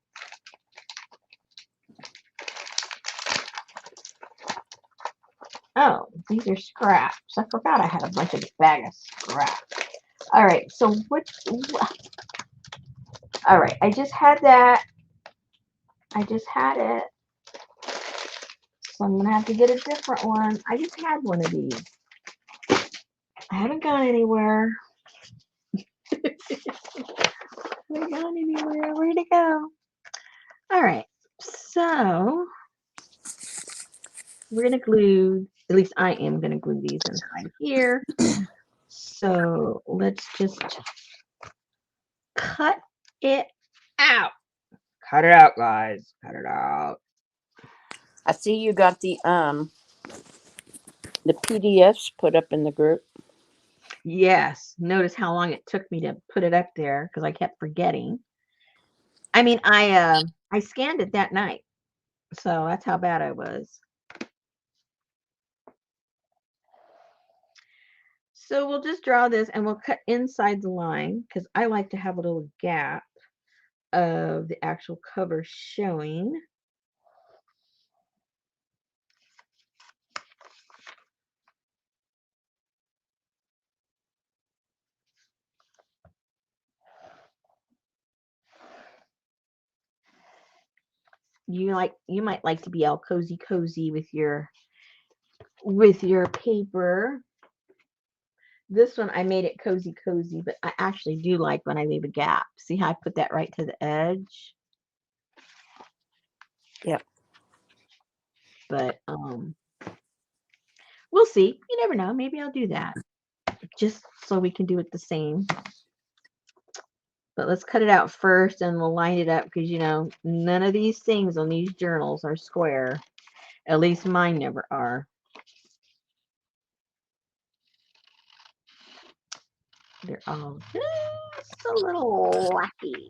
Oh, these are scraps. I forgot I had a bunch of bag of scraps. All right, so all right, I just had that. I just had it. So I'm going to have to get a different one. I just had one of these. I haven't gone anywhere. Haven't gone anywhere. Where'd it go? All right, so we're going to glue, at least I am going to glue these inside here. So let's just cut it out. Cut it out, guys. Cut it out. I see you got the PDFs put up in the group. Yes. Notice how long it took me to put it up there because I kept forgetting. I mean, I scanned it that night. So that's how bad I was. So we'll just draw this and we'll cut inside the line because I like to have a little gap of the actual cover showing. You might like to be all cozy with your paper. This one I made it cozy, but I actually do like when I leave a gap. See how I put that right to the edge? Yep. But we'll see. You never know. Maybe I'll do that just so we can do it the same. But let's cut it out first and we'll line it up because, none of these things on these journals are square. At least mine never are. They're all just a little wacky.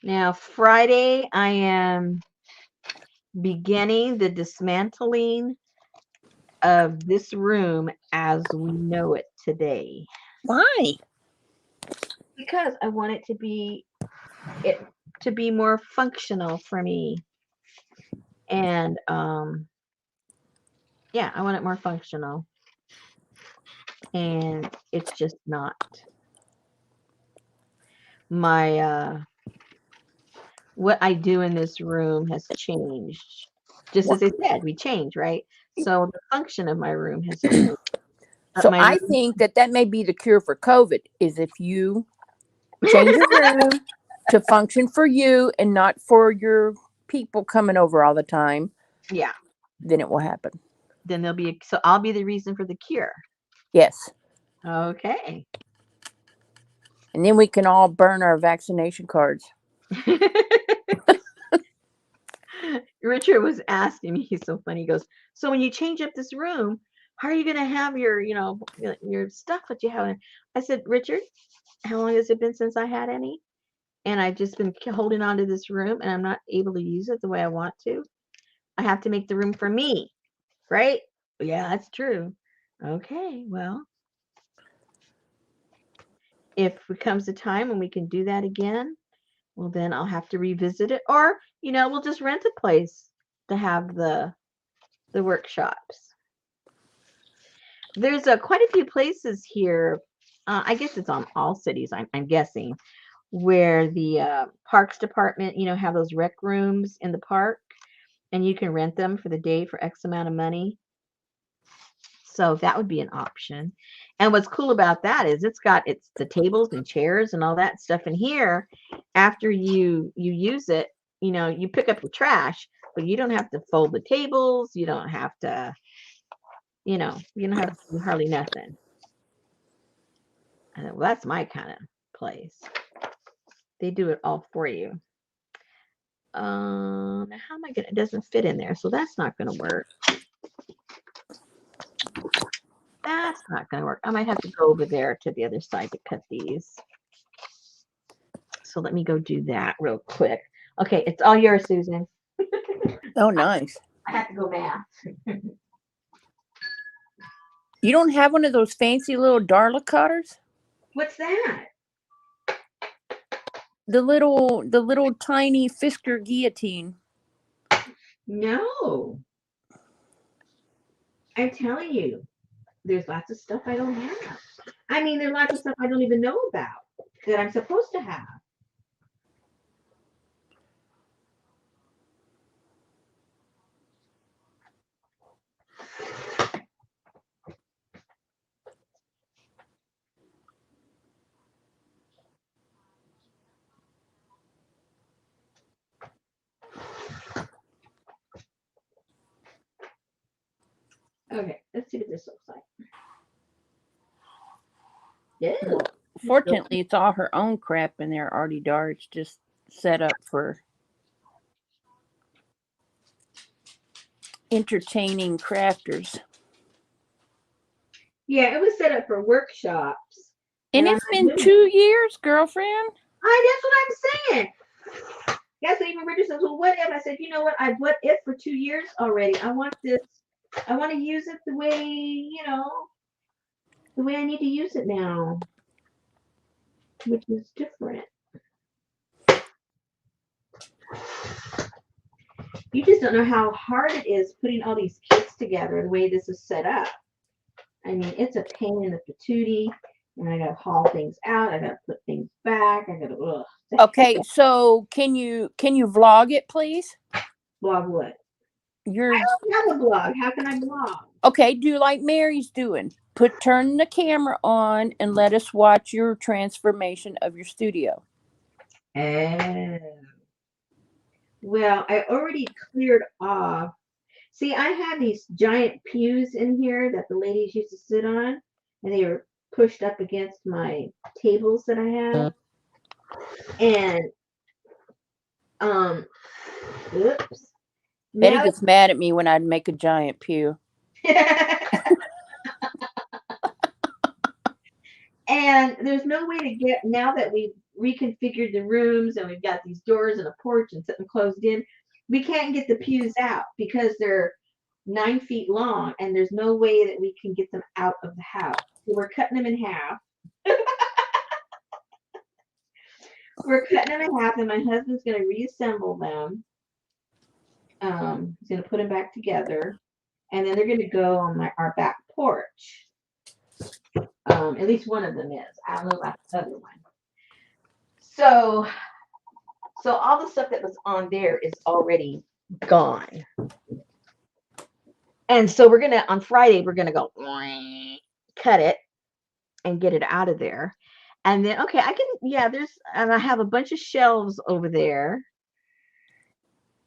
Now, Friday, I am beginning the dismantling of this room as we know it today. Why? Because I want it to be more functional for me. And yeah, I want it more functional. And it's just not. My what I do in this room has changed. Just as I said, we change, right? So the function of my room has changed. So I think that may be the cure for COVID is if you change your room to function for you and not for your people coming over all the time. Yeah. Then it will happen. Then there'll be so I'll be the reason for the cure. Yes. Okay. And then we can all burn our vaccination cards. Richard was asking me, he's so funny. He goes, so when you change up this room, how are you going to have your, your stuff that you have? I said, Richard, how long has it been since I had any? And I've just been holding on to this room and I'm not able to use it the way I want to. I have to make the room for me, right? Yeah, that's true. Okay, well, if it comes a time when we can do that again, well, then I'll have to revisit it. Or, we'll just rent a place to have the workshops. There's quite a few places here. I guess it's on all cities, I'm guessing, where the parks department, have those rec rooms in the park, and you can rent them for the day for X amount of money. So that would be an option. And what's cool about that is it's the tables and chairs and all that stuff in here. After you use it, you pick up your trash, but you don't have to fold the tables. You don't have to, you don't have to do hardly nothing. And well, that's my kind of place. They do it all for you. How am I gonna? It doesn't fit in there, so that's not gonna work. That's not gonna work. I might have to go over there to the other side to cut these. So let me go do that real quick. Okay, it's all yours, Susan. Oh, nice. I have to go math. You don't have one of those fancy little Darla cutters? What's that? The little tiny Fisker guillotine. No. I'm telling you, there's lots of stuff I don't have. I mean, there's lots of stuff I don't even know about that I'm supposed to have. Okay, let's see what this looks like. Yeah. Well, fortunately, it's all her own crap in there, Artie Dar. It's just set up for entertaining crafters. Yeah, it was set up for workshops. And it's been 2 years, girlfriend. That's what I'm saying. That's what even Richard says, well, what if? I said, you know what? What if for 2 years already? I want this. I want to use it the way, the way I need to use it now, which is different. You just don't know how hard it is putting all these kits together the way this is set up. I mean, it's a pain in the patootie, and I gotta haul things out. I gotta put things back. I gotta. Ugh. Okay, so can you vlog it, please? Blog what? I don't have a blog. How can I blog? Okay, do like Mary's doing. Turn the camera on and let us watch your transformation of your studio. Oh. Well, I already cleared off. See, I had these giant pews in here that the ladies used to sit on, and they were pushed up against my tables that I have. And oops. Betty gets mad at me when I'd make a giant pew. And there's no way to get, now that we've reconfigured the rooms and we've got these doors and a porch and something closed in, we can't get the pews out because they're 9 feet long and there's no way that we can get them out of the house. So we're cutting them in half. We're cutting them in half and my husband's going to reassemble them. He's going to put them back together and then they're going to go on our back porch. At least one of them is. I don't know about the other one. So all the stuff that was on there is already gone. And so on Friday, we're gonna go cut it and get it out of there. And then, and I have a bunch of shelves over there.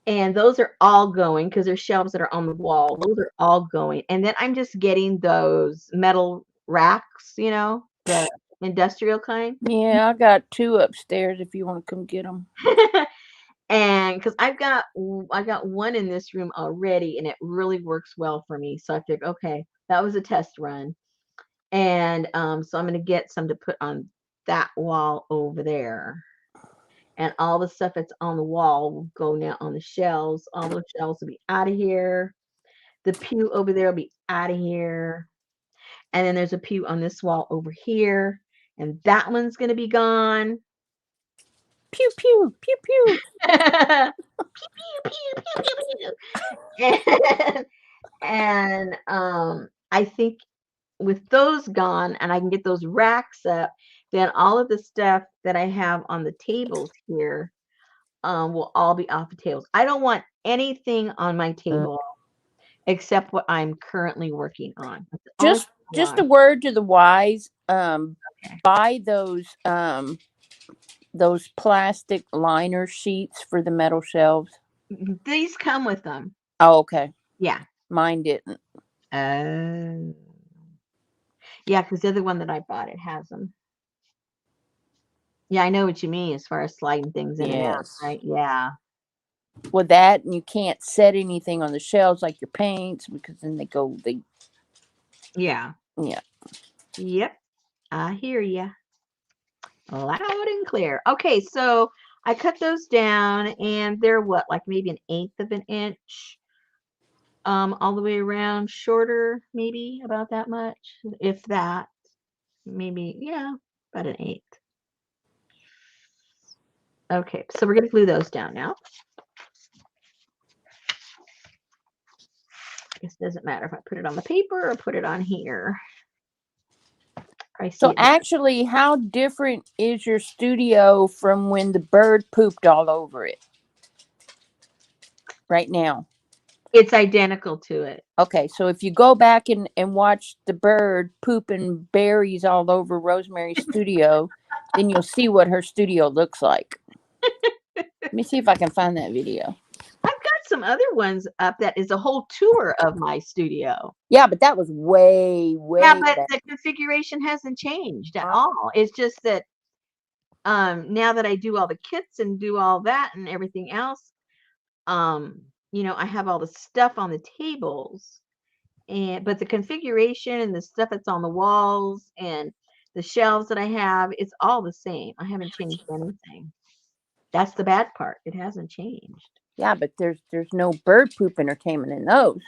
And those are all going because there's shelves that are on the wall. Those are all going. And then I'm just getting those metal racks, the industrial kind. Yeah, I got 2 upstairs if you want to come get them. And because I got one in this room already, and it really works well for me. So I figured, okay, that was a test run. And so I'm going to get some to put on that wall over there. And all the stuff that's on the wall will go now on the shelves. All those shelves will be out of here. The pew over there will be out of here. And then there's a pew on this wall over here. And that one's going to be gone. Pew, pew, pew, pew. Pew, pew, pew, pew, pew, pew. And I think with those gone and I can get those racks up, then all of the stuff that I have on the tables here will all be off the tables. I don't want anything on my table except what I'm currently working on. That's the only thing I Just a want. word to the wise. Okay. Buy those plastic liner sheets for the metal shelves. These come with them. Oh, okay. Yeah. Mine didn't. Oh. Yeah, because the other one that I bought, it has them. Yeah, I know what you mean as far as sliding things in and out, Yes. right? Yeah. Well, that, and you can't set anything on the shelves like your paints because then they. Yeah. Yeah. Yep. I hear you. Loud and clear. Okay, so I cut those down and they're what, like maybe 1/8 of an inch, all the way around, shorter, maybe about that much, if that, maybe, yeah, about 1/8. Okay, so we're gonna glue those down now. I guess it doesn't matter if I put it on the paper or put it on here. I see So it. actually, how different is your studio from when the bird pooped all over it? Right now. It's identical to it. Okay, so if you go back and watch the bird pooping berries all over Rosemary's studio, then you'll see what her studio looks like. Let me see if I can find that video. I've got some other ones up that is a whole tour of my studio. Yeah, but that was way Yeah, but back. the configuration hasn't changed at all. It's just that now that I do all the kits and do all that and everything else, I have all the stuff on the tables, but the configuration and the stuff that's on the walls and the shelves that I have, it's all the same. I haven't changed anything. That's the bad part. It hasn't changed. Yeah, but there's no bird poop entertainment in those.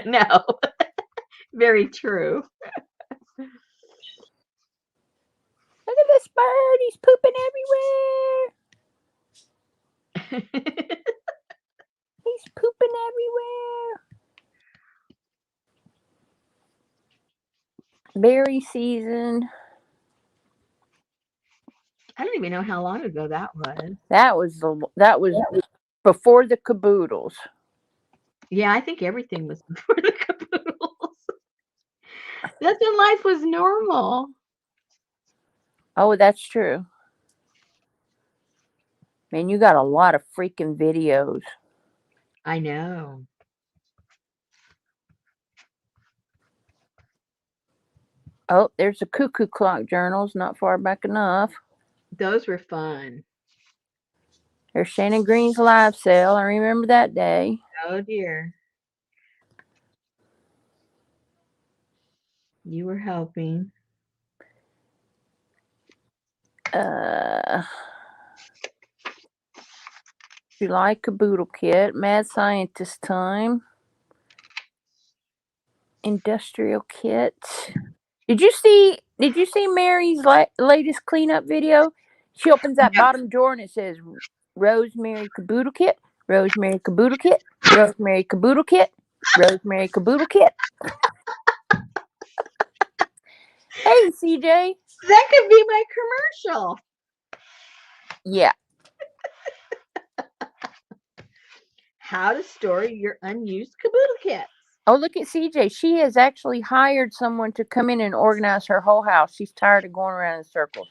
No. Very true. Look at this bird. He's pooping everywhere. He's pooping everywhere. Berry season. I don't even know how long ago that was. That was before the caboodles. Yeah, I think everything was before the caboodles. That's when life was normal. Oh, that's true. Man, you got a lot of freaking videos. I know. Oh, there's the cuckoo clock journals, not far back enough. Those were fun. There's Shannon Green's live sale. I remember that day. Oh dear. You were helping. July Caboodle Kit, Mad Scientist Time, Industrial Kit. Did you see Mary's latest cleanup video? She opens that bottom drawer and it says Rosemary Caboodle Kit, Rosemary Caboodle Kit, Rosemary Caboodle Kit, Rosemary Caboodle Kit. Hey, CJ. That could be my commercial. Yeah. How to store your unused caboodle kits. Oh, look at CJ. She has actually hired someone to come in and organize her whole house. She's tired of going around in circles.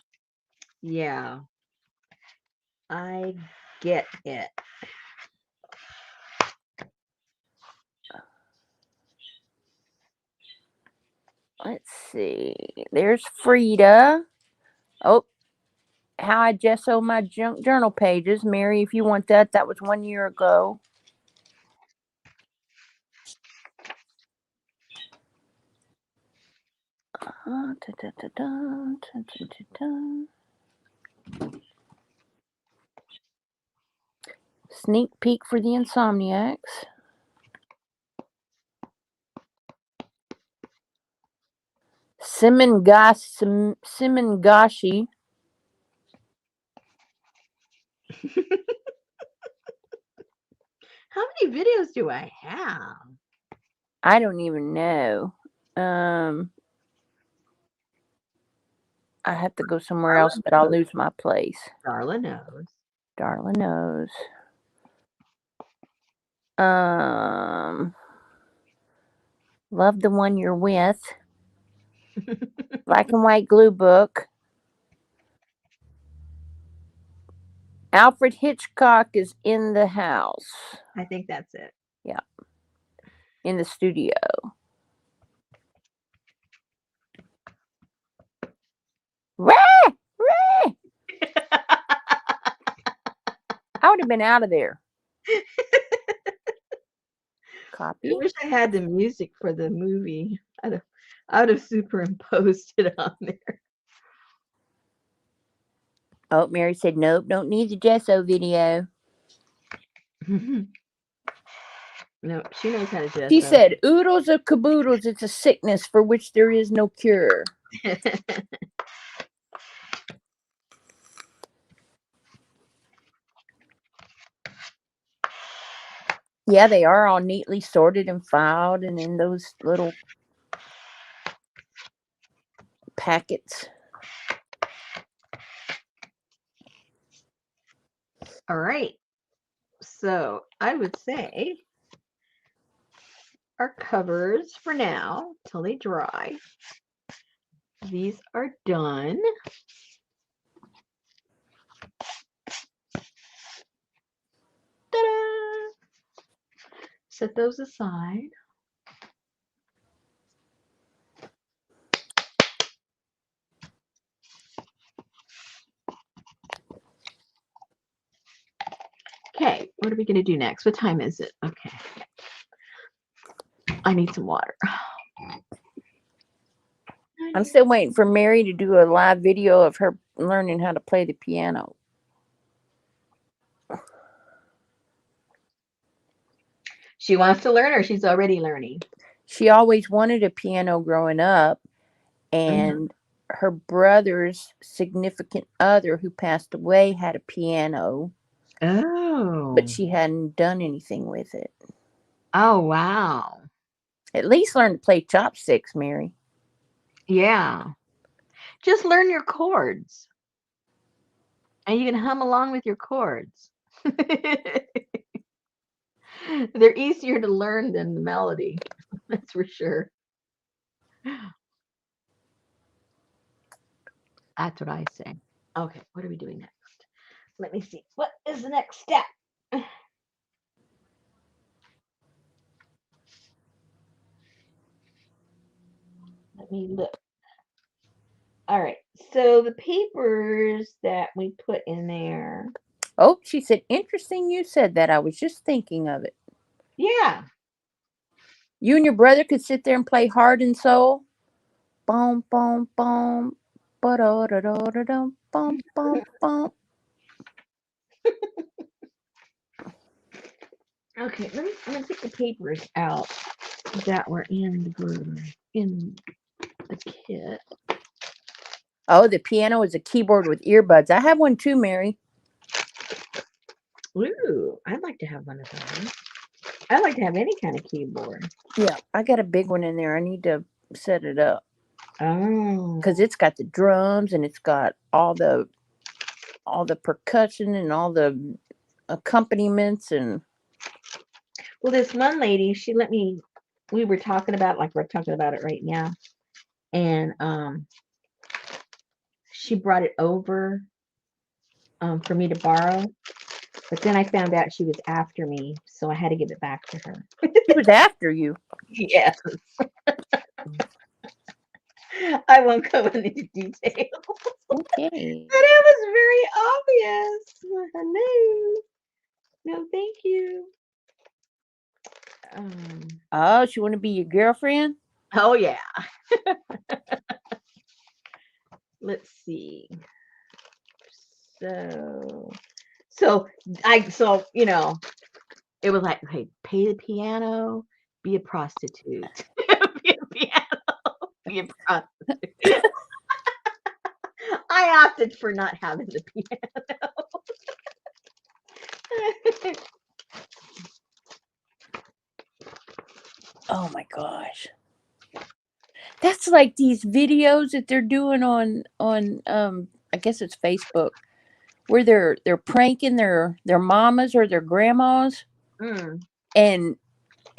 Yeah. I get it. Let's see. There's Frida. Oh, how I gesso my junk journal pages. Mary, if you want that, that was 1 year ago. Sneak peek for the Insomniacs. Simongashi. How many videos do I have? I don't even know. I have to go somewhere Darla else, but I'll knows. lose my place. Darla knows. Darla knows. Love the one you're with. Black and white glue book. Alfred Hitchcock is in the house. I think that's it. Yeah. In the studio. Rah! Rah! I would have been out of there. Copy. I wish I had the music for the movie. I would have superimposed it on there. Oh, Mary said, nope, don't need the gesso video. No, she knows how to gesso. She said, oodles of caboodles, it's a sickness for which there is no cure. Yeah, they are all neatly sorted and filed and in those little packets. All right. So I would say our covers for now till they dry. These are done. Ta-da! Set those aside. Okay, what are we going to do next? What time is it? Okay. I need some water. I'm still waiting for Mary to do a live video of her learning how to play the piano. She wants to learn or she's already learning? She always wanted a piano growing up, and her brother's significant other who passed away had a piano. Oh. But she hadn't done anything with it. Oh, wow. At least learn to play chopsticks, Mary. Yeah. Just learn your chords. And you can hum along with your chords. They're easier to learn than the melody. That's for sure. That's what I say. Okay, what are we doing next? Let me see. What is the next step? Let me look. All right. So the papers that we put in there. Oh, she said, interesting you said that. I was just thinking of it. Yeah. You and your brother could sit there and play Heart and Soul. Boom, boom, boom. Ba-da-da-da-da-dum, boom, boom, boom. Okay, I'm gonna take the papers out that were in the kit. Oh, the piano is a keyboard with earbuds. I have one too, Mary. Ooh, I'd like to have one of those. I like to have any kind of keyboard. Yeah, I got a big one in there. I need to set it up. Oh. Because it's got the drums and it's got all the percussion and all the accompaniments and. Well, this one lady, she let me. We were talking about like we're talking about it right now, and she brought it over for me to borrow. But then I found out she was after me, so I had to give it back to her. She was after you. Yes. I won't go into detail. Okay. But it was very obvious. Hello. No, thank you. Um, Oh, she want to be your girlfriend? oh yeah. Let's see. So, so it was like, okay, pay the piano, be a prostitute, be a piano, be a prostitute. I opted for not having the piano. Oh my gosh. That's like these videos that they're doing on I guess it's Facebook where they're pranking their mamas or their grandmas, Mm. and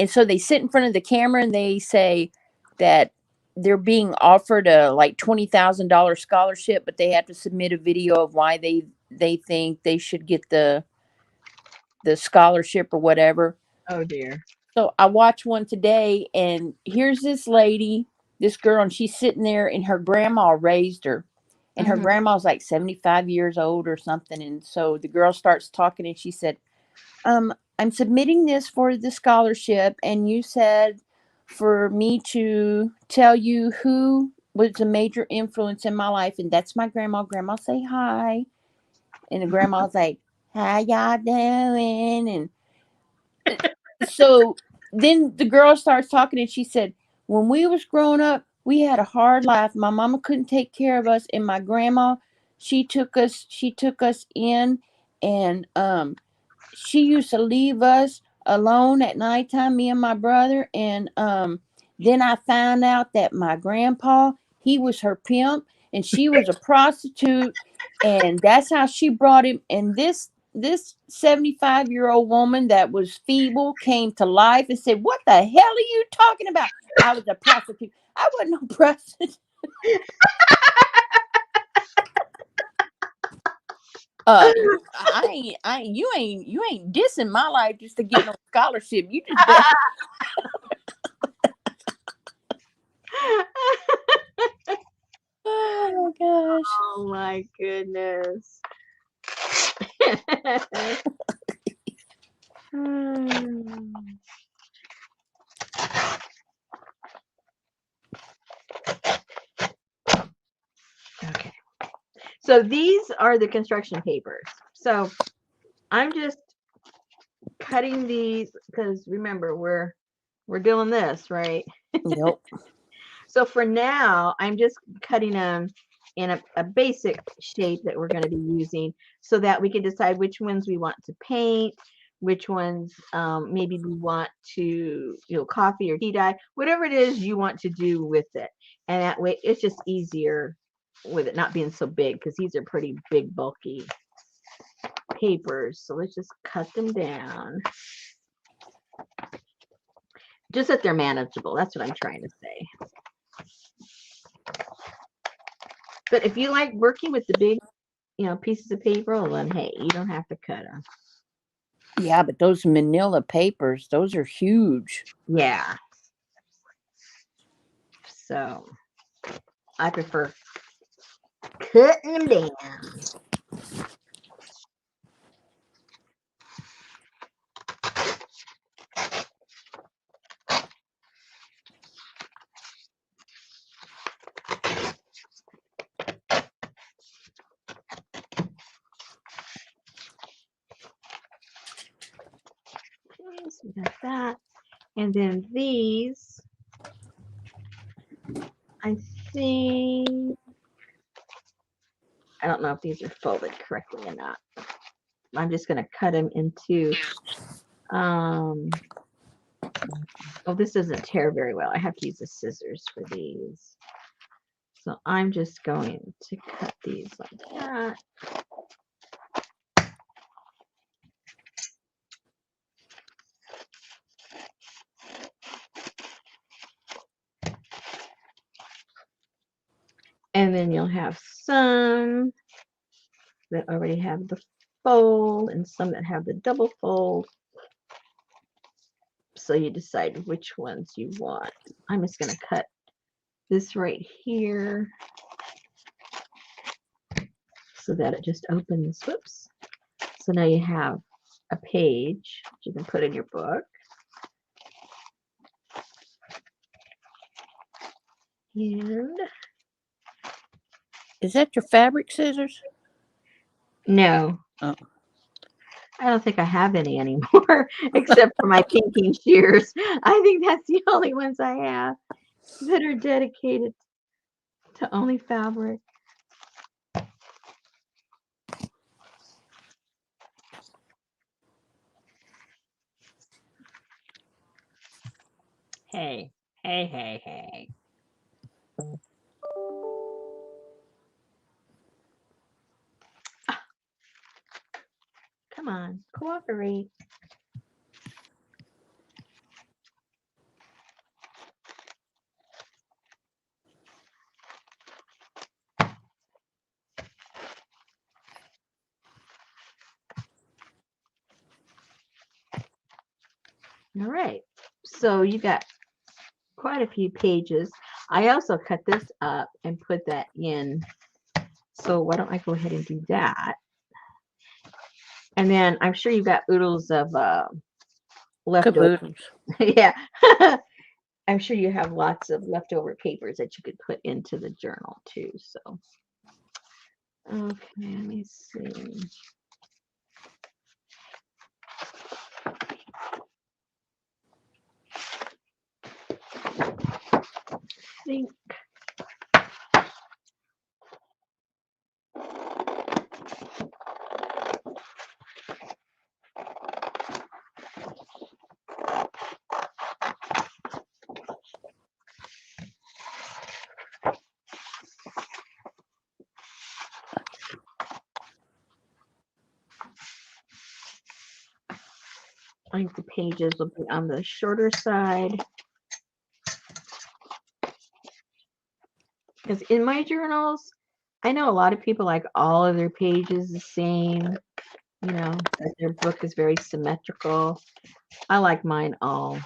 so they sit in front of the camera and they say that they're being offered a like $20,000 scholarship, but they have to submit a video of why they think they should get the scholarship or whatever. Oh dear. So I watched one today, and here's this lady, this girl, and she's sitting there, and her grandma raised her, and her Hmm. grandma's like 75 years old or something. And so the girl starts talking, and she said, I'm submitting this for the scholarship, and you said for me to tell you who was a major influence in my life, and that's my grandma. Grandma, say hi. And the grandma's like, how y'all doing? And so then the girl starts talking, and she said, when we was growing up, we had a hard life. My mama couldn't take care of us, and my grandma, she took us in, and she used to leave us alone at nighttime, me and my brother. And then I found out that my grandpa, he was her pimp, and she was a prostitute, and that's how she brought him. And this 75-year-old woman that was feeble came to life and said, what the hell are you talking about? I was a prostitute. I wasn't no prostitute. You ain't dissing my life just to get no scholarship. You just bet. Oh my gosh. Oh my goodness. Hmm. Okay. So these are the construction papers. So I'm just cutting these because remember we're doing this, right? Yep. So for now, I'm just cutting them in a basic shape that we're going to be using so that we can decide which ones we want to paint, which ones maybe we want to, coffee or tea dye, whatever it is you want to do with it. And that way it's just easier with it not being so big because these are pretty big, bulky papers. So let's just cut them down. Just that they're manageable. That's what I'm trying to say. But if you like working with the big, pieces of paper, well, then hey, you don't have to cut them. Yeah, but those manila papers, those are huge. Yeah. So I prefer cutting them down. Okay, so we got that. And then these, I think, I don't know if these are folded correctly or not. I'm just going to cut them into, oh, this doesn't tear very well. I have to use the scissors for these. So I'm just going to cut these like that. And then you'll have some that already have the fold and some that have the double fold. So you decide which ones you want. I'm just going to cut this right here so that it just opens. Whoops. So now you have a page you can put in your book. And Is that your fabric scissors? no. Oh. I don't think I have any anymore, except for my pinking shears. I think that's the only ones I have that are dedicated to only fabric. Hey, hey, hey, hey. Come on, cooperate. All right, so you got quite a few pages. I also cut this up and put that in. So why don't I go ahead and do that? And then I'm sure you've got oodles of leftover. Caboodles. Yeah. I'm sure you have lots of leftover papers that you could put into the journal too. So, okay, let me see. I think the pages will be on the shorter side. Because in my journals, I know a lot of people like all of their pages the same. You know, that their book is very symmetrical. I like mine all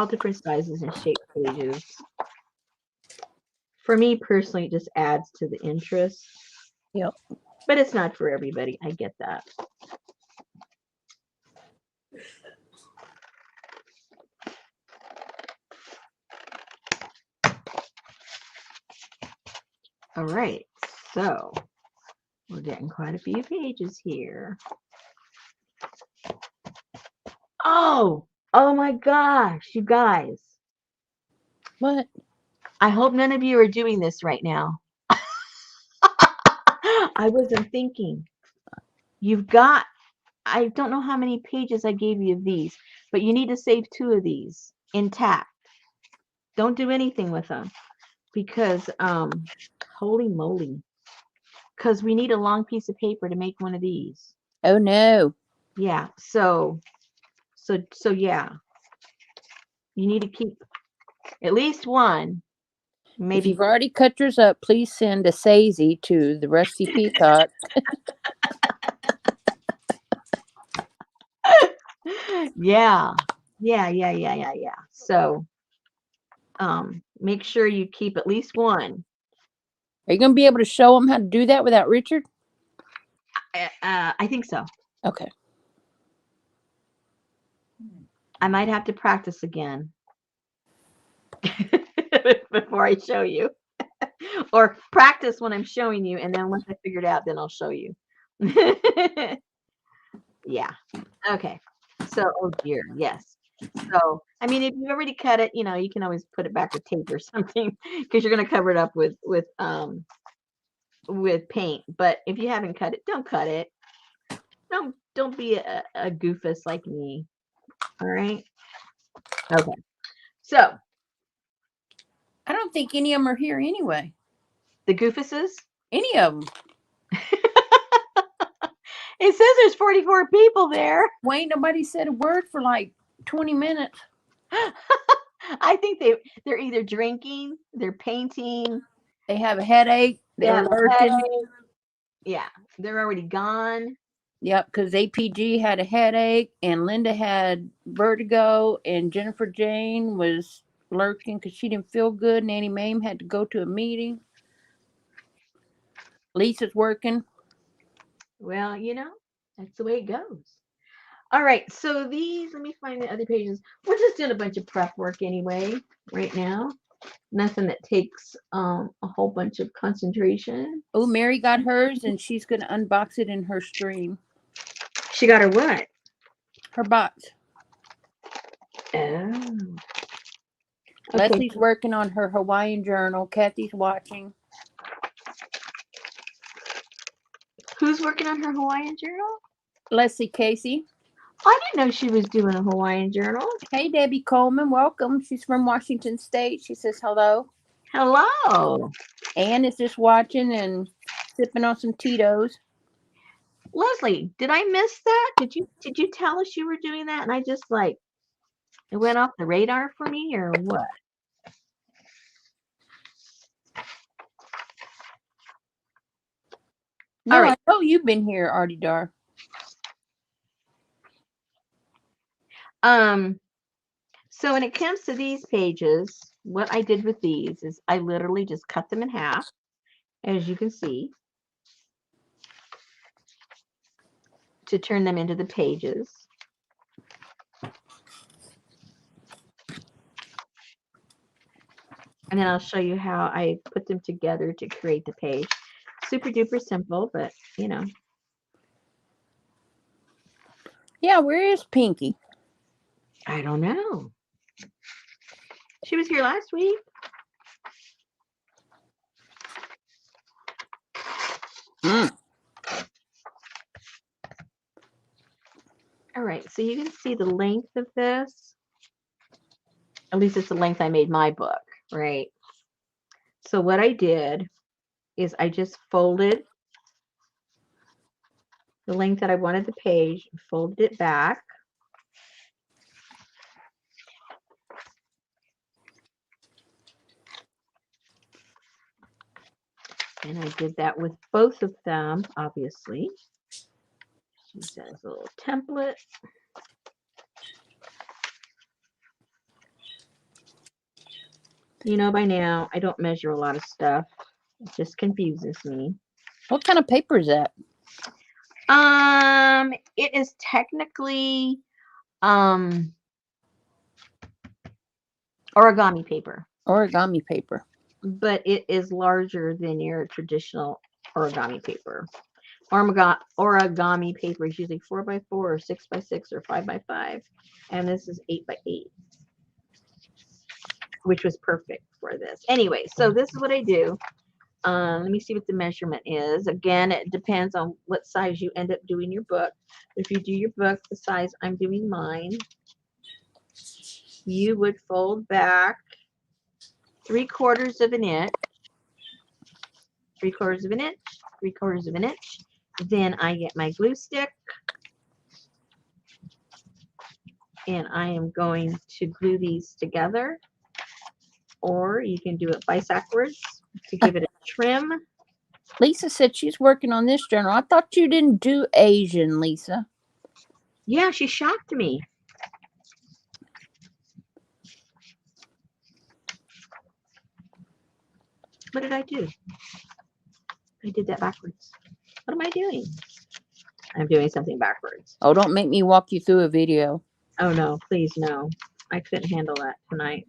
different sizes and shaped pages. For me personally, it just adds to the interest. Yep. But it's not for everybody. I get that. All right, so we're getting quite a few pages here. Oh my gosh, you guys. What? I hope none of you are doing this right now. I wasn't thinking. You've got, I don't know how many pages I gave you of these, but you need to save 2 of these intact. Don't do anything with them because, holy moly. Because we need a long piece of paper to make one of these. Oh no. Yeah, so yeah. You need to keep at least one. Maybe. If you've already cut yours up, please send a Sazy to the Rusty Peacock. Yeah. So, make sure you keep at least one. Are you going to be able to show them how to do that without Richard? I think so. Okay. I might have to practice again before I show you. Or practice when I'm showing you, and then once I figure it out, then I'll show you. Yeah. Okay. So, oh dear, yes. So, I mean, if you've already cut it, you know, you can always put it back with tape or something because you're going to cover it up with paint. But if you haven't cut it, don't cut it. Don't be a goofus like me. All right. Okay. So, I don't think any of them are here anyway. the goofuses? Any of them. It says there's 44 people there. Well, ain't nobody said a word for like 20 minutes. I think they're either drinking, they're painting, They have a headache. They're lurking. Yeah, they're already gone. Yep, because APG had a headache, and Linda had vertigo, and Jennifer Jane was lurking because she didn't feel good. Nanny Mame had to go to a meeting. Lisa's working. Well, that's the way it goes. All right, so these, let me find the other pages. We're just doing a bunch of prep work anyway, right now. Nothing that takes a whole bunch of concentration. Oh, Mary got hers, and she's going to unbox it in her stream. She got her what? Her box. Oh. Okay. Leslie's working on her Hawaiian journal. Kathy's watching. Who's working on her Hawaiian journal? Leslie Casey. I didn't know she was doing a Hawaiian journal. Hey, Debbie Coleman. Welcome. She's from Washington State. She says hello. Hello. Ann is just watching and sipping on some Tito's. Leslie, did I miss that? Did you tell us you were doing that and I just it went off the radar for me or what? No, all right. I know you've been here, Artie Dar. So when it comes to these pages, what I did with these is I literally just cut them in half, as you can see, to turn them into the pages. And then I'll show you how I put them together to create the page. Super duper simple, but Yeah, where is Pinky? I don't know. She was here last week. All right, so you can see the length of this. At least it's the length I made my book, right? So what I did is I just folded the length that I wanted the page, folded it back. And I did that with both of them, obviously. Use that as a little template. By now, I don't measure a lot of stuff. It just confuses me. What kind of paper is that? It is technically origami paper. Origami paper. But it is larger than your traditional origami paper. Origami paper is usually 4x4 or 6x6 or 5x5. And this is 8x8. Which was perfect for this. Anyway, so this is what I do. Let me see what the measurement is. Again, it depends on what size you end up doing your book. If you do your book the size I'm doing mine, you would fold back 3/4 of an inch, 3/4 of an inch, 3/4 of an inch. Then I get my glue stick and I am going to glue these together. Or you can do it backwards to give it a trim. Lisa said she's working on this journal. I thought you didn't do Asian, Lisa. Yeah, she shocked me. What did I do? I did that backwards. What am I doing? I'm doing something backwards. Oh, don't make me walk you through a video. Oh, no, please, no. I couldn't handle that tonight.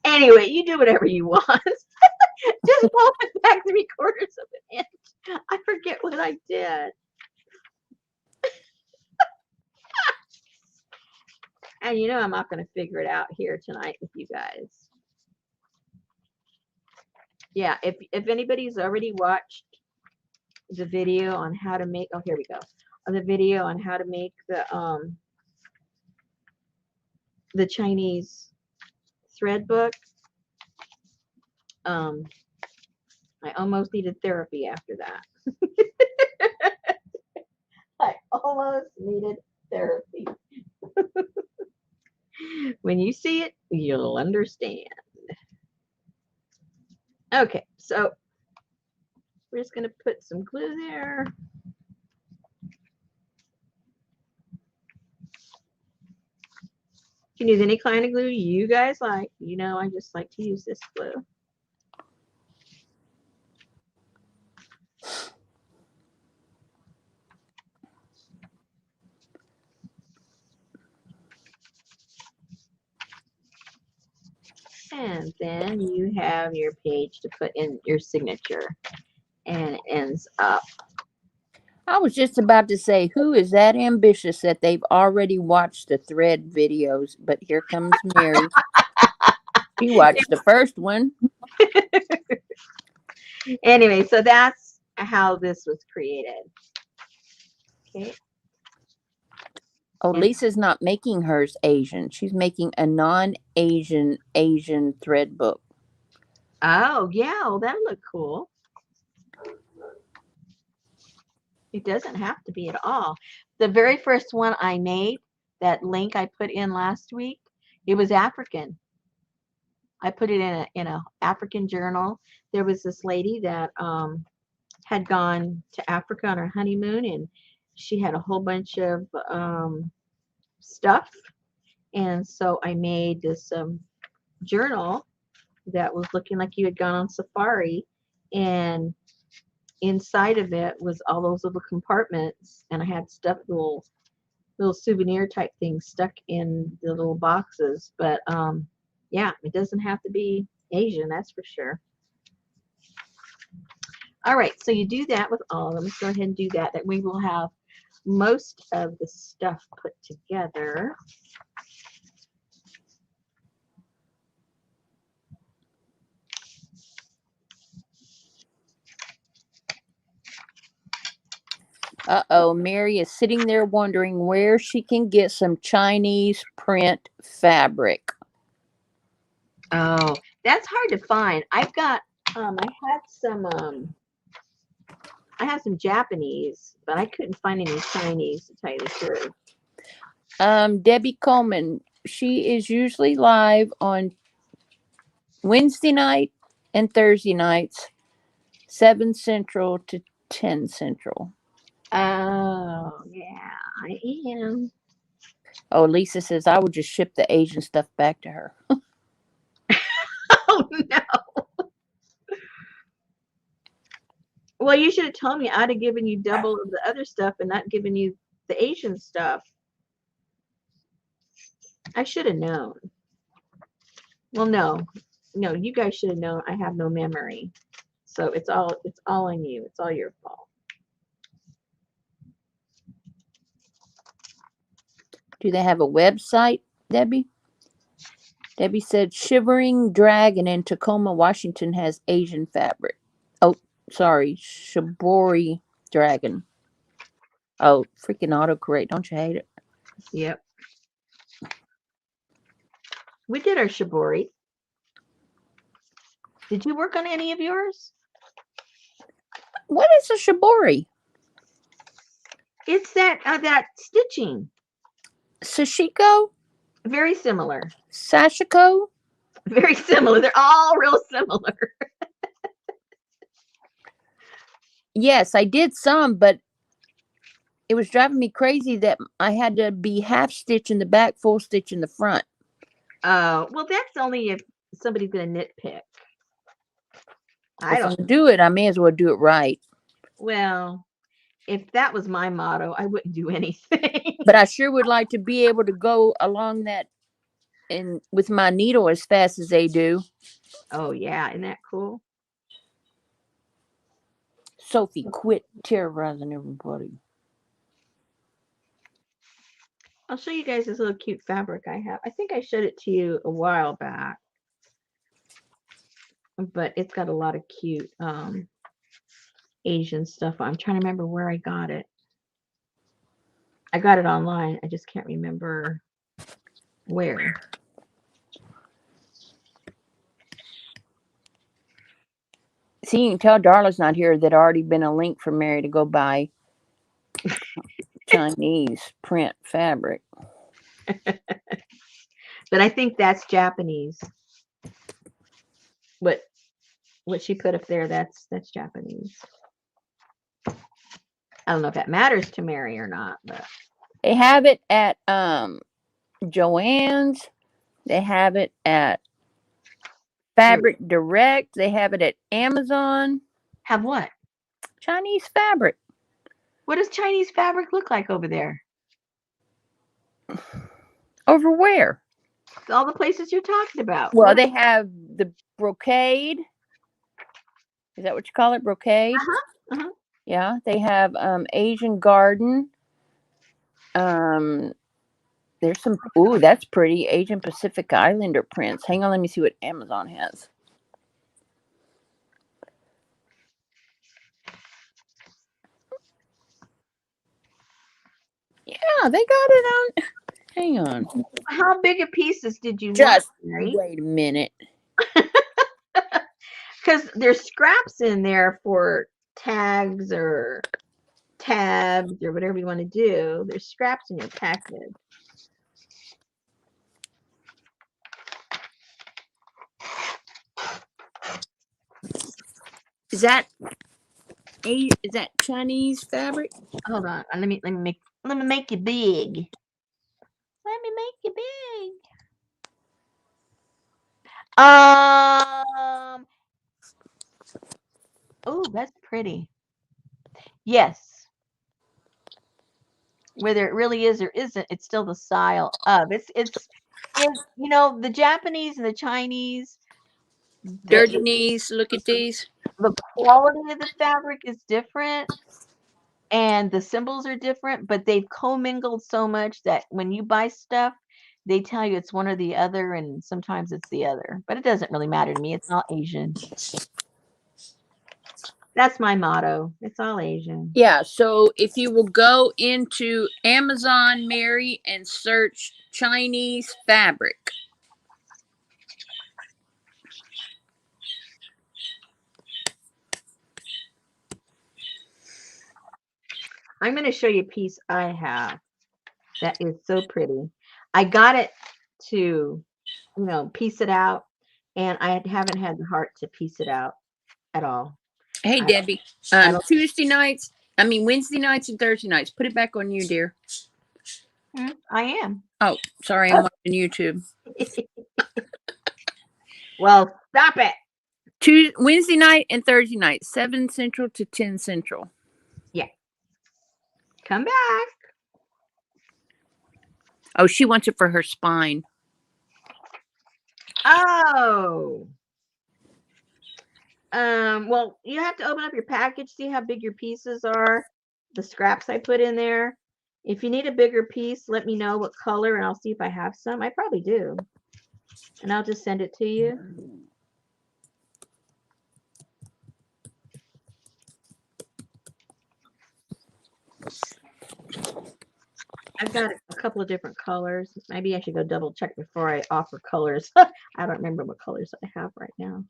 Anyway, you do whatever you want. Just fold it back 3/4 of an inch. I forget what I did. And I'm not going to figure it out here tonight with you guys. Yeah, if anybody's already watched the video on how to make, oh, here we go. The video on how to make the Chinese thread book. I almost needed therapy after that. I almost needed therapy. When you see it, you'll understand. Okay, so we're just going to put some glue there. can use any kind of glue you guys like. You know, I just like to use this glue. And then you have your page to put in your signature. And it ends up. I was just about to say, who is that ambitious that they've already watched the thread videos? But here comes Mary. She watched the first one. Anyway, so that's how this was created. Okay. Oh, And Lisa's not making hers Asian. She's making a non-Asian thread book. oh yeah, well that'll look cool. It doesn't have to be at all. The very first one I made, that link I put in last week, it was African. I put it in a African journal. There was this lady that had gone to Africa on her honeymoon, and she had a whole bunch of stuff, and so I made this journal that was looking like you had gone on safari, and inside of it was all those little compartments, and I had stuff, little souvenir type things stuck in the little boxes. But yeah, it doesn't have to be Asian, that's for sure. All right, so you do that with all of them. Let's go ahead and do that. That we will have most of the stuff put together. Uh-oh, Mary is sitting there wondering where she can get some Chinese print fabric. Oh, that's hard to find. I've got I have some Japanese, but I couldn't find any Chinese, to tell you the truth. Debbie Coleman, she is usually live on Wednesday night and Thursday nights, 7 Central to 10 Central. Oh, yeah, I am. Oh, Lisa says I would just ship the Asian stuff back to her. Oh, no. Well, you should have told me. I'd have given you double of the other stuff and not given you the Asian stuff. I should have known. Well, no, you guys should have known. I have no memory, so it's all on you. It's all your fault. Do they have a website, Debbie? Debbie said Shivering Dragon in Tacoma, Washington has Asian fabric. Oh, sorry, Shibori Dragon. Oh, freaking autocorrect. Don't you hate it? Yep. We did our shibori. Did you work on any of yours? What is a Shibori? It's that stitching. Sashiko? Very similar. Sashiko? Very similar. They're all real similar. Yes, I did some, but it was driving me crazy that I had to be half stitch in the back, full stitch in the front. Well, that's only if somebody's gonna nitpick. I If I'm don't. gonna do it, I may as well do it right. Well, if that was my motto, I wouldn't do anything. But I sure would like to be able to go along that and with my needle as fast as they do. Oh yeah, isn't that cool? Sophie, quit terrorizing everybody. I'll show you guys this little cute fabric I have. I think I showed it to you a while back, but it's got a lot of cute Asian stuff. I'm trying to remember where I got it. I got it online. I just can't remember where. See, you can tell Darla's not here. There'd already been a link for Mary to go buy Chinese print fabric. But I think that's Japanese. What she put up there, that's Japanese. I don't know if that matters to Mary or not, but They have it at Joann's. They have it at Fabric Direct. They have it at Amazon. Have what? Chinese fabric. What does Chinese fabric look like over there? Over where? All the places you're talking about. Well, What? they have the brocade. Is that what you call it? Brocade? Uh-huh. Yeah. They have Asian garden. There's some. Ooh, that's pretty. Asian Pacific Islander prints. Hang on, let me see what Amazon has. Yeah, they got it on. Hang on. How big of pieces did you want, Just Mary? wait a minute. Because there's scraps in there for tags or tabs or whatever you want to do. There's scraps in your package. Is that Chinese fabric? Hold on. Let me make you big. Let me make you big. Oh, that's pretty. Yes. Whether it really is or isn't, it's still the style of. It's you know, the Japanese and the Chinese, Dirty knees. Look at these. the quality of the fabric is different and the symbols are different, but they've commingled so much that when you buy stuff, they tell you it's one or the other, and sometimes it's the other. But it doesn't really matter to me. It's all Asian. That's my motto. It's all Asian. Yeah. So if you will go into Amazon, Mary, and search Chinese fabric. I'm going to show you a piece I have that is so pretty. I got it to, piece it out, and I haven't had the heart to piece it out at all. Hey, I, Debbie. I don't. Wednesday nights and Thursday nights. Put it back on you, dear. I am. Oh, sorry, I'm watching YouTube. Well, stop it. Wednesday night and Thursday night, 7 Central to 10 Central. Yeah. Come back. Oh, she wants it for her spine. Oh. Well, you have to open up your package, see how big your pieces are, the scraps I put in there. If you need a bigger piece, let me know what color, and I'll see if I have some. I probably do. And I'll just send it to you. I've got a couple of different colors. Maybe I should go double check before I offer colors. I don't remember what colors I have right now.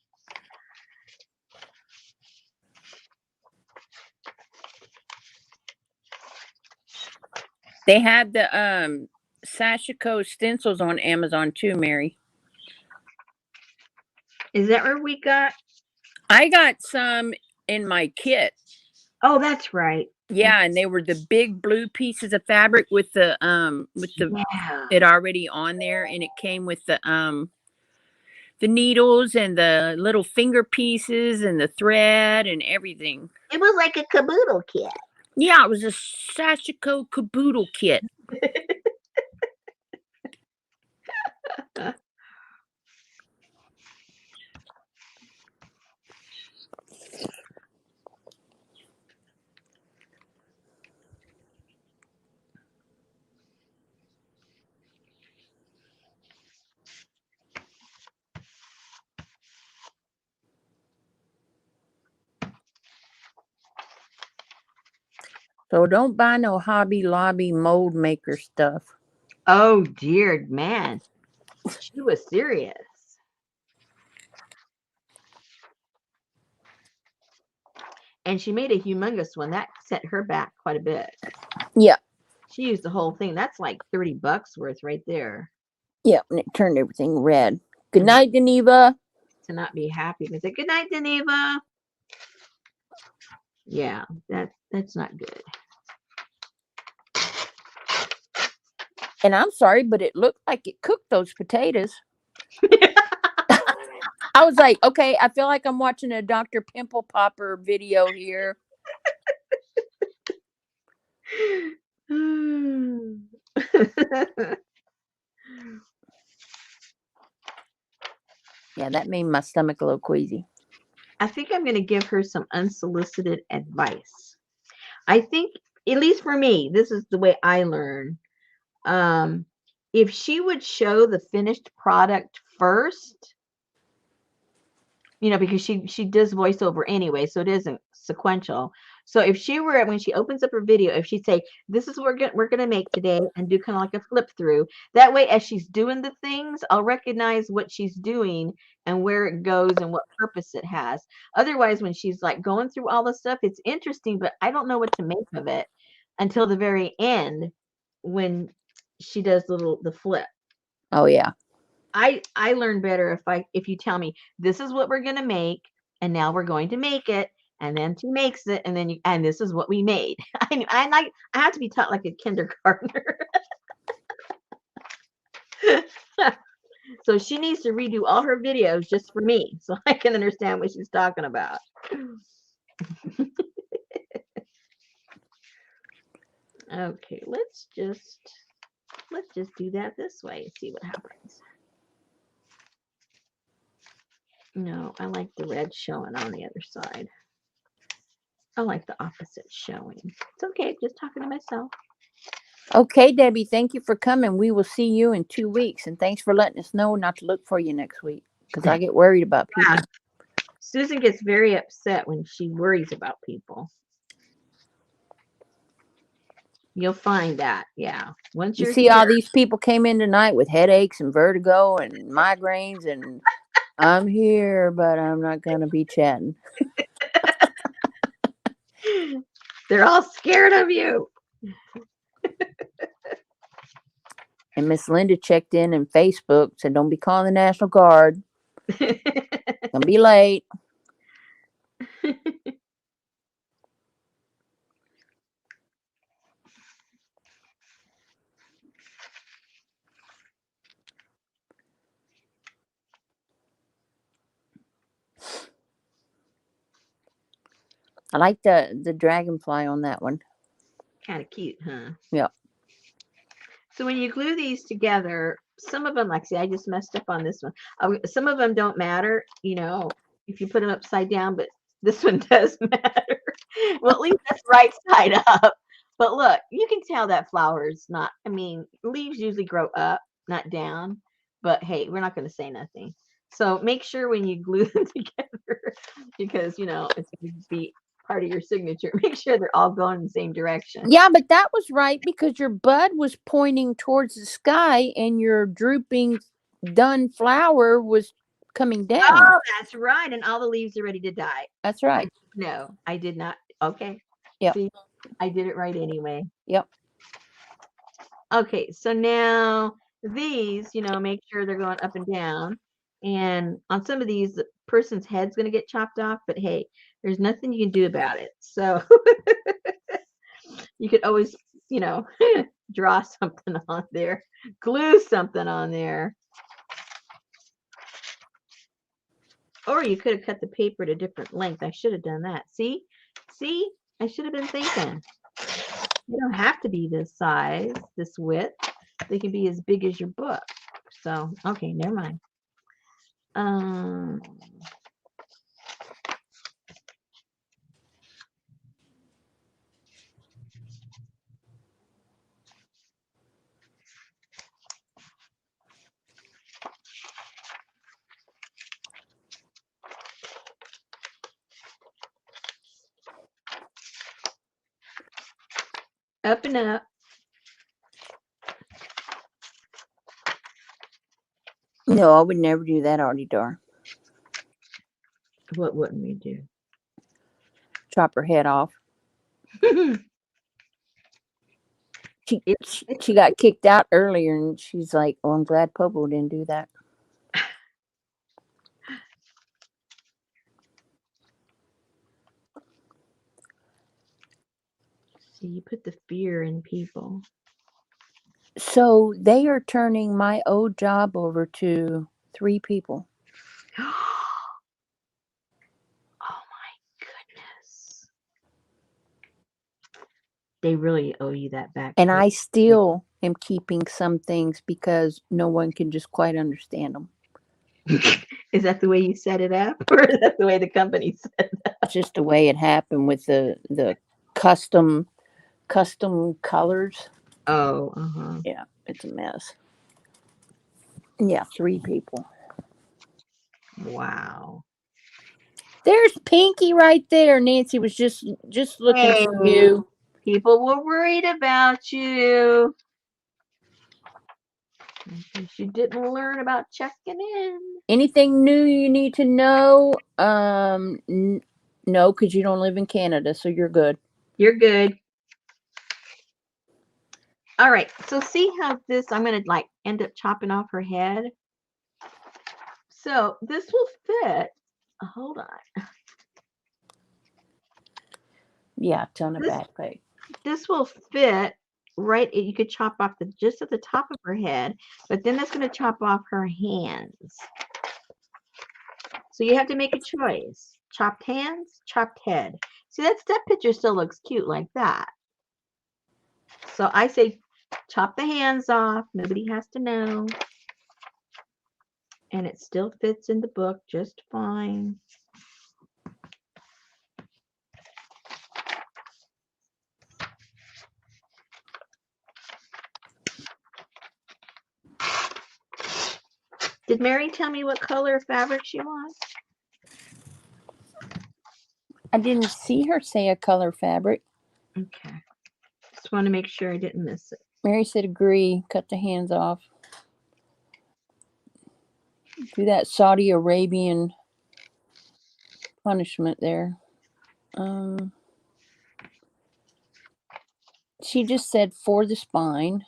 They have the Sashiko stencils on Amazon too, Mary. Is that where we got? I got some in my kit. Oh, that's right. Yeah, and they were the big blue pieces of fabric with the it already on there, and it came with the needles and the little finger pieces and the thread and everything. It was like a caboodle kit. Yeah, it was a Sashiko Kaboodle kit. So don't buy no Hobby Lobby mold maker stuff. Oh dear man, she was serious. And she made a humongous one that set her back quite a bit. Yeah. She used the whole thing. That's like $30 worth right there. Yeah, and it turned everything red. Good night, Geneva. To not be happy. They say, good night, Geneva. Yeah, that's not good. And I'm sorry, but it looked like it cooked those potatoes. I was like, okay, I feel like I'm watching a Dr. Pimple Popper video here. Yeah, that made my stomach a little queasy. I think I'm going to give her some unsolicited advice. I think, at least for me, this is the way I learn. Um, if she would show the finished product first, because she does voiceover anyway, so it isn't sequential. So if she were, when she opens up her video, if she'd say, "This is what we're gonna make today," and do kind of like a flip through, that way, as she's doing the things, I'll recognize what she's doing and where it goes and what purpose it has. Otherwise, when she's like going through all the stuff, it's interesting, but I don't know what to make of it until the very end when she does the flip. Oh yeah. I learn better if you tell me this is what we're gonna make, and now we're going to make it, and then she makes it, and then and this is what we made. I have to be taught like a kindergartner. So she needs to redo all her videos just for me, so I can understand what she's talking about. Okay, let's just do that this way and see what happens. No, I like the red showing on the other side. I like the opposite showing. It's okay, just talking to myself. Okay, Debbie, thank you for coming. We will see you in 2 weeks. And thanks for letting us know not to look for you next week because I get worried about people. Yeah. Susan gets very upset when she worries about people. You'll find that, yeah. Once You you're see, here, all these people came in tonight with headaches and vertigo and migraines, and I'm here, but I'm not going to be chatting. they're all scared of you. And Miss Linda checked in Facebook, said, don't be calling the National Guard. Gonna be late. I like the dragonfly on that one. Kind of cute, huh? Yep. So when you glue these together, some of them, like, see, I just messed up on this one. Some of them don't matter, if you put them upside down, but this one does matter. Well, at least that's right side up. But look, you can tell that flower is not, leaves usually grow up, not down. But hey, we're not going to say nothing. So make sure when you glue them together, because, it's going to be part of your signature, make sure they're all going in the same direction. Yeah, but that was right because your bud was pointing towards the sky and your drooping done flower was coming down. Oh, that's right. And all the leaves are ready to die. That's right. No, I did not. Okay. Yep. See, I did it right anyway. Yep. Okay, so now these, make sure they're going up and down. And on some of these, the person's head's going to get chopped off, but hey, there's nothing you can do about it. So you could always, draw something on there, glue something on there. Or you could have cut the paper to a different length. I should have done that. See, I should have been thinking. They don't have to be this size, this width. They can be as big as your book. So, okay, never mind. Up and up. No, I would never do that, Artie Dar. What wouldn't we do? Chop her head off. She got kicked out earlier, and she's like, "Oh, I'm glad Popo didn't do that." See, you put the fear in people. So they are turning my old job over to 3 people. Oh my goodness. They really owe you that back And pay. I still am keeping some things because no one can just quite understand them. Is that the way you set it up, or is that the way the company set it up? It's just the way it happened with the custom colors. Oh, uh-huh. Yeah, it's a mess. Yeah, 3 people. Wow. There's Pinky right there. Nancy was just looking Hey, for you. people were worried about you. In case you didn't learn about checking in. Anything new you need to know? No, because you don't live in Canada, so you're good. You're good. All right. So see how this, I'm going to like end up chopping off her head. So this will fit. Hold on. Yeah, ton of This back pay. this will fit right. You could chop off the just at the top of her head, but then that's going to chop off her hands. So you have to make a choice. Chopped hands, chopped head. See, that picture still looks cute like that. So I say chop the hands off. Nobody has to know. And it still fits in the book just fine. Did Mary tell me what color fabric she wants? I didn't see her say a color fabric. Okay. Just want to make sure I didn't miss it. Mary said agree. Cut the hands off. Do that Saudi Arabian punishment there. She just said for the spine.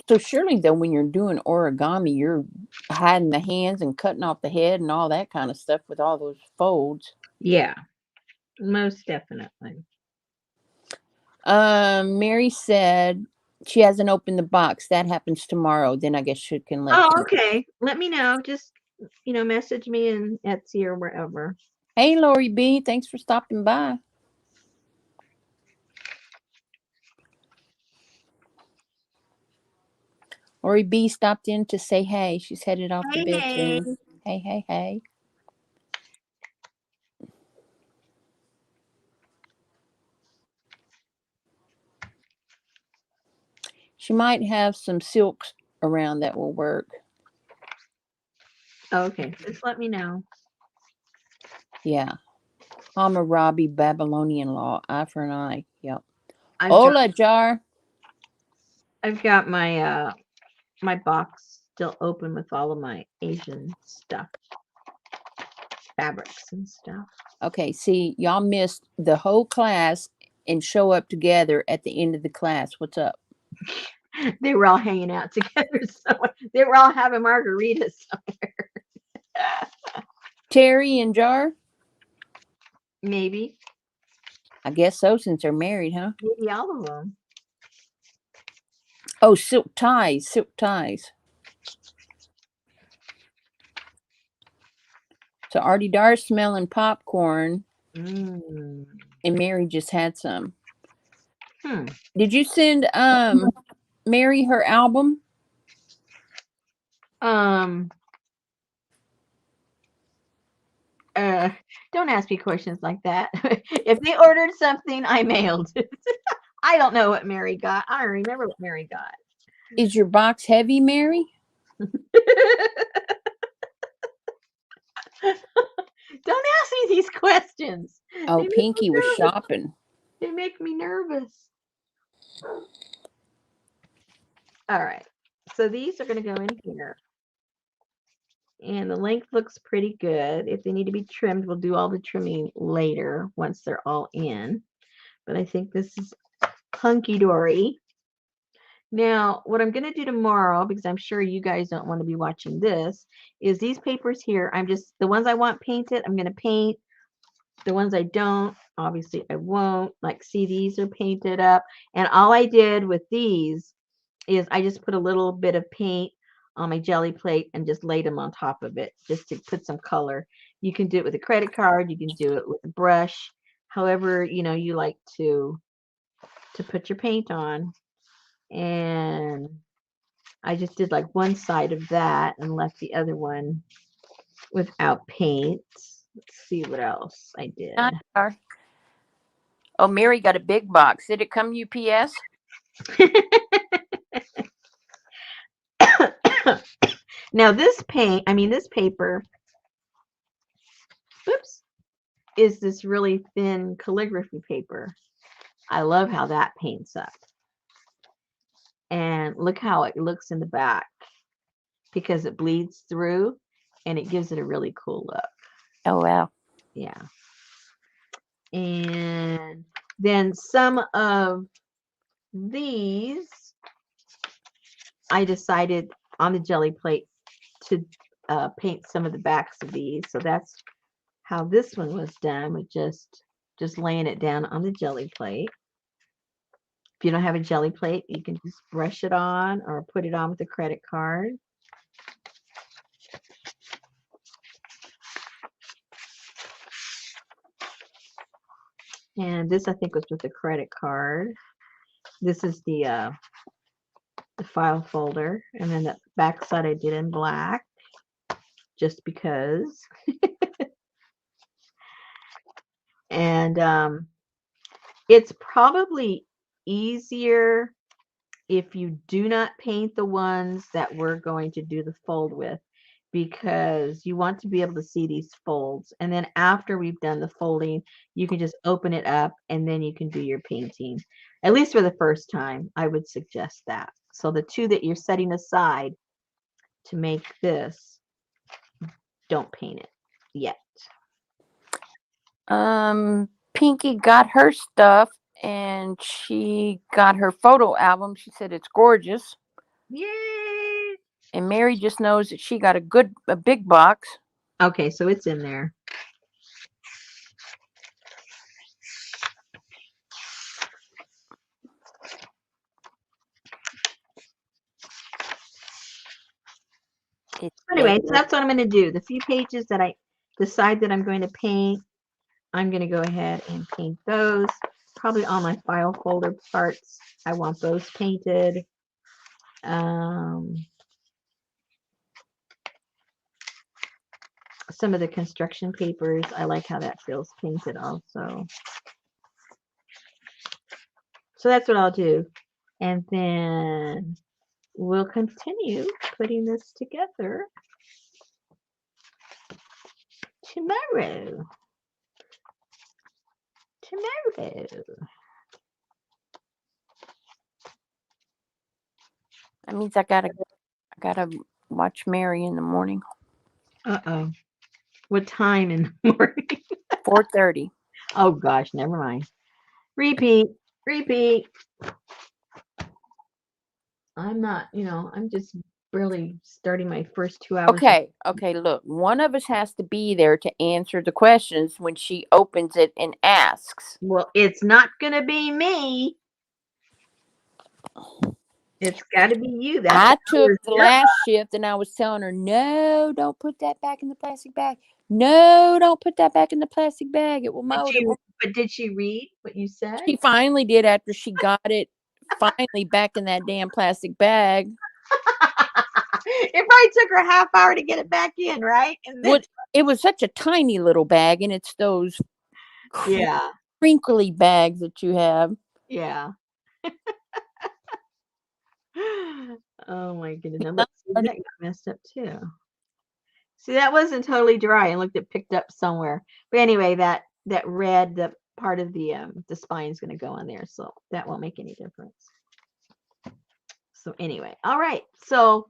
So surely though, when you're doing origami, you're hiding the hands and cutting off the head and all that kind of stuff with all those folds. Yeah, most definitely. Mary said she hasn't opened the box. That happens tomorrow. Then I guess she can let Oh, you. okay. Let me know. Just, message me in Etsy or wherever. Hey, Lori B, thanks for stopping by. Lori B stopped in to say hey. She's headed off to bed Hey. soon. Hey, hey, hey. She might have some silks around that will work. Okay, just let me know. Yeah. Hammurabi Babylonian law, eye for an eye. Yep. I've got Hola, Jar. I've got my box still open with all of my Asian stuff, fabrics and stuff. Okay, see, y'all missed the whole class and show up together at the end of the class. What's up? They were all hanging out together somewhere. They were all having margaritas somewhere. Terry and Jar? Maybe. I guess so, since they're married, huh? Maybe all of them. Oh, silk ties, silk ties. So Artie Dar's smelling popcorn, Mm. and Mary just had some. Hmm. Did you send Mary her album? Um. Don't ask me questions like that. If they ordered something, I mailed it. I don't know what Mary got. I don't remember what Mary got. Is your box heavy, Mary? Don't ask me these questions. Oh, They make me Pinky was nervous. shopping. They make me nervous. All right. So these are going to go in here. And the length looks pretty good. If they need to be trimmed, we'll do all the trimming later once they're all in. But I think this is hunky-dory. Now, what I'm going to do tomorrow, because I'm sure you guys don't want to be watching this, is these papers here. The ones I want painted, I'm going to paint. The ones I don't, obviously I won't. Like, see, these are painted up. And all I did with these is I just put a little bit of paint on my jelly plate and just laid them on top of it just to put some color. You can do it with a credit card. You can do it with a brush. However, you like to put your paint on. And I just did like one side of that and left the other one without paint. Let's see what else I did. Oh, Mary got a big box. Did it come UPS? Now this paper, oops, is this really thin calligraphy paper. I love how that paints up. And look how it looks in the back because it bleeds through and it gives it a really cool look. Oh, wow. Yeah. And then some of these, I decided on the jelly plate to paint some of the backs of these. So that's how this one was done, with just laying it down on the jelly plate. If you don't have a jelly plate, you can just brush it on or put it on with a credit card. And this, I think, was with a credit card. This is the file folder. And then the back side I did in black, just because. And it's probably easier if you do not paint the ones that we're going to do the fold with, because you want to be able to see these folds. And then after we've done the folding, you can just open it up and then you can do your painting. At least for the first time, I would suggest that. So the two that you're setting aside to make this, don't paint it yet. Pinky got her stuff and she got her photo album. She said it's gorgeous. Yay! And Mary just knows that she got a big box. Okay, so it's in there. Anyway, so that's what I'm going to do. The few pages that I decide that I'm going to paint, I'm going to go ahead and paint those. Probably all my file folder parts, I want those painted. Some of the construction papers, I like how that feels painted also. So that's what I'll do. And then we'll continue putting this together tomorrow. That means I gotta watch Mary in the morning. Uh-oh. What time in the morning? 4:30. Oh gosh, never mind. Repeat. I'm not, I'm just barely starting my first 2 hours. Okay, look. One of us has to be there to answer the questions when she opens it and asks. Well, it's not going to be me. It's got to be you. I took the last shift and I was telling her, no, don't put that back in the plastic bag. No, don't put that back in the plastic bag. It will mold. But did she read what you said? She finally did after she got it finally back in that damn plastic bag. It probably took her a half hour to get it back in, right? And then... It was such a tiny little bag, and it's those crinkly bags that you have. Yeah. Oh my goodness. Look, that got messed up too. See, that wasn't totally dry. I looked, it picked up somewhere. But anyway, that red, the part of the spine is going to go on there, so that won't make any difference. So anyway, all right. So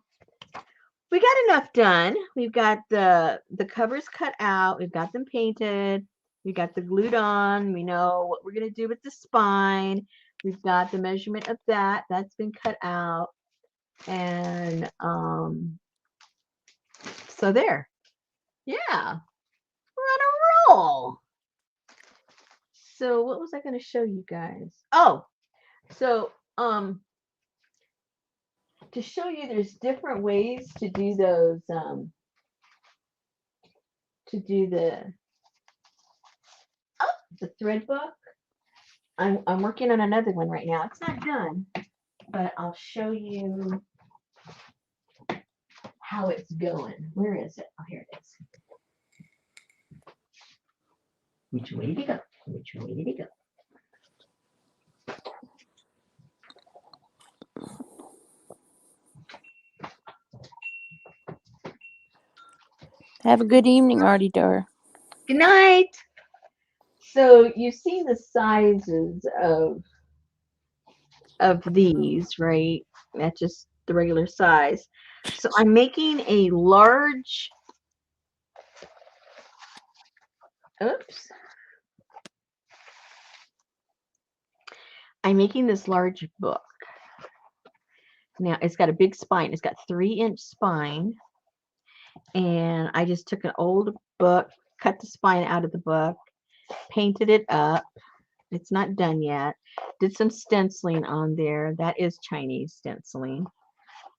we got enough done. We've got the covers cut out. We've got them painted. We got the glued on. We know what we're going to do with the spine. We've got the measurement of that. That's been cut out. And so there. Yeah. We're on a roll. So what was I going to show you guys? Oh, so to show you there's different ways to do those to do the thread book. I'm working on another one right now. It's not done, but I'll show you how it's going. Where is it? Oh, here it is. Which way did it go? Which way did it go? Have a good evening, Artie Dar. Good night. So you've seen the sizes of these, right? That's just the regular size. So I'm making a large, oops. I'm making this large book. Now it's got a big spine. It's got 3-inch spine. And I just took an old book, cut the spine out of the book, painted it up. It's not done yet. Did some stenciling on there. That is Chinese stenciling.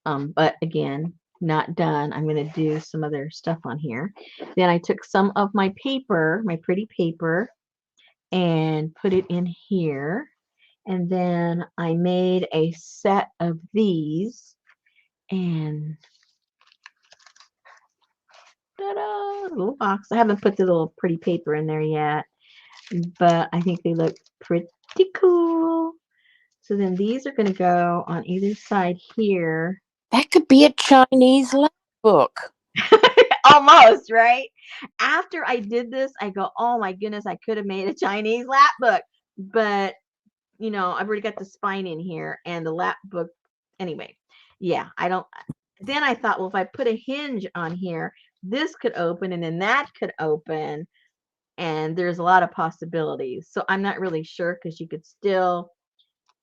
But again, not done. I'm going to do some other stuff on here. Then I took some of my paper, my pretty paper, and put it in here. And then I made a set of these. And ta-da, little box. I haven't put the little pretty paper in there yet, but I think they look pretty cool. So then these are going to go on either side here. That could be a Chinese lap book. Almost, right? After I did this, I go, oh my goodness, I could have made a Chinese lap book. But, you know, I've already got the spine in here and the lap book. Anyway, yeah, I don't. Then I thought, well, if I put a hinge on here, this could open and then that could open. And there's a lot of possibilities. So I'm not really sure because you could still,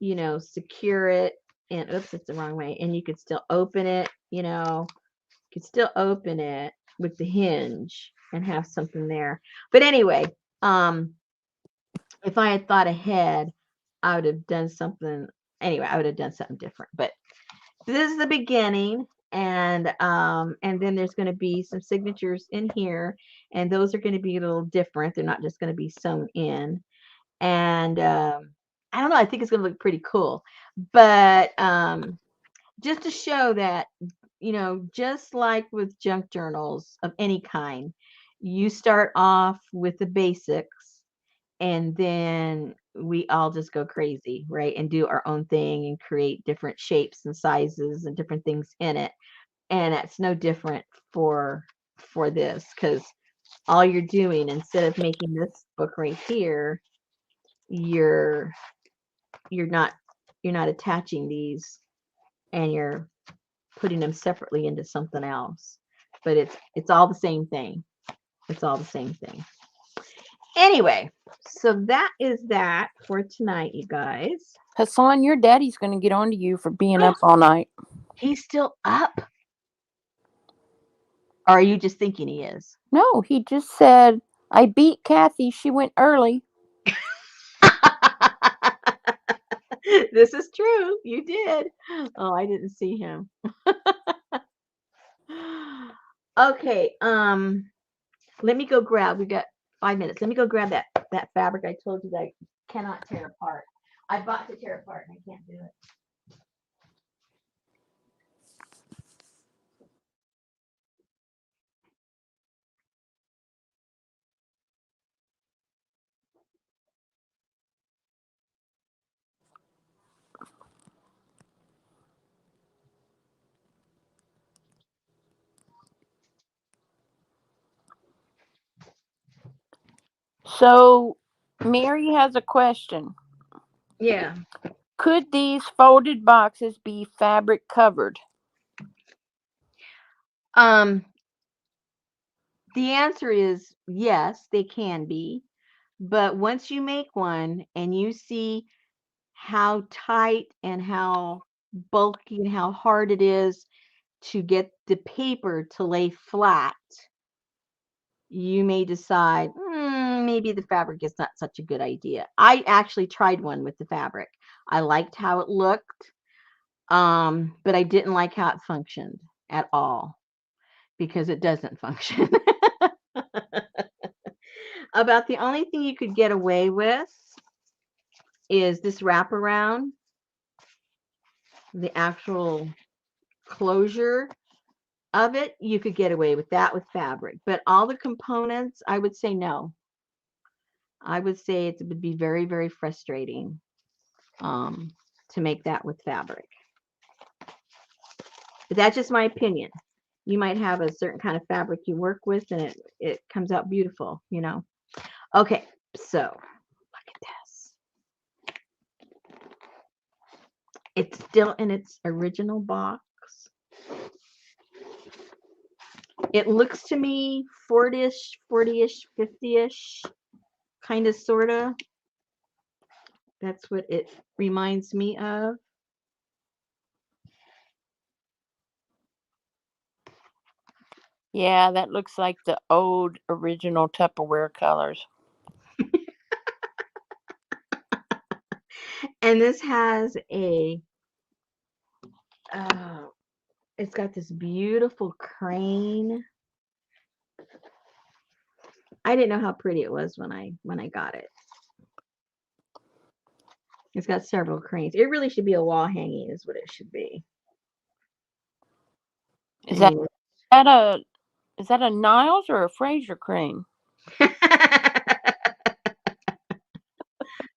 you know, secure it. And oops, it's the wrong way. And you could still open it, you know, you could still open it with the hinge and have something there. But anyway, if I had thought ahead, I would have done something. Anyway, I would have done something different. But this is the beginning. And then there's going to be some signatures in here, and those are going to be a little different. They're not just going to be sewn in. And I don't know. I think it's going to look pretty cool. But just to show that, you know, just like with junk journals of any kind, you start off with the basics, and then we all just go crazy, right? And do our own thing and create different shapes and sizes and different things in it. And that's no different for this, because all you're doing, instead of making this book right here, you're not attaching these, and you're putting them separately into something else. But it's all the same thing. It's all the same thing. Anyway, so that is that for tonight, you guys. Hassan, your daddy's going to get on to you for being up all night. He's still up? Or are you just thinking he is? No, he just said, I beat Kathy. She went early. This is true. You did. Oh, I didn't see him. Okay. Let me go grab. We got 5 minutes. Let me go grab that fabric I told you that I cannot tear apart. I bought to tear apart and I can't do it. So, Mary has a question. Yeah. Could these folded boxes be fabric covered? Um, the answer is yes, they can be. But once you make one and you see how tight and how bulky and how hard it is to get the paper to lay flat, you may decide, maybe the fabric is not such a good idea. I actually tried one with the fabric. I liked how it looked, but I didn't like how it functioned at all because it doesn't function. About the only thing you could get away with is this wraparound, the actual closure of it. You could get away with that with fabric, but all the components, I would say no. I would say it would be very, very frustrating to make that with fabric. But that's just my opinion. You might have a certain kind of fabric you work with and it comes out beautiful, you know. Okay, so look at this. It's still in its original box. It looks to me 40-ish, 40-ish, 50-ish, kind of, sort of. That's what it reminds me of. Yeah, that looks like the old original Tupperware colors. And this has it's got this beautiful crane. I didn't know how pretty it was when I got it. It's got several cranes. It really should be a wall hanging is what it should be. Is I mean, that a is that a Niles or a Fraser crane?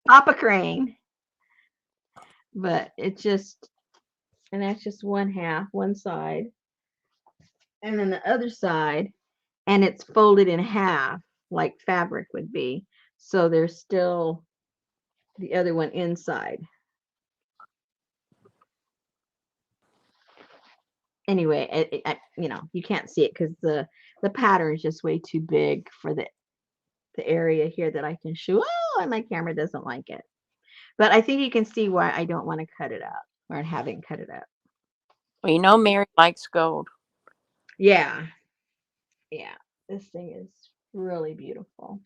Papa crane. But it's just, and that's just one half, one side. And then the other side, and it's folded in half like fabric would be. So there's still the other one inside. Anyway, you know, you can't see it because the pattern is just way too big for the area here that I can show. Oh, and my camera doesn't like it. But I think you can see why I don't want to cut it up, or I haven't cut it up. Well, you know Mary likes gold. Yeah. Yeah. This thing is really beautiful.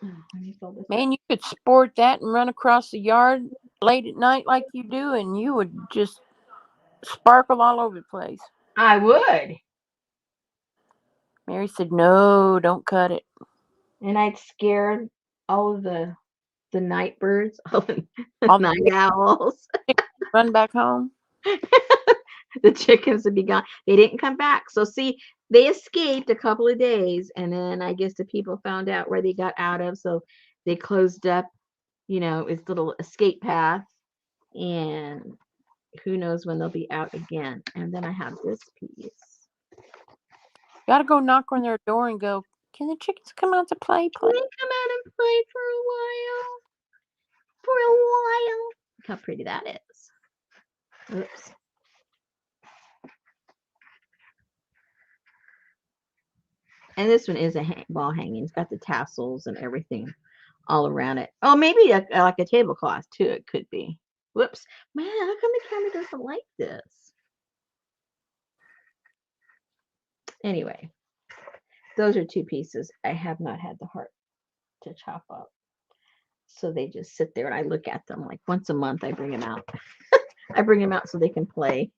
Oh, let me fold this up. Man, you could sport that and run across the yard late at night like you do, and you would just sparkle all over the place. I would. Mary said, "No, don't cut it." And I'd scare all of the night birds, all the All the night owls. chickens run back home. The chickens would be gone. They didn't come back. So see, they escaped a couple of days, and then I guess the people found out where they got out of, so they closed up, you know, its little escape path, and who knows when they'll be out again. And then I have this piece. Gotta go knock on their door and go, "Can the chickens come out to play, Can please?" they come out and play for a while? For a while. Look how pretty that is. Oops. And this one is a wall hanging. It's got the tassels and everything all around it. Oh, maybe like a tablecloth too. It could be. Whoops. Man, how come the camera doesn't like this? Anyway, those are two pieces I have not had the heart to chop up. So they just sit there and I look at them like once a month. I bring them out. I bring them out so they can play.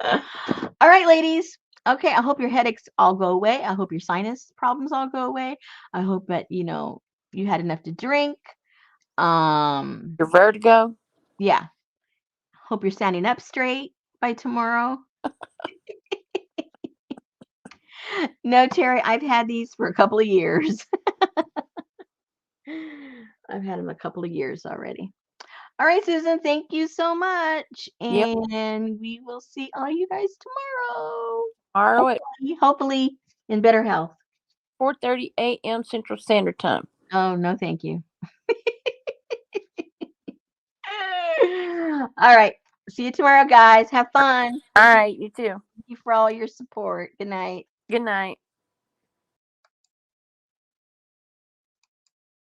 All right, ladies. Okay, I hope your headaches all go away. I hope your sinus problems all go away. I hope that, you know, you had enough to drink. Your vertigo. Yeah. Hope you're standing up straight by tomorrow. No, Terry, I've had these for a couple of years. I've had them a couple of years already. All right, Susan, thank you so much. Yep. And we will see all you guys tomorrow. Tomorrow at Hopefully in better health. 4:30 a.m. Central Standard Time. Oh, no, thank you. All right. See you tomorrow, guys. Have fun. All right, you too. Thank you for all your support. Good night. Good night.